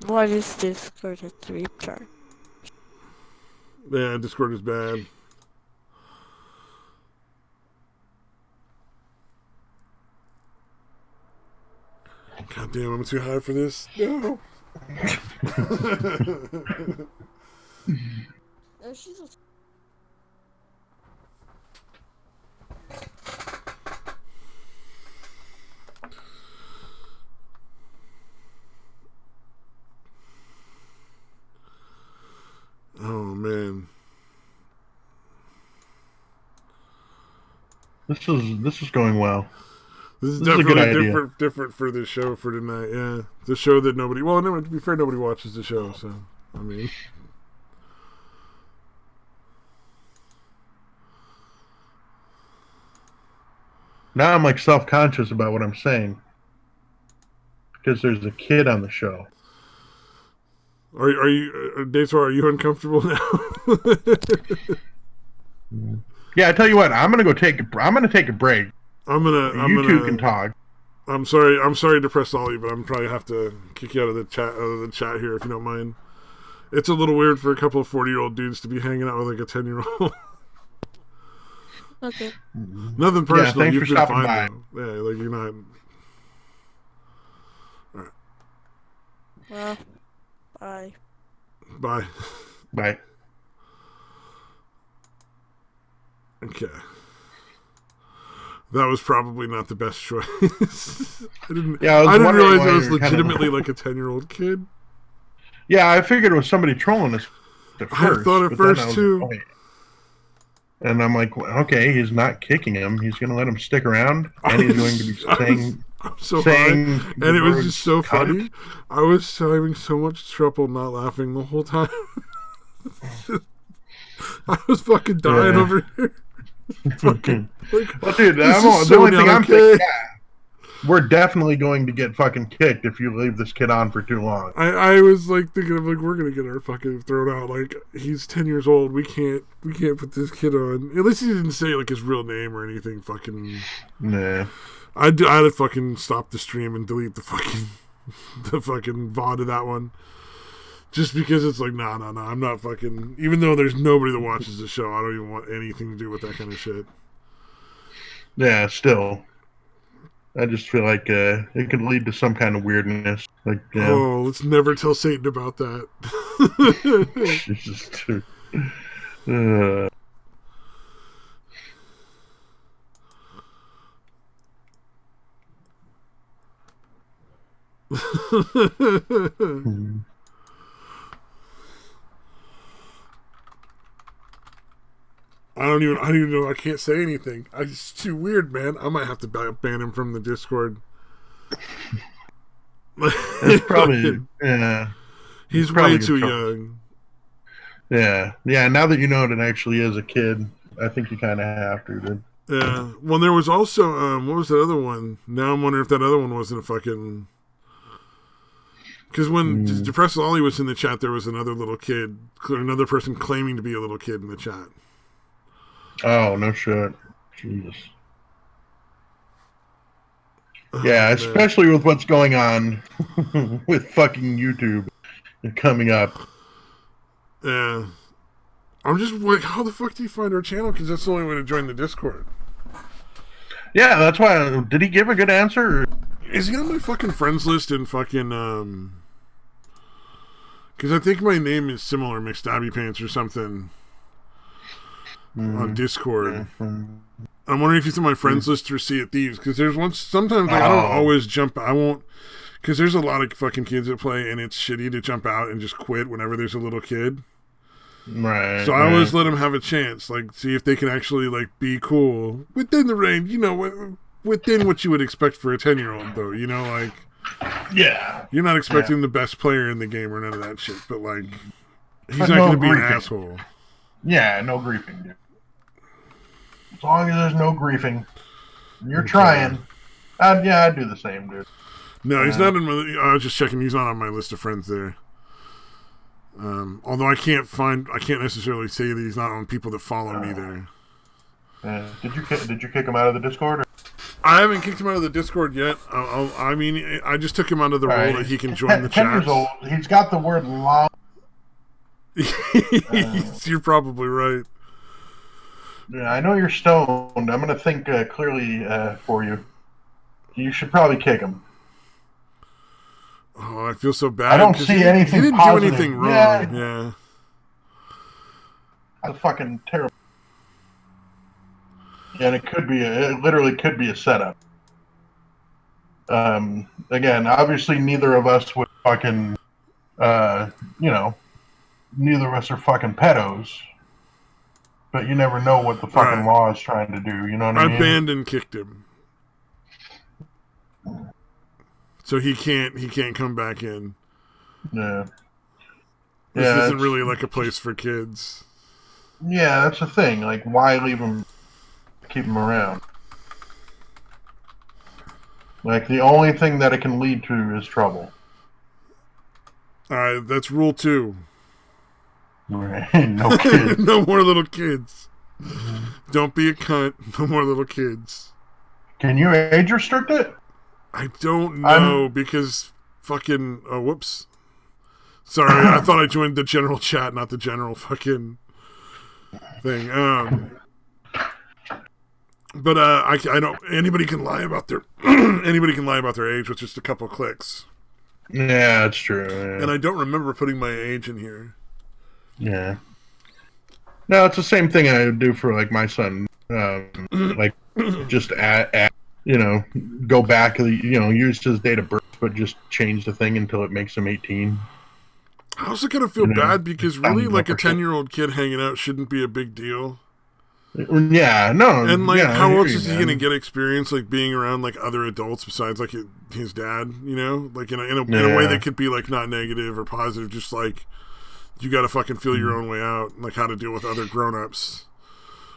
What is Discord at 3-star? Yeah, Discord is bad. God damn, I'm too high for this. No. No, she's a... Oh man. This is going well. This is definitely different for the show for tonight. Yeah, the show that nobody. Well, no, to be fair, nobody watches the show. So I mean, now I'm like self-conscious about what I'm saying because there's a kid on the show. Are you, Daytwa, are you uncomfortable now? Yeah, I tell you what, I'm gonna take a break. You two can talk. I'm sorry to press all you, but I'm probably have to kick you out of the chat here if you don't mind. It's a little weird for a couple of 40-year-old dudes to be hanging out with like a 10-year-old. Okay. Nothing personal. Yeah, thanks for stopping by. Though. Yeah, like you're not. All right. Well, bye. Bye. Bye. Okay. That was probably not the best choice. I didn't realize I was legitimately like a 10-year-old kid. Yeah, I figured it was somebody trolling us at first. I thought at first too. Like, and I'm like, okay, he's not kicking him. He's going to let him stick around, and he's going to be saying... and it was just so funny. I was having so much trouble not laughing the whole time. I was fucking dying over here. Fucking, like, well, dude, the only thing I'm thinking, we're definitely going to get fucking kicked if you leave this kid on for too long. I was like thinking of like we're gonna get our fucking thrown out. Like he's 10 years old. We can't put this kid on. At least he didn't say like his real name or anything. Fucking nah. I'd have fucking stopped the stream and delete the fucking VOD of that one. Just because it's like, nah, I'm not fucking... Even though there's nobody that watches the show, I don't even want anything to do with that kind of shit. Yeah, still. I just feel like it could lead to some kind of weirdness. Like, oh, let's never tell Satan about that. Jesus, dude. I don't even know. I can't say anything. It's too weird, man. I might have to ban him from the Discord. It's probably, yeah. He's way too young. Yeah. Now that you know it actually is a kid, I think you kind of have to, dude. Yeah. Well, there was also what was that other one? Now I'm wondering if that other one wasn't a fucking. Because when Depressed Ollie was in the chat, there was another little kid, another person claiming to be a little kid in the chat. Oh, no shit. Jesus. Yeah, especially with what's going on with fucking YouTube coming up. Yeah. I'm just like, how the fuck do you find our channel? Because that's the only way to join the Discord. Yeah, that's why. Did he give a good answer? Or? Is he on my fucking friends list in fucking, because I think my name is similar, McStabby Pants or something, on Discord. I'm wondering if he's on my friends list through Sea of Thieves, because there's sometimes like, I don't always jump, I won't, because there's a lot of fucking kids that play, and it's shitty to jump out and just quit whenever there's a little kid. Right. So I always let them have a chance, like, see if they can actually, like, be cool within the range, you know, within what you would expect for a 10-year-old, though, you know, like, yeah, you're not expecting the best player in the game or none of that shit, but, like, he's not going to be an asshole. Yeah, no griefing, dude. As long as there's no griefing, you're trying. Yeah, I'd do the same, dude. No, he's not in my. I was just checking. He's not on my list of friends there. Although I can't necessarily say that he's not on people that follow me there. Did you kick him out of the Discord? Or? I haven't kicked him out of the Discord yet. I mean, I just took him out of the role that he can join the chat. 10 years old. He's got the word long. You're probably right. Yeah, I know you're stoned. I'm going to think clearly for you. You should probably kick him. Oh, I feel so bad. I don't see anything. He didn't positive. do anything wrong. Yeah. That's fucking terrible. And it literally could be a setup. Again, obviously neither of us would fucking, neither of us are fucking pedos. But you never know what the fucking law is trying to do. You know what I mean? I banned and kicked him. So he can't come back in. Yeah. This isn't really like a place for kids. Yeah, that's the thing. Like, why leave him, keep him around? Like, the only thing that it can lead to is trouble. Alright, that's rule 2. Right. No kids. No more little kids. Don't be a cunt. No more little kids. Can you age restrict it? I don't know because fucking. Oh, whoops. Sorry, I thought I joined the general chat, not the general fucking thing. But I don't. Anybody can lie about their age with just a couple clicks. Yeah, that's true. Yeah. And I don't remember putting my age in here. Yeah. No, it's the same thing I would do for like my son. Like just add, go back, use his date of birth, but just change the thing until it makes him 18. I also kind of feel bad because really, like a 10-year-old kid hanging out shouldn't be a big deal. Yeah, no. And like, yeah, how else is he going to get experience like being around like other adults besides like his dad? Like in a way that could be like not negative or positive, just like you got to fucking feel your own way out, like how to deal with other grown-ups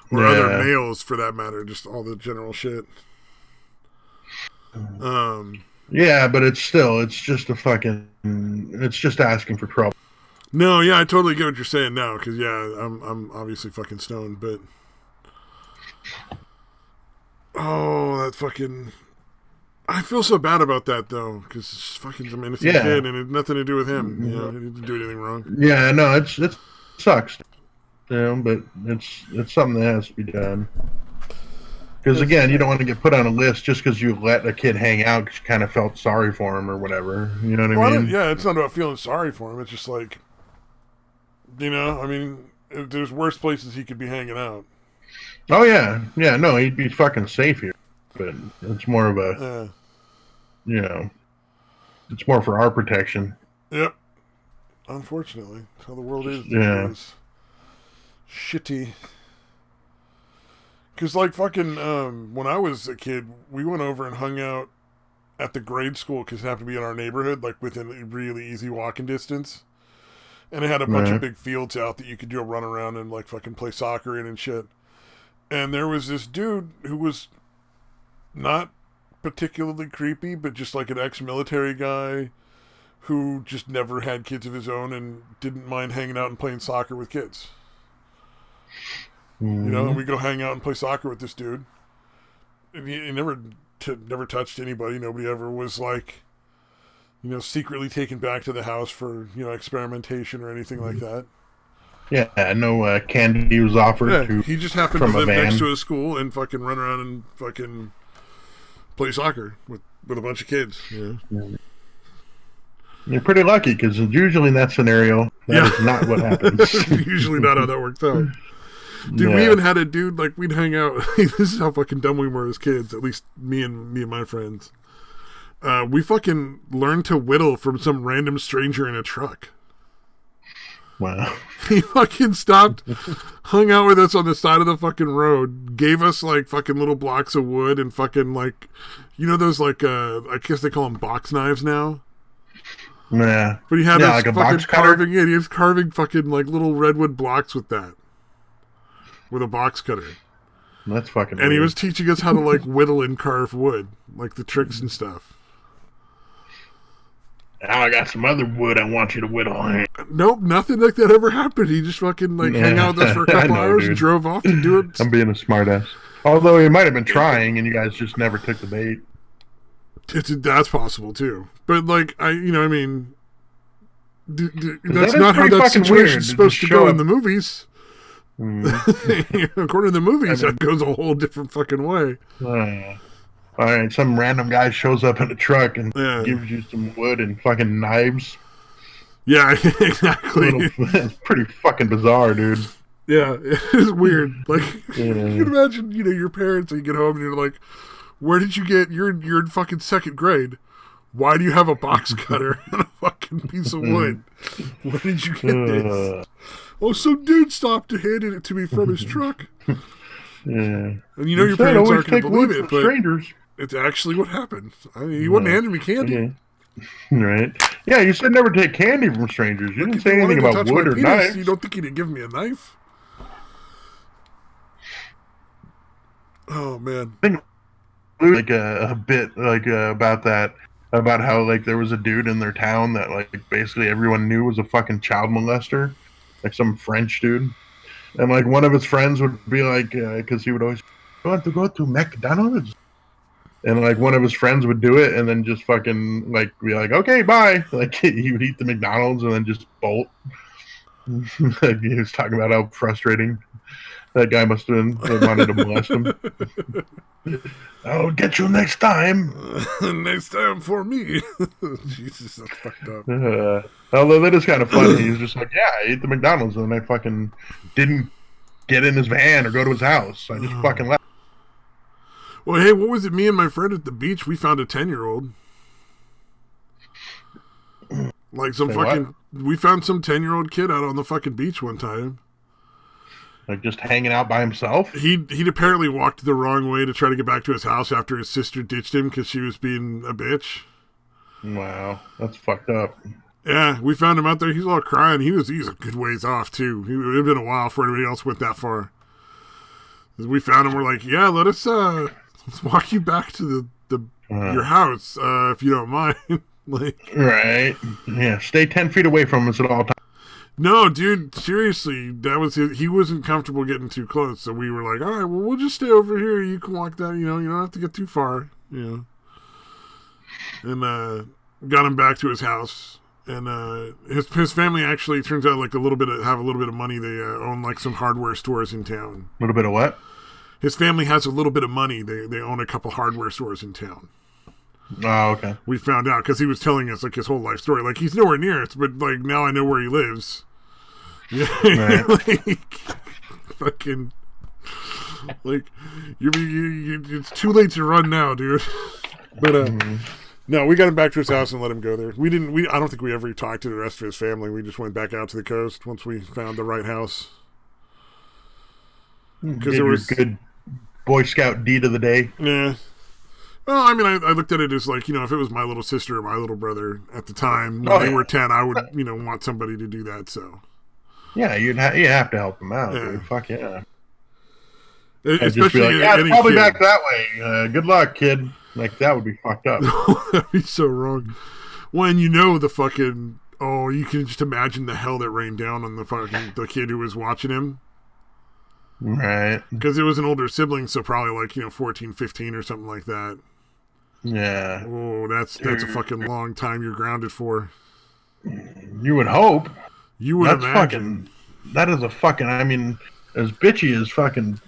or other males for that matter, just all the general shit. Yeah, but it's just asking for trouble. No, yeah, I totally get what you're saying now, because yeah, I'm obviously fucking stoned, but that fucking, I feel so bad about that though, because it's just fucking some innocent kid, and it had nothing to do with him. He didn't do anything wrong. Yeah, no, it sucks, but it's something that has to be done. Because again, you don't want to get put on a list just because you let a kid hang out because you kind of felt sorry for him or whatever. You know what I mean? Yeah, it's not about feeling sorry for him. It's just like, there's worse places he could be hanging out. Oh yeah, no, he'd be fucking safe here. But it's more of a, It's more for our protection. Yep. Unfortunately, that's how the world is. Yeah. Is shitty. Because, like, fucking, when I was a kid, we went over and hung out at the grade school because it happened to be in our neighborhood, like, within a really easy walking distance. And it had a bunch of big fields out that you could do a run around and, like, fucking play soccer in and shit. And there was this dude who was not particularly creepy, but just like an ex-military guy who just never had kids of his own and didn't mind hanging out and playing soccer with kids. Mm-hmm. You know, and we go hang out and play soccer with this dude. And he never touched anybody. Nobody ever was like, you know, secretly taken back to the house for, you know, experimentation or anything like that. Yeah, no candy was offered to. He just happened to live next to a school and fucking run around and fucking play soccer with a bunch of kids. Yeah. You're pretty lucky because usually in that scenario, that is not what happens. Usually not how that works out. Dude, we even had a dude, like, we'd hang out. This is how fucking dumb we were as kids, at least me and my friends. We fucking learned to whittle from some random stranger in a truck. Wow. He fucking stopped, hung out with us on the side of the fucking road, gave us, like, fucking little blocks of wood and fucking, like, you know those, like, I guess they call them box knives now? Yeah. But he had us like a fucking box cutter? carving it. He was carving fucking, like, little redwood blocks with that. With a box cutter. That's fucking And weird. he was teaching us how to, like, whittle and carve wood. Like, the tricks and stuff. Now I got some other wood I want you to whittle. Nope, nothing like that ever happened. He just fucking, like, hung out with us for a couple hours and drove off to do it. I'm being a smartass. Although he might have been trying and you guys just never took the bait. That's possible, too. But, like, you know, I mean... that's that not how that fucking situation's weird supposed to go in the movies. Mm. According to the movies, that goes a whole different fucking way. All right, some random guy shows up in a truck and Yeah. gives you some wood and fucking knives. Yeah, exactly. It's pretty fucking bizarre, dude. Yeah, it's weird. Like, Yeah. you can imagine, you know, your parents, and you get home and you're like, where did you get, you're in fucking second grade. Why do you have a box cutter and a fucking piece of wood? Where did you get this? Oh, some dude stopped and handed it to me from his truck. Yeah. And you know your parents aren't going to believe it, but strangers. it's actually what happened. I mean, he wasn't handing me candy. Yeah. Right. Yeah, you said never take candy from strangers. You didn't say anything Wanted to about touch wood my or penis, knives. you don't think he'd give me a knife? Oh, man. Like a bit like about that, about how like there was a dude in their town that like basically everyone knew was a fucking child molester, like some French dude, and like one of his friends would be like, because he would always want to go to McDonald's, and like one of his friends would do it and then just fucking like be like, okay, bye. Like he would eat the McDonald's and then just bolt. Like, he was talking about how frustrating that guy must have been. They wanted to molest him. I'll get you next time. Next time for me. Jesus, that's fucked up. Although that is kind of funny. He's just like, yeah, I ate the McDonald's and I fucking didn't get in his van or go to his house. I just fucking left. Well, hey, what was it? Me and my friend at the beach, we found a 10-year-old. Like some Say fucking... We found some 10-year-old kid out on the fucking beach one time. Like just hanging out by himself? He'd apparently walked the wrong way to try to get back to his house after his sister ditched him because she was being a bitch. Wow, that's fucked up. Yeah, we found him out there. He's all crying. He's a good ways off, too. It would have been a while before anybody else went that far. We found him. We're like, yeah, let's walk you back to your house, if you don't mind. Like, right. Yeah, stay 10 feet away from us at all times. No, dude, seriously, that was it. He wasn't comfortable getting too close, so we were like, all right, well, we'll just stay over here. You can walk down, you know, you don't have to get too far, you know. And got him back to his house. And his family actually turns out like have a little bit of money. They own like some hardware stores in town. A little bit of what? His family has a little bit of money. They own a couple hardware stores in town. Oh, okay. We found out because he was telling us like his whole life story. Like he's nowhere near us, but like now I know where he lives. Yeah, Right. like fucking like you it's too late to run now, dude. But No, we got him back to his house and let him go there. We didn't. I don't think we ever talked to the rest of his family. We just went back out to the coast once we found the right house. Because there was good Boy Scout deed of the day. Yeah. Well, I mean, I looked at it as like, if it was my little sister or my little brher at the time when they were 10, I would want somebody to do that. So. Yeah, you have to help them out, dude. Fuck yeah. Especially be like, it's probably back that way. Good luck, kid. Like, that would be fucked up. That'd be so wrong. When the fucking... Oh, you can just imagine the hell that rained down on the kid who was watching him. Right. Because it was an older sibling, so probably like, 14, 15 or something like that. Yeah. Oh, that's a fucking long time you're grounded for. You would hope. You would imagine. That is a fucking... I mean... As bitchy as fucking,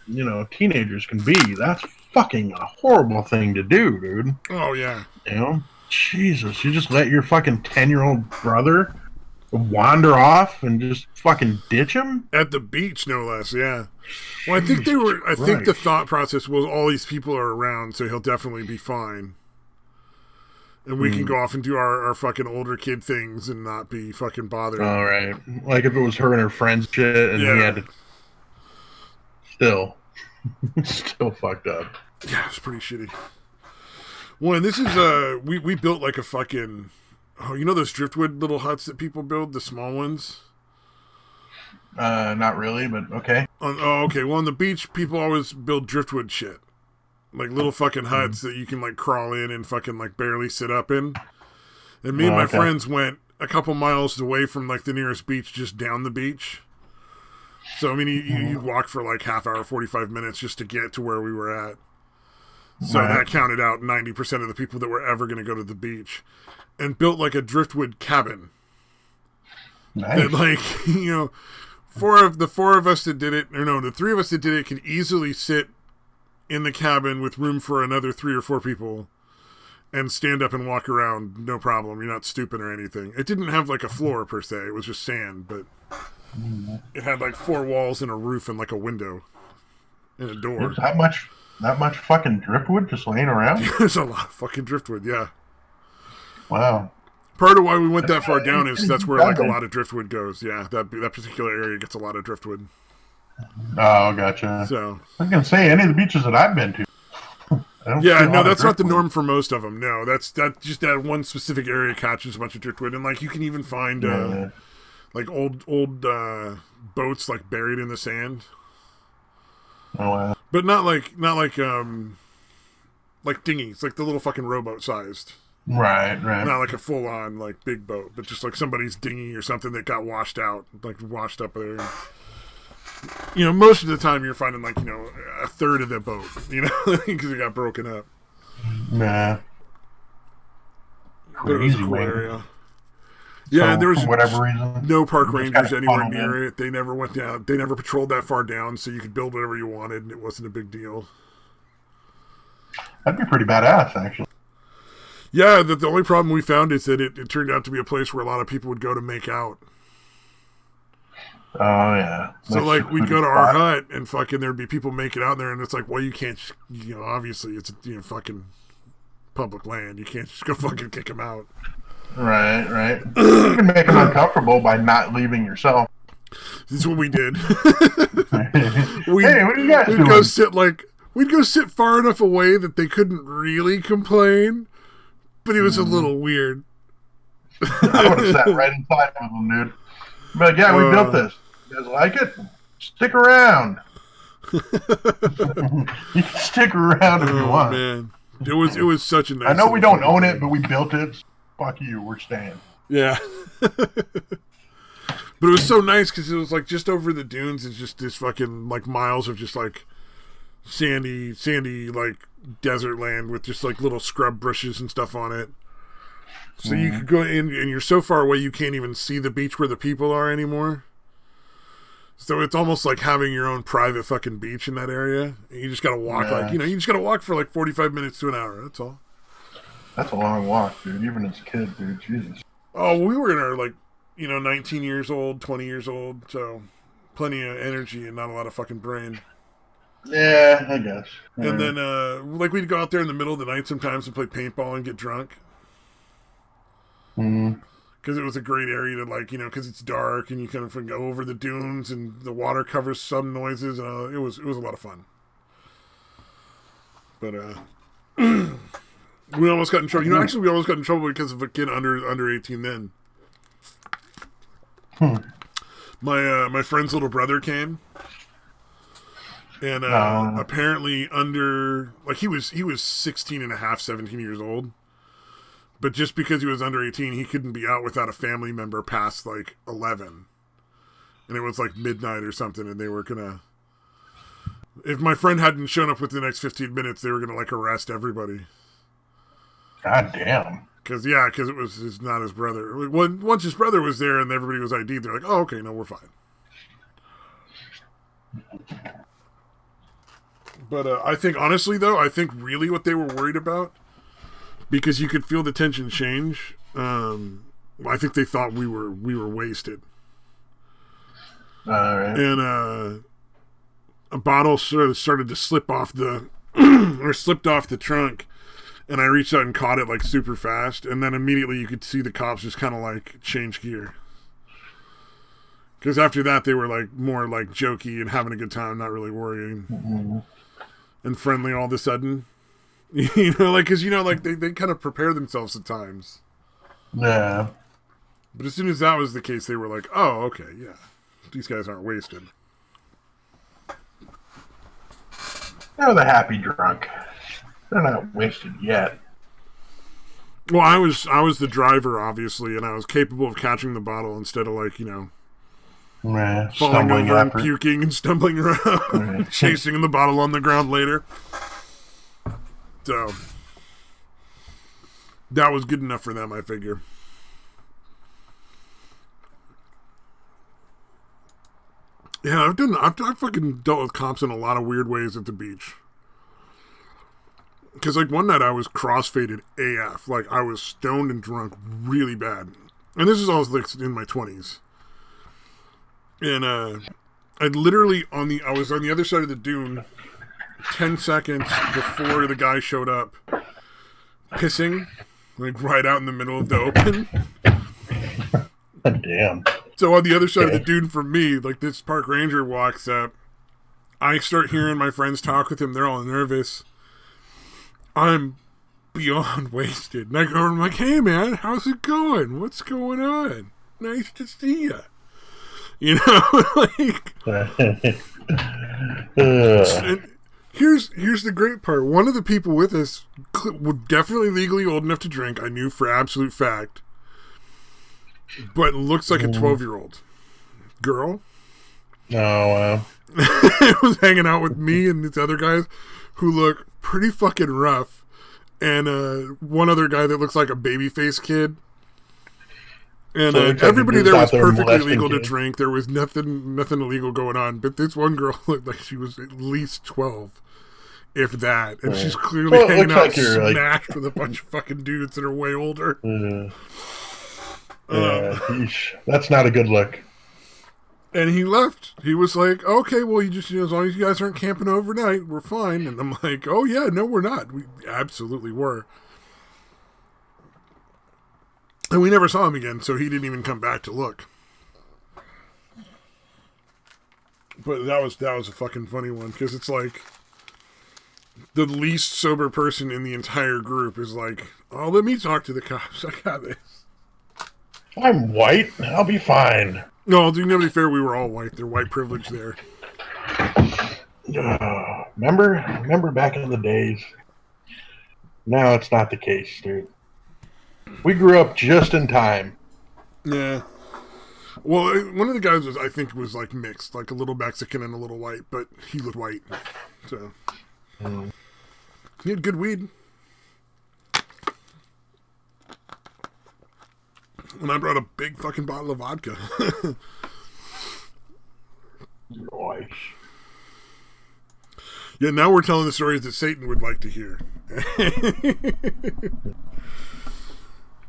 teenagers can be, that's fucking a horrible thing to do, dude. Oh, yeah. Jesus, you just let your fucking 10-year-old brother wander off and just fucking ditch him? At the beach, no less, yeah. Well, I think the thought process was all these people are around, so he'll definitely be fine. And we can go off and do our fucking older kid things and not be fucking bothered. All right. Like if it was her and her friends shit and he had to... Still fucked up. Yeah, it's pretty shitty. Well, and this is we built like a fucking those driftwood little huts that people build, the small ones. Not really, but okay. Okay. Well, on the beach, people always build driftwood shit, like little fucking huts that you can like crawl in and fucking like barely sit up in. And me and my friends went a couple miles away from like the nearest beach, just down the beach. So, I mean, you'd walk for like half hour, 45 minutes just to get to where we were at. So that counted out 90% of the people that were ever going to go to the beach. And built like a driftwood cabin. Nice. That like, the four of us that did it, the three of us that did it could easily sit in the cabin with room for another 3 or 4 people and stand up and walk around, no problem. You're not stupid or anything. It didn't have like a floor per se. It was just sand, but... It had like 4 walls and a roof and like a window and a door. That much fucking driftwood just laying around? There's a lot of fucking driftwood, yeah. Wow. Part of why we went that far down is that's where like a lot of driftwood goes. Yeah, that particular area gets a lot of driftwood. Oh, gotcha. So I was gonna say any of the beaches that I've been to. That's not the norm for most of them. No, that's just that one specific area catches a bunch of driftwood, and like you can even find. Like old boats like buried in the sand. Oh wow! But not like dinghies, like the little fucking rowboat sized. Right. Not like a full on like big boat, but just like somebody's dinghy or something that got washed up there. Most of the time you're finding like a third of the boat, because it got broken up. Nah. But it was a cool area. Yeah, and there was whatever reason, no park rangers anywhere near it. They never went down. They never patrolled that far down, so you could build whatever you wanted, and it wasn't a big deal. That'd be pretty badass, actually. Yeah, the only problem we found is that it turned out to be a place where a lot of people would go to make out. Oh, yeah. So, like, we'd go to our hut, and fucking there'd be people making out there, and it's like, well, you can't, obviously it's, fucking public land. You can't just go fucking kick them out. Right. You can make them uncomfortable by not leaving yourself. That's what we did. Hey, what are you guys doing? We'd go sit far enough away that they couldn't really complain, but it was a little weird. I would have sat right inside with them, dude. But yeah, we built this. You guys like it? Stick around. You can stick around if you want. Man. It was such a nice. I know we don't own it, but we built it. Fuck you, we're staying. Yeah. But it was so nice because it was like just over the dunes. It's just this fucking like miles of just like sandy like desert land with just like little scrub bushes and stuff on it. So you could go in, and you're so far away you can't even see the beach where the people are anymore. So it's almost like having your own private fucking beach in that area. And you just gotta walk you just gotta walk for like 45 minutes to an hour. That's all. That's a long walk, dude. Even as a kid, dude. Jesus. Oh, we were in our 19 years old, 20 years old, so plenty of energy and not a lot of fucking brain. Yeah, I guess. And then, we'd go out there in the middle of the night sometimes and play paintball and get drunk. Because it was a great area to, like, because it's dark and you kind of go over the dunes and the water covers some noises. It was a lot of fun. But we almost got in trouble. Actually, we almost got in trouble because of a kid under 18 then. My friend's little brother came. And apparently he was 16 and a half, 17 years old. But just because he was under 18, he couldn't be out without a family member past, like, 11. And it was, like, midnight or something, and they were gonna... If my friend hadn't shown up within the next 15 minutes, they were gonna, like, arrest everybody. God damn. Because it was not his brother. Once his brother was there and everybody was ID'd, they're like, oh, okay, no, we're fine. But I think, honestly, though, really what they were worried about, because you could feel the tension change, I think they thought we were wasted. All right. And a bottle sort of started to slip off the slipped off the trunk, and I reached out and caught it, like, super fast, and then immediately you could see the cops just kind of, like, change gear. Because after that, they were, like, more, like, jokey and having a good time, not really worrying. And friendly all of a sudden. Because, they kind of prepare themselves at times. Yeah. But as soon as that was the case, they were like, oh, okay, yeah. These guys aren't wasted. They're the happy drunk. They're not wasted yet. Well, I was the driver, obviously, and I was capable of catching the bottle instead of, like, falling over and puking and stumbling around, chasing the bottle on the ground later. So that was good enough for them, I figure. Yeah, I've fucking dealt with cops in a lot of weird ways at the beach. Because, like, one night I was crossfaded AF. Like, I was stoned and drunk really bad. And this is all, like, in my 20s. And I literally I was on the other side of the dune 10 seconds before the guy showed up, pissing, like, right out in the middle of the open. Damn. So on the other side of the dune from me, like, this park ranger walks up. I start hearing my friends talk with him. They're all nervous. I'm beyond wasted. And I go, I'm like, hey, man, how's it going? What's going on? Nice to see you. Like... Here's the great part. One of the people with us was definitely legally old enough to drink. I knew for absolute fact. But looks like a 12-year-old girl. Oh, wow. Was hanging out with me and these other guys who look pretty fucking rough. And one other guy that looks like a baby-faced kid. And So everybody there was perfectly molesting legal to kids. drink. There was nothing illegal going on. But this one girl looked like she was at least 12, if that. And she's clearly Well, it hanging looks out like you're, smashed with a bunch of fucking dudes that are way older. Yeesh. That's not a good look. And he left. He was like, okay, well, you just, as long as you guys aren't camping overnight, we're fine. And I'm like, oh, yeah, no, we're not. We absolutely were. And we never saw him again, so he didn't even come back to look. But that was a fucking funny one, because it's like the least sober person in the entire group is like, oh, let me talk to the cops. I got this. I'm white. I'll be fine. No, to be fair, we were all white. They're white privilege there. Remember back in the days? Now it's not the case, dude. We grew up just in time. Yeah. Well, one of the guys was like mixed, like a little Mexican and a little white, but he looked white. So he had good weed. And I brought a big fucking bottle of vodka. Gosh. Yeah, now we're telling the stories that Satan would like to hear.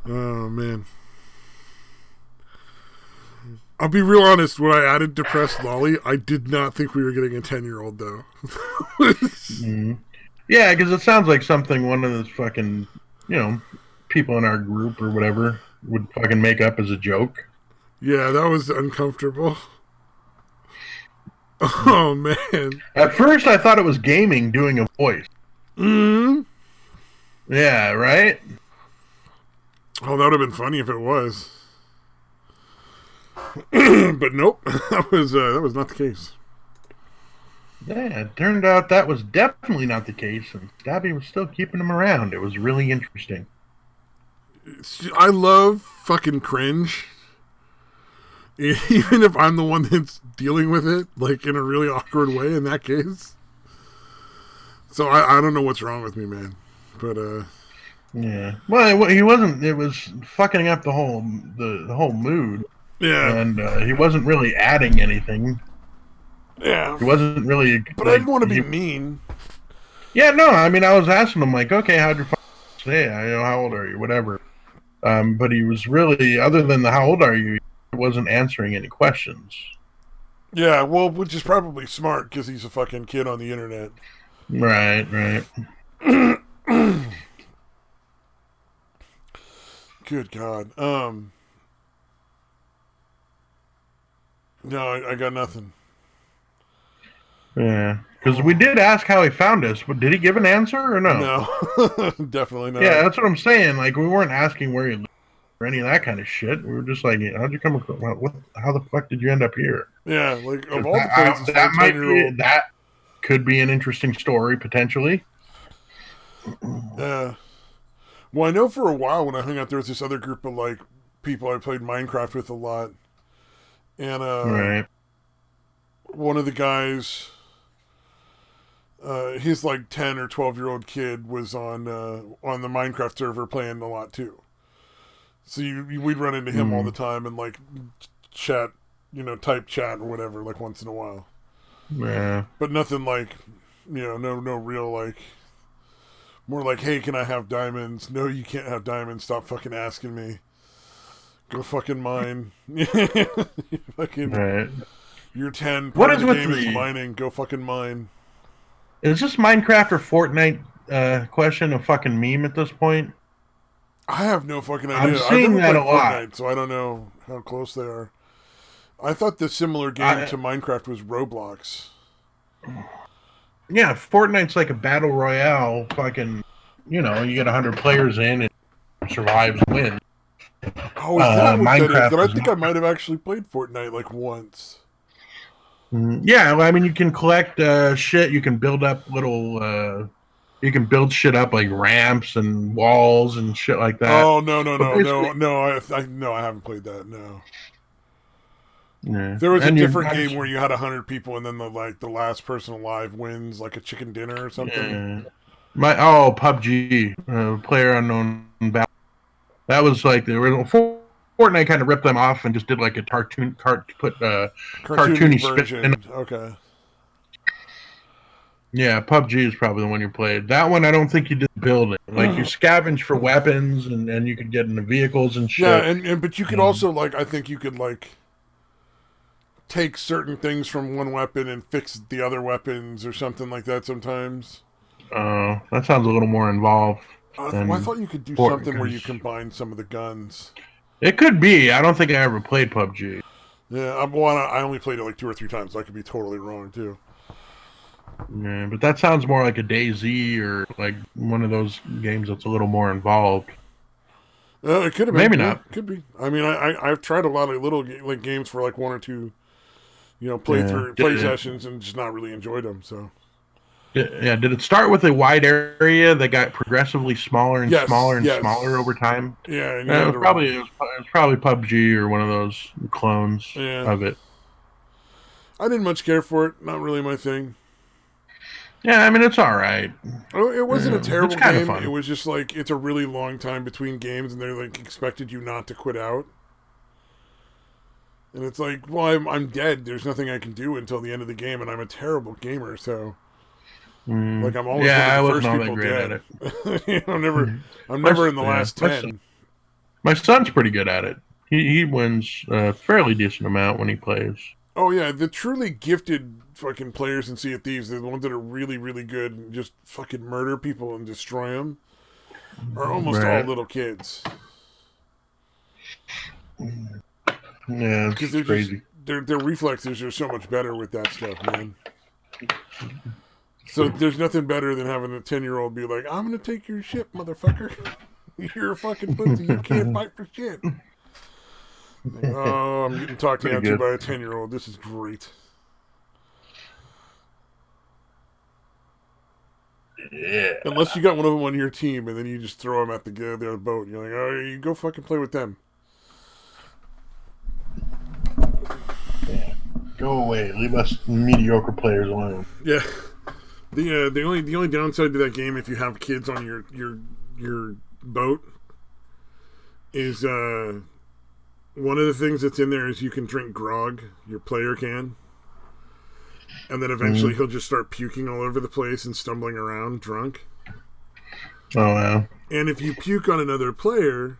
Oh, man. I'll be real honest, when I added Depressed Lolly, I did not think we were getting a 10-year-old, though. Yeah, because it sounds like something one of those fucking, people in our group or whatever would fucking make up as a joke. Yeah, that was uncomfortable. Oh man. At first, I thought it was gaming doing a voice. Mm. Yeah, right. Oh, that would have been funny if it was. But nope, that was not the case. Yeah, it turned out that was definitely not the case, and Stabby was still keeping him around. It was really interesting. I love fucking cringe. Even if I'm the one that's dealing with it, like in a really awkward way in that case. So I don't know what's wrong with me, man. But yeah. Well, he wasn't. It was fucking up the whole mood. Yeah. And he wasn't really adding anything. Yeah. He wasn't really. But I didn't want to be mean. Yeah, no. I mean, I was asking him like, okay, how'd your say? I know how old are you, whatever. But he was really, other than the how old are you, he wasn't answering any questions. Yeah, well, which is probably smart because he's a fucking kid on the internet. Right. Good God. No, I got nothing. Yeah, because we did ask how he found us, but did he give an answer or no? No, definitely not. Yeah, that's what I'm saying. Like, we weren't asking where he lived or any of that kind of shit. We were just like, how'd you come across? How the fuck did you end up here? Yeah, like of all the places, that could be an interesting story potentially. Yeah. Well, I know for a while when I hung out, there was this other group of like people I played Minecraft with a lot, and right. One of the guys, his like 10 or 12-year-old kid was on the Minecraft server playing a lot too. So we'd run into him all the time and like chat, type chat or whatever, like once in a while. Yeah. But nothing like, no real like, more like, hey, can I have diamonds? No, you can't have diamonds. Stop fucking asking me. Go fucking mine. Fucking, right. You're 10. What is the with game is mining. Go fucking mine. Is this Minecraft or Fortnite question a fucking meme at this point? I have no fucking idea. I'm seeing that a lot. Fortnite, so I don't know how close they are. I thought the similar game to Minecraft was Roblox. Yeah, Fortnite's like a battle royale. Fucking, you get 100 players in and survives wins. Oh, is that what Minecraft that is? Then I think I might have actually played Fortnite like once. Yeah, well, I mean, you can collect shit. You can build up little. You can build shit up like ramps and walls and shit like that. Oh no! I haven't played that. No. Yeah. There was a different game where you had 100 people and then the last person alive wins like a chicken dinner or something. Yeah. PUBG, Player Unknown Battle. That was like the original. Fortnite kind of ripped them off and just did like a cartoony version. spin. Okay. Yeah, PUBG is probably the one you played. That one, I don't think you did building. Like, you scavenge for weapons, and you could get into vehicles and shit. Yeah, but you could also, like, I think you could, like, take certain things from one weapon and fix the other weapons or something like that sometimes. Oh, that sounds a little more involved. I thought you could do something where you combine some of the guns. It could be. I don't think I ever played PUBG. Yeah, I only played it like 2 or 3 times, so I could be totally wrong, too. Yeah, but that sounds more like a DayZ or like one of those games that's a little more involved. It could have been. Maybe not. Could be. I mean, I've tried a lot of little like games for like 1 or 2, play sessions and just not really enjoyed them. So. Yeah. Did it start with a wide area that got progressively smaller and smaller and smaller over time? Yeah. And it was probably PUBG or one of those clones of it. I didn't much care for it. Not really my thing. Yeah, I mean, it's all right. It wasn't a terrible game. Fun. It was just like, it's a really long time between games, and they're like expected you not to quit out. And it's like, well, I'm dead. There's nothing I can do until the end of the game, and I'm a terrible gamer, so like I'm always one of the first people dead. I'm never in the last 10. My son's pretty good at it. He wins a fairly decent amount when he plays. Oh yeah, the truly gifted fucking players in Sea of Thieves, the ones that are really, really good and just fucking murder people and destroy them, are almost all little kids. Yeah, Because it's crazy. their reflexes are so much better with that stuff, man. So there's nothing better than having a 10-year-old be like, "I'm gonna take your shit, motherfucker. You're a fucking pussy. You can't fight for shit." Like, oh, I'm getting talked Pretty down to good. by a 10-year-old. This is great. Yeah. Unless you got one of them on your team, and then you just throw them at the other boat. You're like, "Oh, you go fucking play with them." Yeah. Go away. Leave us mediocre players alone. Yeah. The only downside to that game, if you have kids on your boat, is one of the things that's in there is you can drink grog. Your player can, and then eventually he'll just start puking all over the place and stumbling around drunk. Oh wow. And if you puke on another player,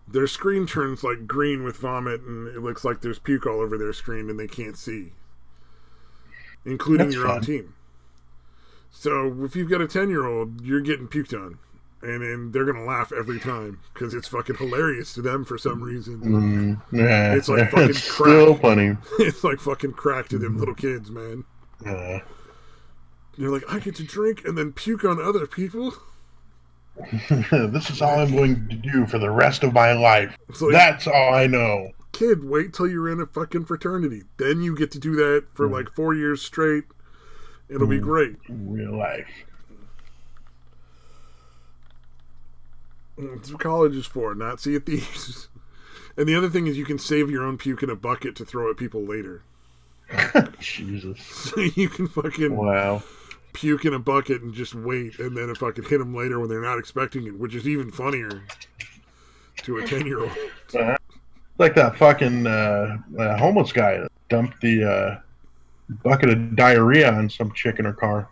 their screen turns like green with vomit, and it looks like there's puke all over their screen, and they can't see, including That's your own fun. team. So if you've got a 10-year-old, you're getting puked on, and they're gonna laugh every time because it's fucking hilarious to them for some reason. Yeah, It's like fucking it's crack. still funny. It's like fucking crack to them little kids, man. Uh, You're like, I get to drink and then puke on other people. this is all I'm going to do for the rest of my life. It's like, That's all I know. kid, wait till you're in a fucking fraternity. Then you get to do that for like 4 years straight. It'll be great. In real life. That's what college is for, not Sea of Thieves. And the other thing is you can save your own puke in a bucket to throw at people later. Jesus. So you can fucking Wow. puke in a bucket and just wait, and then if I could hit them later when they're not expecting it, which is even funnier to a 10-year-old. Like that fucking homeless guy that dumped the bucket of diarrhea on some chick in her car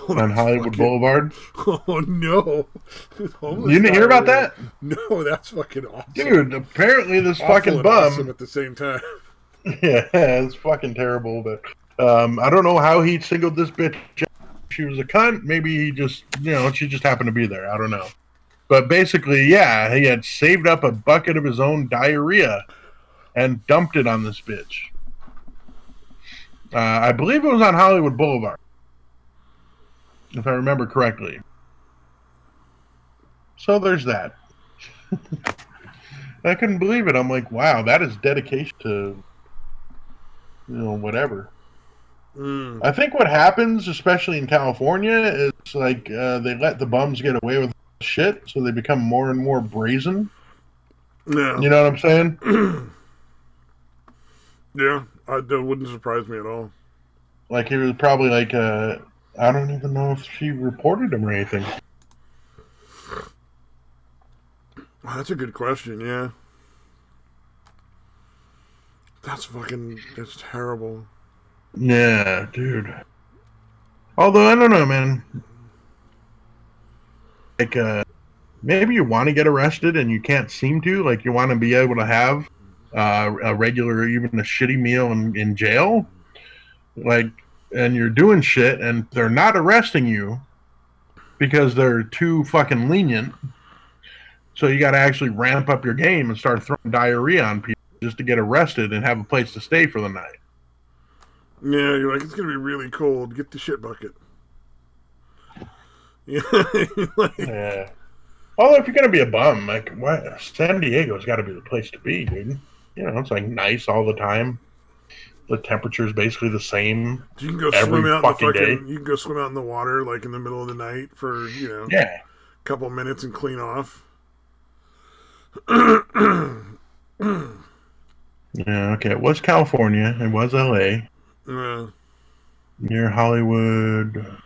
on Hollywood Boulevard. Oh no! You didn't hear about that? No, that's fucking awesome. Dude, apparently this Awful fucking and bum. awesome at the same time. Yeah, it's fucking terrible. But I don't know how he singled this bitch out. She was a cunt. Maybe he just, she just happened to be there. I don't know. But basically, yeah, he had saved up a bucket of his own diarrhea and dumped it on this bitch. I believe it was on Hollywood Boulevard, if I remember correctly. So there's that. I couldn't believe it. I'm like, wow, that is dedication to, whatever. I think what happens, especially in California, is like they let the bums get away with shit, so they become more and more brazen. Yeah. You know what I'm saying? Yeah, that wouldn't surprise me at all. Like he was probably like, I don't even know if she reported him or anything. Well, that's a good question, yeah. That's terrible. Yeah, dude. Although, I don't know, man. Like, maybe you want to get arrested and you can't seem to. Like, you want to be able to have a regular, even a shitty meal in jail. Like, and you're doing shit and they're not arresting you because they're too fucking lenient. So you got to actually ramp up your game and start throwing diarrhea on people just to get arrested and have a place to stay for the night. Yeah, you're like, it's going to be really cold. Get the shit bucket. Yeah. Yeah. Although if you're going to be a bum, like, what? San Diego's got to be the place to be, dude. It's like nice all the time. The temperature's basically the same. You can go every swim out fucking day. You can go swim out in the water like in the middle of the night for Yeah. a couple minutes and clean off. Yeah. Okay. It was California. It was LA. Near Hollywood.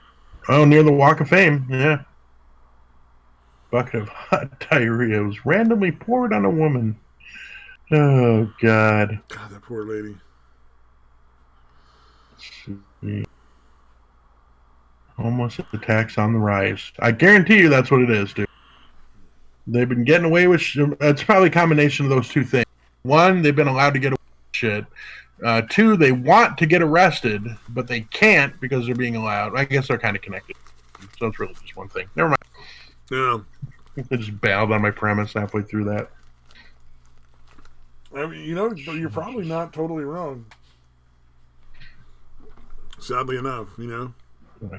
Oh, near the Walk of Fame. Yeah. Bucket of hot diarrhea was randomly poured on a woman. Oh God. God, that poor lady. Homeless attacks on the rise. I guarantee you that's what it is, dude. They've been getting away with it's probably a combination of those two things. One, they've been allowed to get away with shit. Two, they want to get arrested, but they can't because they're being allowed. I guess they're kind of connected. So it's really just one thing. Never mind. Yeah. I just bailed on my premise halfway through that. I mean, you're probably not totally wrong. Sadly enough,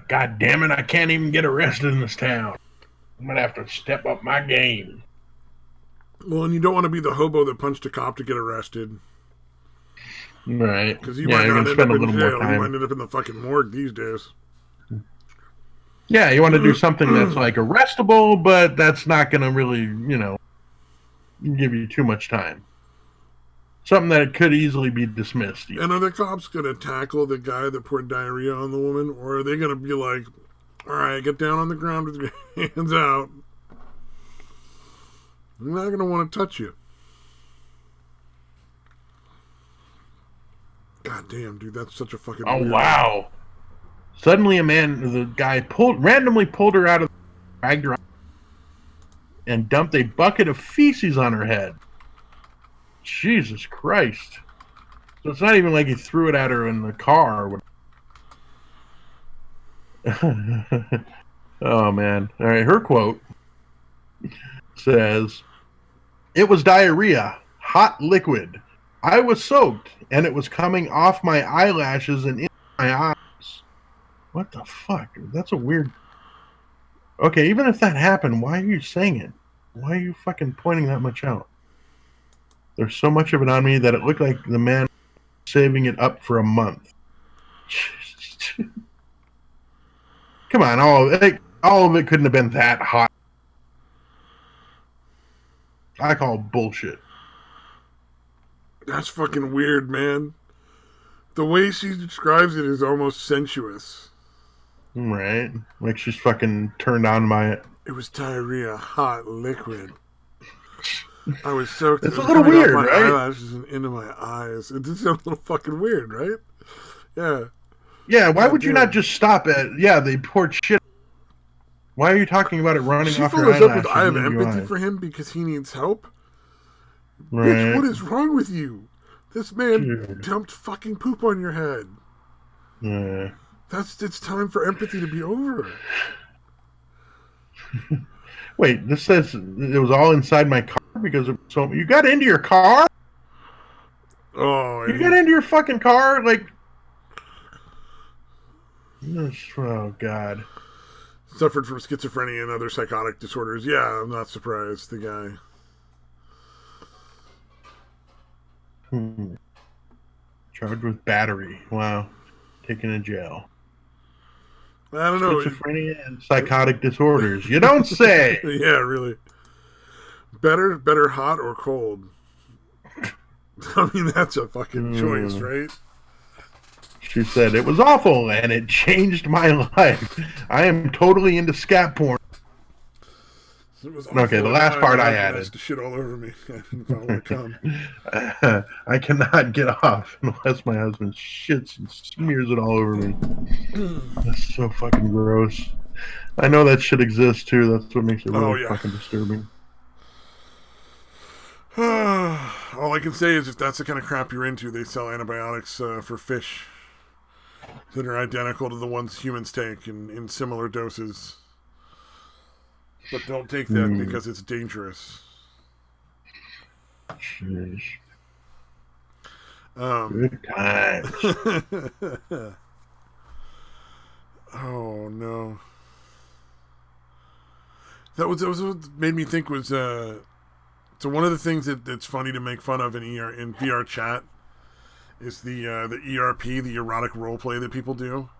God damn it, I can't even get arrested in this town. I'm going to have to step up my game. Well, and you don't want to be the hobo that punched a cop to get arrested. Right. Because you might not end up in jail. You might end up in the fucking morgue these days. Yeah, you want to do something that's like arrestable, but that's not going to really, give you too much time. Something that could easily be dismissed. And are the cops going to tackle the guy that poured diarrhea on the woman? Or are they going to be like, all right, get down on the ground with your hands out. I'm not going to want to touch you. God damn, dude, that's such a fucking... Oh, weird. Wow. Suddenly the guy randomly pulled her out of dragged her out, and dumped a bucket of feces on her head. Jesus Christ. So it's not even like he threw it at her in the car. Oh, man. All right, her quote says, "It was diarrhea, hot liquid. I was soaked, and it was coming off my eyelashes and in my eyes." What the fuck? That's a weird... Okay, even if that happened, why are you saying it? Why are you fucking pointing that much out? There's so much of it on me that it looked like the man was saving it up for a month. Come on, all of it couldn't have been that hot. I call bullshit. That's fucking weird, man. The way she describes it is almost sensuous. Right. Like she's fucking turned on by it. It was diarrhea, hot liquid. I was soaked. It's a little weird, off my right? eyelashes and into my eyes. It did sound a little fucking weird, right? Yeah. Yeah, why would you not just stop at, they poured shit. Why are you talking about it running off your eyelashes? She follows up with, I have empathy for him because he needs help. Right. Bitch, what is wrong with you? This man dumped fucking poop on your head. Yeah. It's time for empathy to be over. Wait, this says it was all inside my car because of you got into your car? Oh, you got into your fucking car? Like, oh God. Suffered from schizophrenia and other psychotic disorders. Yeah, I'm not surprised. The guy. Charged with battery. Wow. Taken to jail. I don't know. Schizophrenia and psychotic disorders. You don't say. Yeah, really. Better hot or cold? I mean, that's a fucking choice, right? She said, "It was awful and it changed my life. I am totally into scat porn." Okay, the last part I added. To shit all over me. I didn't want to come. I cannot get off unless my husband shits and smears it all over me. That's so fucking gross. I know that shit exists too. That's what makes it really fucking disturbing. All I can say is if that's the kind of crap you're into, they sell antibiotics for fish that are identical to the ones humans take in similar doses. But don't take that because it's dangerous. Jeez. Good times. Oh no. That was what made me think was so one of the things that's funny to make fun of in VR chat is the ERP, the erotic roleplay that people do.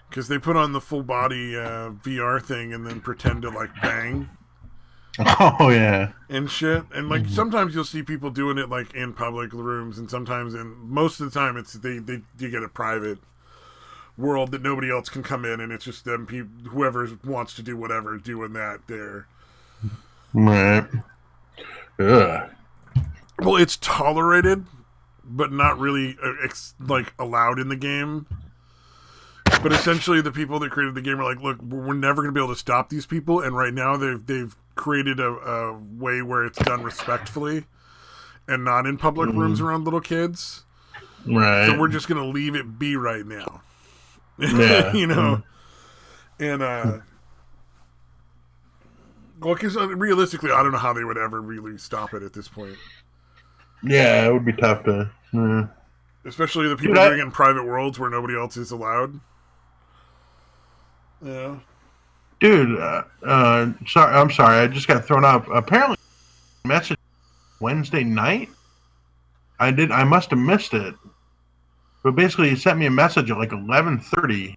Because they put on the full body VR thing and then pretend to like bang. Oh yeah. And shit. And like sometimes you'll see people doing it like in public rooms, and sometimes most of the time it's they get a private world that nobody else can come in, and it's just them whoever wants to do whatever doing that there. Right. Ugh. Well, it's tolerated, but not really like allowed in the game. But essentially, the people that created the game are like, "Look, we're never going to be able to stop these people." And right now, they've created a way where it's done respectfully and not in public rooms around little kids. Right. So we're just going to leave it be right now. Yeah. You know. And well, because realistically, I don't know how they would ever really stop it at this point. Yeah, it would be tough to. Especially the people Dude, doing it in private worlds where nobody else is allowed. Yeah. Dude, sorry, I'm sorry. I just got thrown off. Apparently, message Wednesday night. I must have missed it. But basically, he sent me a message at like 11:30.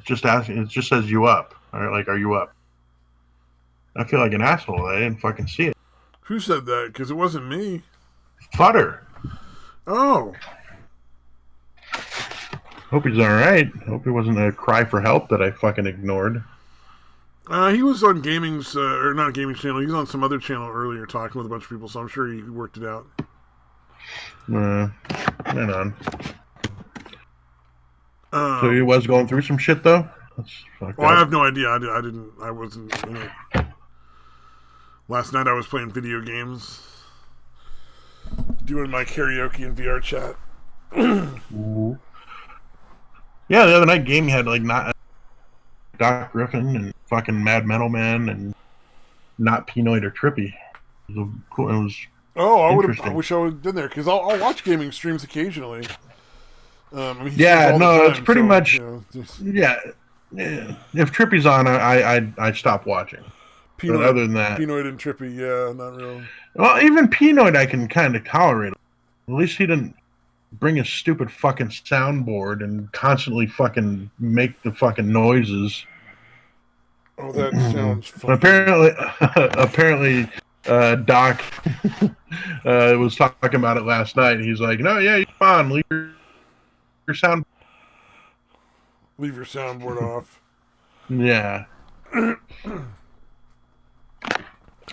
Just asking. It just says you up, or like, are you up? I feel like an asshole. I didn't fucking see it. Who said that? Because it wasn't me. Futter. Oh. Hope he's all right. Hope he wasn't a cry for help that I fucking ignored. He was on gaming's, or not gaming channel. He was on some other channel earlier talking with a bunch of people, so I'm sure he worked it out. Hang on. So he was going through some shit though. I have no idea. I wasn't in it. Last night I was playing video games, doing my karaoke in VR chat. Yeah, the other night gaming had like not Doc Griffin and fucking Mad Metal Man and not Pinoid or Trippy. It was cool. It was. Oh, I wish I would have been there because I'll watch gaming streams occasionally. Yeah, no, it's pretty much. You know, yeah. If Trippy's on, I stop watching. Pinoid, but other than that, Pinoid and Trippy, yeah, not really. Well, even Pinoid, I can kind of tolerate. At least he didn't bring his stupid fucking soundboard and constantly fucking make the fucking noises. Oh, that sounds funny. Apparently, Doc was talking about it last night. He's like, "No, yeah, you're fine. Leave your soundboard off." Yeah.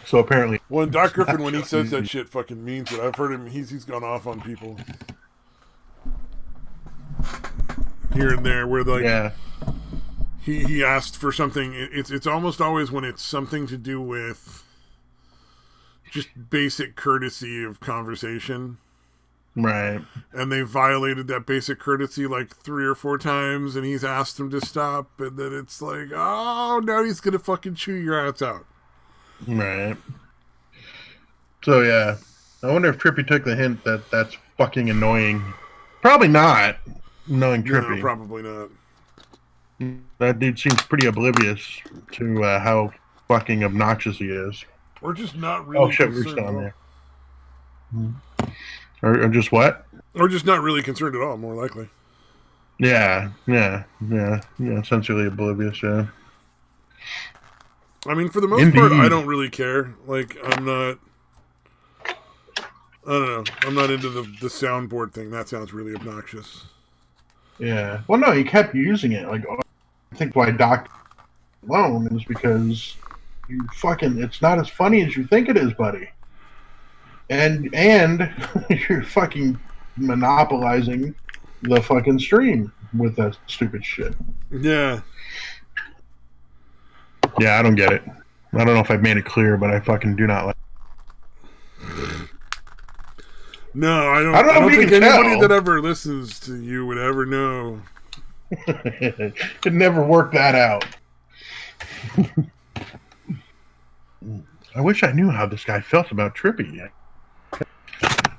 So apparently, well, Doc Griffin, when he says that shit, fucking means it. I've heard him. He's gone off on people here and there, where like he asked for something. It's almost always when it's something to do with just basic courtesy of conversation, right? And they violated that basic courtesy like 3 or 4 times, and he's asked them to stop, and then it's like, oh, now he's gonna fucking chew your ass out. Right. So yeah, I wonder if Trippy took the hint that that's fucking annoying. Probably not, knowing Trippy. No, probably not. That dude seems pretty oblivious to how fucking obnoxious he is. Or just not really. Oh shit, we're still on there. Or just what? Or just not really concerned at all. More likely. Yeah. Essentially oblivious. Yeah. I mean, for the most part, I don't really care. Like, I don't know. I'm not into the soundboard thing. That sounds really obnoxious. Yeah. Well, no, he kept using it. Like, I think why Doc alone is because it's not as funny as you think it is, buddy. And you're fucking monopolizing the fucking stream with that stupid shit. Yeah. Yeah, I don't get it. I don't know if I've made it clear, but I fucking do not like it. No, I don't think anybody that ever listens to you would ever know. Could never work that out. I wish I knew how this guy felt about Trippy.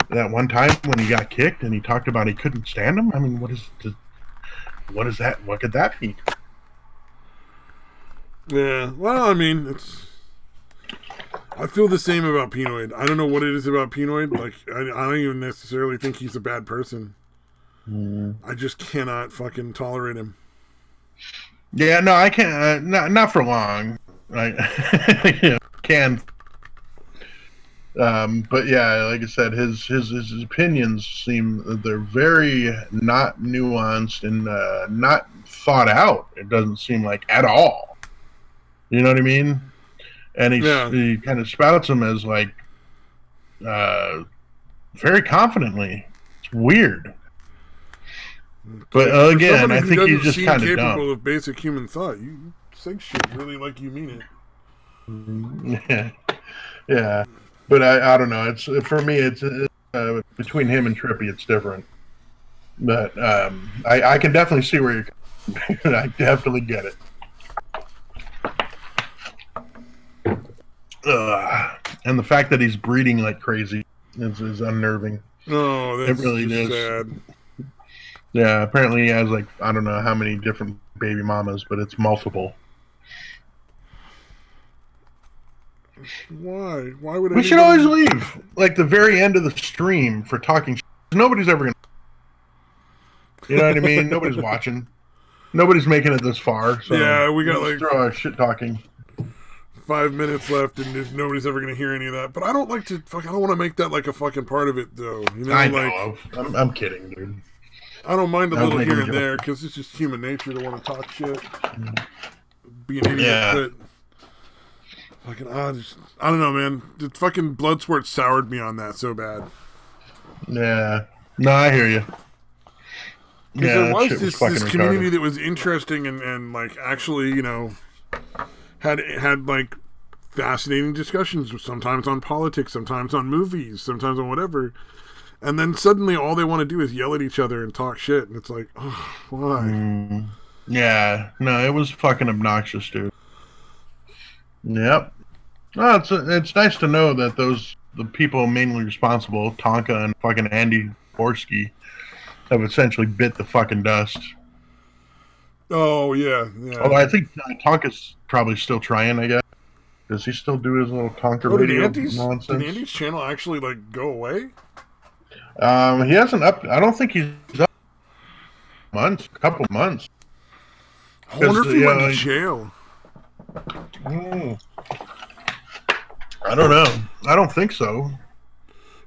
That one time when he got kicked and he talked about he couldn't stand him. I mean, what is that? What could that mean? Yeah, well, I mean, I feel the same about Pinoid. I don't know what it is about Pinoid. Like, I don't even necessarily think he's a bad person. I just cannot fucking tolerate him. Yeah, no, I can't. Not for long. I can. But yeah, like I said, his opinions seem they're very not nuanced and not thought out. It doesn't seem like at all. You know what I mean? And he kind of spouts them as like very confidently. It's weird. But again, I think he's just kind of capable of basic human thought. You say shit really like you mean it. Yeah. But I don't know. It's for me. It's between him and Trippy. It's different. But I can definitely see where you're. I definitely get it. And the fact that he's breeding like crazy is unnerving. Oh, that's it really just is sad. Yeah, apparently he has like I don't know how many different baby mamas, but it's multiple. Why? Why would we should always leave like the very end of the stream for talking shit. Nobody's ever gonna, you know what I mean? Nobody's watching. Nobody's making it this far. So yeah, we got let's like throw our shit talking. 5 minutes left, and nobody's ever gonna hear any of that. But I don't like to I don't want to make that like a fucking part of it, though. You know, I like know. I'm kidding, dude. I don't mind a I was little making here a and joke. there because it's just human nature to want to talk shit, be an idiot. Yeah. But fucking, I don't know, man. The fucking Bloodsport soured me on that so bad. Yeah. No, I hear you. Because Yeah, there was that shit this fucking community retarded. that was interesting and like actually, you know, had like fascinating discussions, sometimes on politics, sometimes on movies, sometimes on whatever. And then suddenly all they want to do is yell at each other and talk shit. And it's like, oh, why? Yeah. No, it was fucking obnoxious, dude. Yep. No, it's nice to know that the people mainly responsible, Tonka and fucking Andy Borsky, have essentially bit the fucking dust. Oh, yeah. Although I think Tonka's probably still trying, I guess. Does he still do his little Tonka radio nonsense? Did Andy's channel actually like go away? He hasn't I don't think he's up a couple months. I wonder if he went to like, jail. I don't know. I don't think so.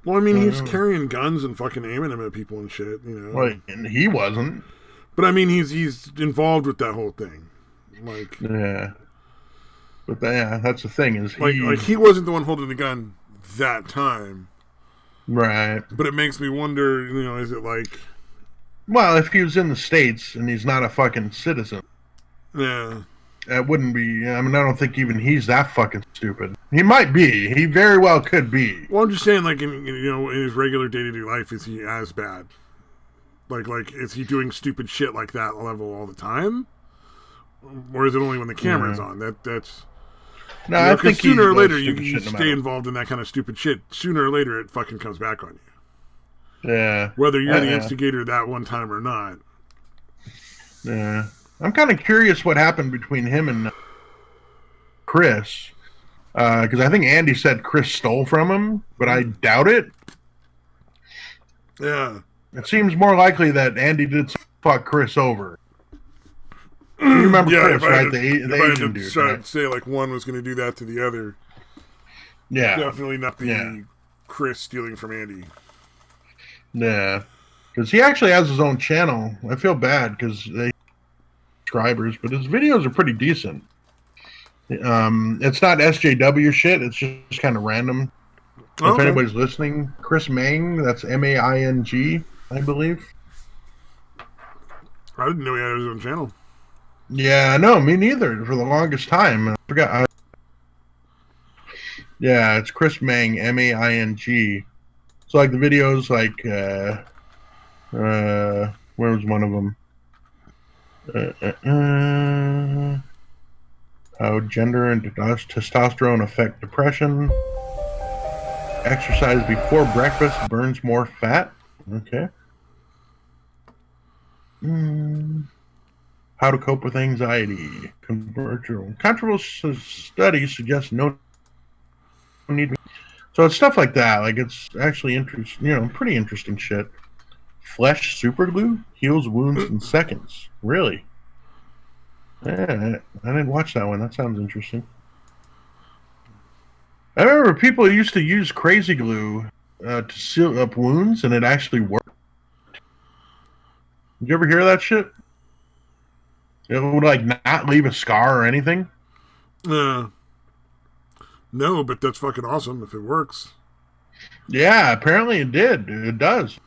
Well, I mean, he's carrying guns and fucking aiming them at people and shit, you know. Right, and he wasn't. But I mean, he's involved with that whole thing. Like, yeah. But yeah, that's the thing is he wasn't the one holding the gun that time. Right. But it makes me wonder, you know, is it like... Well, if he was in the States and he's not a fucking citizen. Yeah. That wouldn't be... I mean, I don't think even he's that fucking stupid. He might be. He very well could be. Well, I'm just saying, like, in his regular day-to-day life, is he as bad? Like, is he doing stupid shit like that level all the time? Or is it only when the camera's on? That's... No, I think sooner or later you shit no stay matter. involved in that kind of stupid shit. Sooner or later it fucking comes back on you. Yeah. Whether you're the instigator that one time or not. Yeah. I'm kind of curious what happened between him and Chris. Because I think Andy said Chris stole from him, but I doubt it. Yeah. It seems more likely that Andy did fuck Chris over. You remember Chris, right? The Asian dude. Right? Say like one was going to do that to the other. Yeah. Definitely not the Chris stealing from Andy. Yeah. Because he actually has his own channel. I feel bad because they subscribers, but his videos are pretty decent. It's not SJW shit. It's just kind of random. If anybody's listening, Chris Mang, that's Maing, I believe. I didn't know he had his own channel. Yeah, no, me neither. For the longest time, I forgot. Yeah, it's Chris Mang, Maing. So like the videos, like where was one of them? How gender and testosterone affect depression. Exercise before breakfast burns more fat. Okay. How to cope with anxiety. Controversial studies suggest no need. So it's stuff like that. Like it's actually interesting. Pretty interesting shit. Flesh superglue heals wounds in seconds. Really? Yeah, I didn't watch that one. That sounds interesting. I remember people used to use crazy glue to seal up wounds, and it actually worked. Did you ever hear that shit? It would like not leave a scar or anything. No, but that's fucking awesome if it works. Yeah, apparently it did. It does.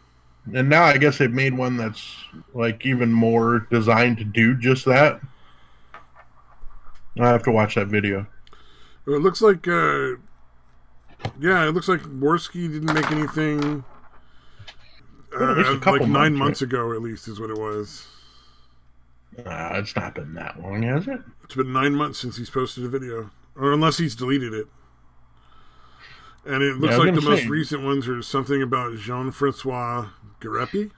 And now I guess they've made one that's like even more designed to do just that. I have to watch that video. It looks like, it looks like Worski didn't make anything. At least a couple like 9 months, months ago, at least, is what it was. It's not been that long, has it? It's been 9 months since he's posted a video, or unless he's deleted it. And it looks like the most recent ones are something about Jean-Francois Garepi.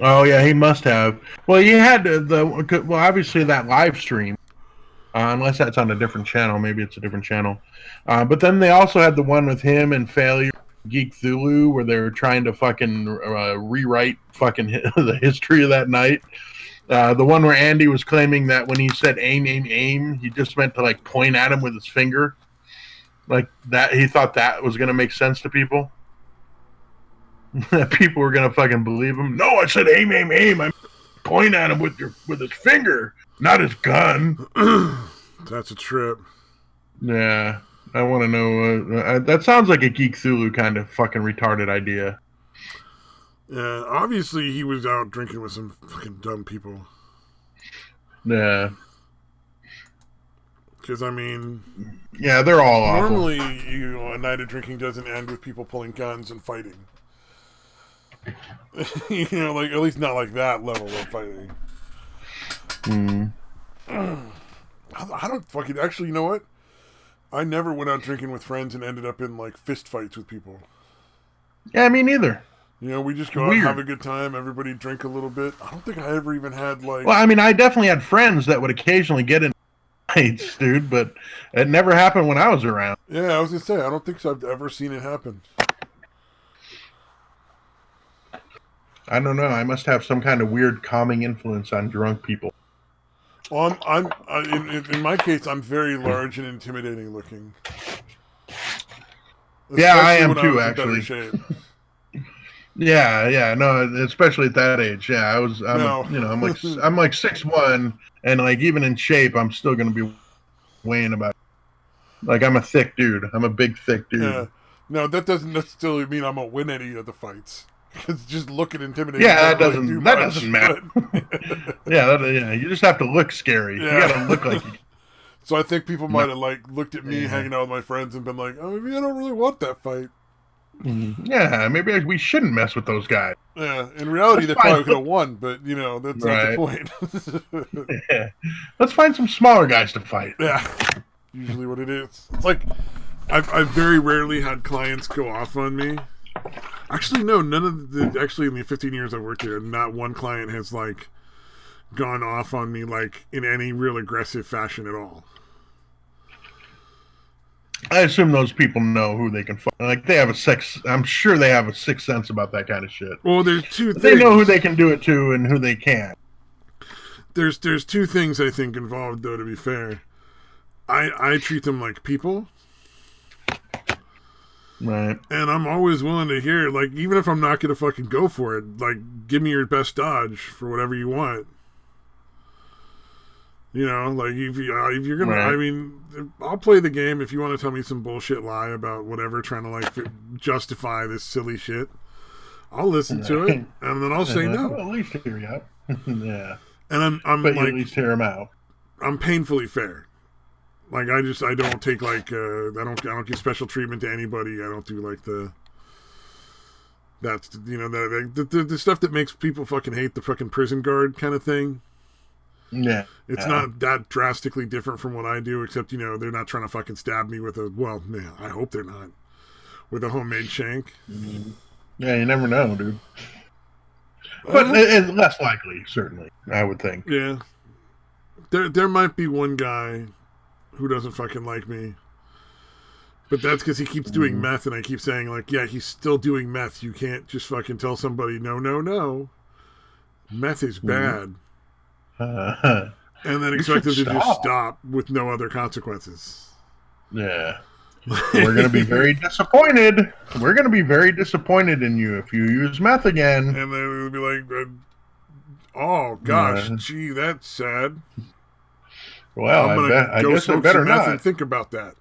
Oh yeah, he must have. Well, he had obviously that live stream. Unless that's on a different channel, maybe it's a different channel. But then they also had the one with him and Failure Geek Zulu, where they were trying to fucking rewrite fucking the history of that night. The one where Andy was claiming that when he said aim, aim, aim, he just meant to like point at him with his finger, like that. He thought that was gonna make sense to people. That people were gonna fucking believe him. No, I said aim, aim, aim. I point at him with his finger, not his gun. That's a trip. Yeah, I want to know. That sounds like a Geek Zulu kind of fucking retarded idea. Yeah, obviously he was out drinking with some fucking dumb people. Yeah. Because, I mean... Yeah, they're all normally, awful. A night of drinking doesn't end with people pulling guns and fighting. Like, at least not like that level of fighting. I don't fucking... Actually, you know what? I never went out drinking with friends and ended up in, like, fist fights with people. Yeah, me neither. We just go out and have a good time. Everybody drink a little bit. I don't think I ever even had, like... Well, I mean, I definitely had friends that would occasionally get in fights, dude, but it never happened when I was around. Yeah, I was going to say, I don't think I've ever seen it happen. I don't know. I must have some kind of weird calming influence on drunk people. Well, in my case, I'm very large and intimidating looking. Especially yeah, I am too, actually. Yeah, no, especially at that age. Yeah, I'm like 6'1", and like even in shape, I'm still gonna be weighing about. Like I'm a thick dude. I'm a big thick dude. Yeah. No, that doesn't necessarily mean I'm gonna win any of the fights. Because just looking intimidating. Yeah, that doesn't matter. yeah, you just have to look scary. Yeah. You gotta look like you. So I think people might have like looked at me hanging out with my friends and been like, "Oh, maybe I don't really want that fight." Yeah, maybe we shouldn't mess with those guys. Yeah, in reality, they probably could have won, but that's not the point. Yeah. Let's find some smaller guys to fight. Yeah, usually what it is. It's like I've very rarely had clients go off on me. Actually, no, none of the. Actually, in the 15 years I've worked here, not one client has like gone off on me like in any real aggressive fashion at all. I assume those people know who they can fuck. Like they have I'm sure they have a sixth sense about that kind of shit. Well, there's two things. They know who they can do it to and who they can't. There's two things I think involved, though. To be fair, I treat them like people, right? And I'm always willing to hear, like, even if I'm not gonna fucking go for it, like, give me your best dodge for whatever you want. Like if you're gonna, right. I mean, I'll play the game if you want to tell me some bullshit lie about whatever, trying to like justify this silly shit. I'll listen to it, and then I'll say no. Well, at least hear you out. Yeah. And I'm but like, you at least hear them out. I'm painfully fair. Like I don't take like I don't give special treatment to anybody. I don't do like the stuff that makes people fucking hate the fucking prison guard kind of thing. Yeah. It's not that drastically different from what I do, except, they're not trying to fucking stab me with I hope they're not. With a homemade shank. Mm-hmm. Yeah, you never know, dude. But it's less likely, certainly, I would think. Yeah. There might be one guy who doesn't fucking like me. But that's because he keeps doing meth, and I keep saying, like, yeah, he's still doing meth. You can't just fucking tell somebody, no. Meth is bad. And then expect them to just stop with no other consequences. Yeah. We're going to be very disappointed. We're going to be very disappointed in you if you use meth again. And then they'll be like, oh, gosh, gee, that's sad. Well, I guess I better not. And think about that.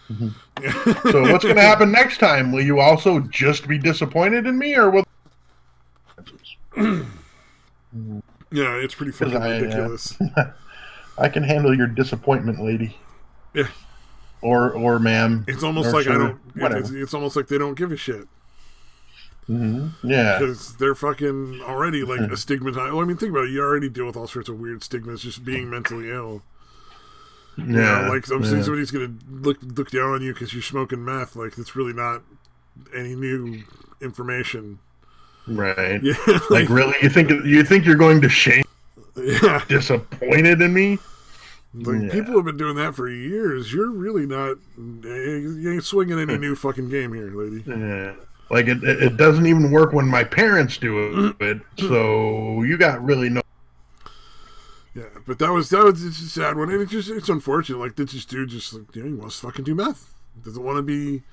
Mm-hmm. So what's going to happen next time? Will you also just be disappointed in me, or will... Yeah, it's pretty fucking ridiculous. I can handle your disappointment, lady. Yeah. Or ma'am. It's almost like it's almost like they don't give a shit. Mm-hmm. Yeah. Because they're fucking already like a stigmatized. Well, I mean, think about it. You already deal with all sorts of weird stigmas just being mentally ill. You know, like somebody's gonna look down on you because you're smoking meth. Like that's really not any new information. Right. Yeah. Like really, you think you're going to shame? Yeah. Disappointed in me? Like people have been doing that for years. You're really not. You ain't swinging any new fucking game here, lady. Yeah. Like it doesn't even work when my parents do it. So you got really no. Yeah, but that was just a sad one, and it's unfortunate. Like this dude just he wants to fucking do meth. Doesn't want to be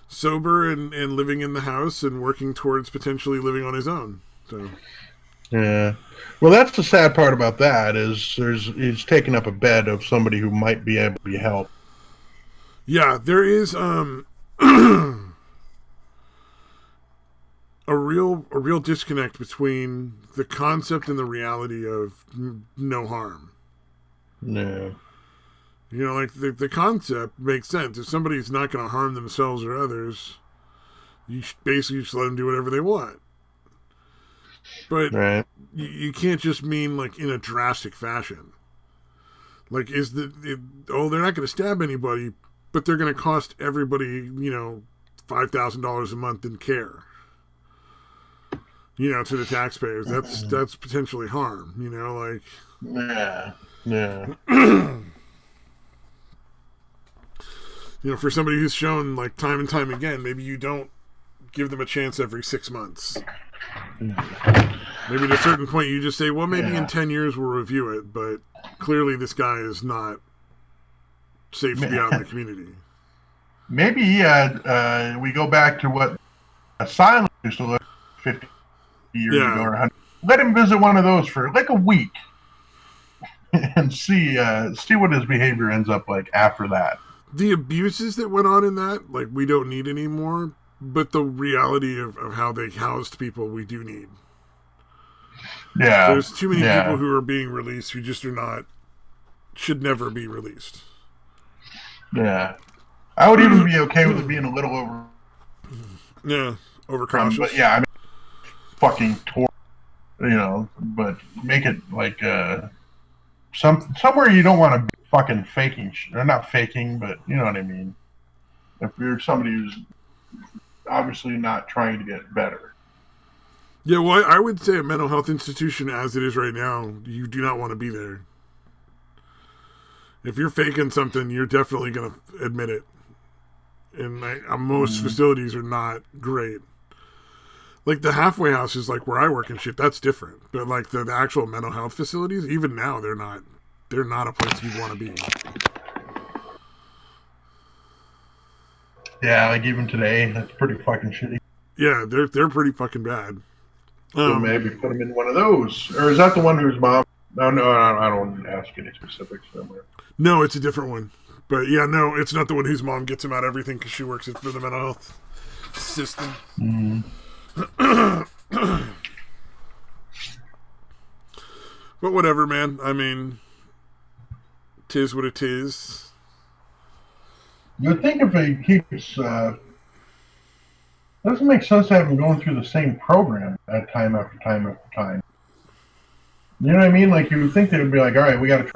sober and living in the house and working towards potentially living on his own. So yeah. Well, that's the sad part about that is he's taking up a bed of somebody who might be able to be helped. Yeah, there is a real disconnect between the concept and the reality of no harm. No. You know, like the concept makes sense. If somebody's not going to harm themselves or others, you basically just let them do whatever they want. But right. you can't just mean like in a drastic fashion. Like they're not going to stab anybody, but they're going to cost everybody, $5,000 a month in care. To the taxpayers. That's potentially harm. Yeah. For somebody who's shown like time and time again, maybe you don't give them a chance every 6 months. Maybe at a certain point you just say, well, maybe in 10 years we'll review it, but clearly this guy is not safe to be out in the community. Maybe we go back to what Asylum used to look 50 years ago or 100. Let him visit one of those for like a week and see what his behavior ends up like after that. The abuses that went on in that, like, we don't need anymore, but the reality of how they housed people, we do need. Yeah. There's too many people who are being released who just should never be released. Yeah. I would even be okay with it being a little over. Yeah, overcautious. But yeah, I mean, fucking but make it like somewhere you don't want to be fucking faking or not faking, but you know what I mean. If you're somebody who's obviously not trying to get better. Yeah, well, I would say a mental health institution as it is right now, you do not want to be there. If you're faking something, you're definitely going to admit it. And most facilities are not great. Like the halfway houses, like where I work and shit, that's different. But like the actual mental health facilities, even now, they're not a place you want to be. Yeah, like even today, that's pretty fucking shitty. Yeah, they're pretty fucking bad. So maybe put him in one of those. Or is that the one whose mom... No, I don't want to ask any specifics somewhere. No, it's a different one. But yeah, no, it's not the one whose mom gets him out everything because she works for the mental health system. But whatever, man. I mean, 'tis what it is. You'd think if he keeps... doesn't make sense to have him going through the same program at time after time after time. You know what I mean? Like, you would think they would be like, all right, we got to try.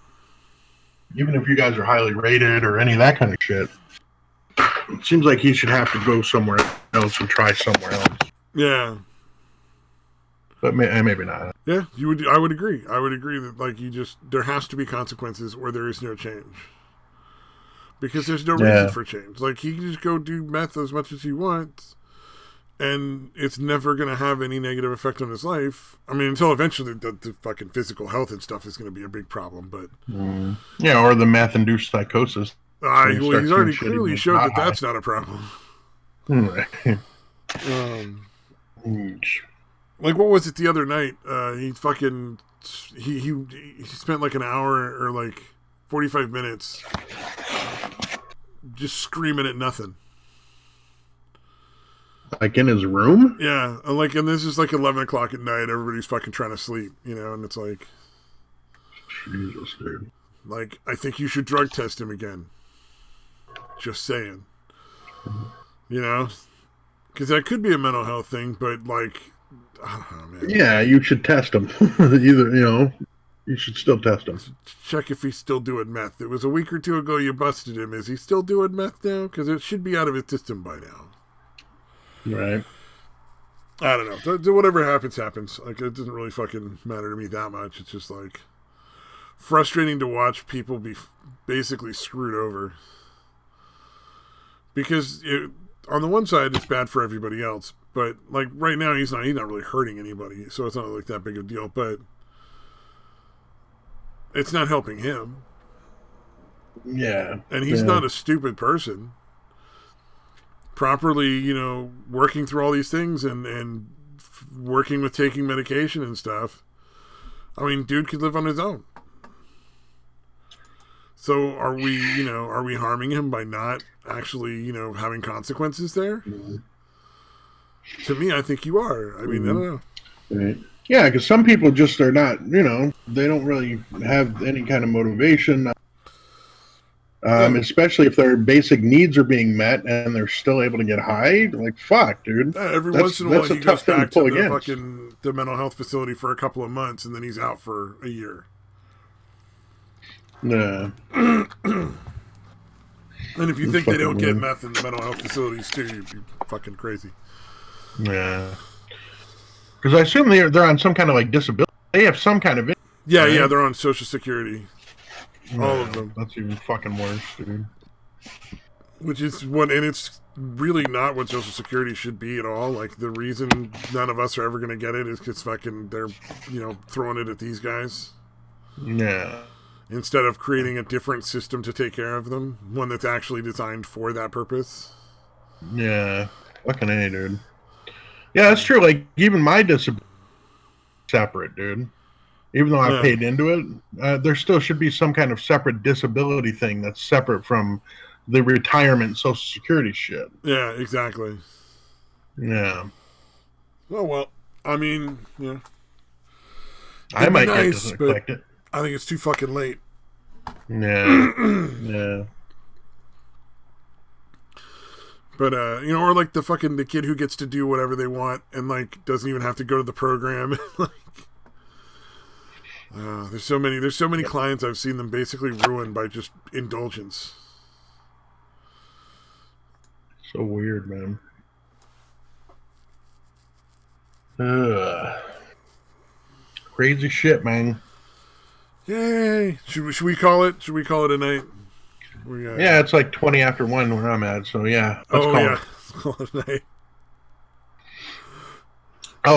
Even if you guys are highly rated or any of that kind of shit. It seems like he should have to go somewhere else and try somewhere else. Yeah. But maybe not. Yeah, I would agree. I would agree that, like, there has to be consequences or there is no change. Because there's no reason for change. Like, he can just go do meth as much as he wants, and it's never going to have any negative effect on his life. I mean, until eventually the fucking physical health and stuff is going to be a big problem, but... Yeah, or the meth-induced psychosis. Well, he's already clearly showed that that's not a problem. Right. Like, what was it the other night? He spent like an hour or like 45 minutes just screaming at nothing. Like in his room? Yeah, and this is like 11 o'clock at night. Everybody's fucking trying to sleep, and it's like, Jesus, dude. Like, I think you should drug test him again. Just saying. Because that could be a mental health thing, but like, I don't know, man. Yeah, you should test him. Either, You should still test him. Check if he's still doing meth. It was a week or two ago you busted him. Is he still doing meth now? Because it should be out of his system by now. Right. I don't know. Whatever happens, happens. Like, it doesn't really fucking matter to me that much. It's just, like, frustrating to watch people be basically screwed over. Because on the one side, it's bad for everybody else. But, like, right now, he's not really hurting anybody. So it's not, like, that big a deal. But it's not helping him. Yeah. And he's not a stupid person. Properly, working through all these things and working with taking medication and stuff. I mean, dude could live on his own. So are we harming him by not actually, having consequences there? Mm-hmm. To me, I think you are. I mean, I don't know. Right. Yeah, because some people just are not, they don't really have any kind of motivation. Especially if their basic needs are being met and they're still able to get high. Like, fuck, dude. Every once in a while, he goes back to the mental health facility for a couple of months, and then he's out for a year. Yeah. And if you think they don't get meth in the mental health facilities too, you'd be fucking crazy. Yeah. Because I assume they're on some kind of, like, disability. They have some kind of... Yeah, right? Yeah, they're on Social Security. All of them. That's even fucking worse, dude. Which is and it's really not what Social Security should be at all. Like, the reason none of us are ever going to get it is because fucking they're, throwing it at these guys. Yeah. Instead of creating a different system to take care of them. One that's actually designed for that purpose. Yeah. Fucking A, dude. Yeah, that's true. Like, even my disability is separate, dude. Even though I paid into it, there still should be some kind of separate disability thing that's separate from the retirement Social Security shit. Yeah, exactly. Yeah. Oh, well, I mean, yeah. I might get to collect it. I think it's too fucking late. Yeah. Yeah. But, or like the kid who gets to do whatever they want and, like, doesn't even have to go to the program. Like, there's so many clients I've seen them basically ruined by just indulgence. So weird, man. Crazy shit, man. Yay! Should we call it? Should we call it a night? Yeah, it's like 20 after 1 where I'm at, so yeah. Let's call it. Let's call it a night.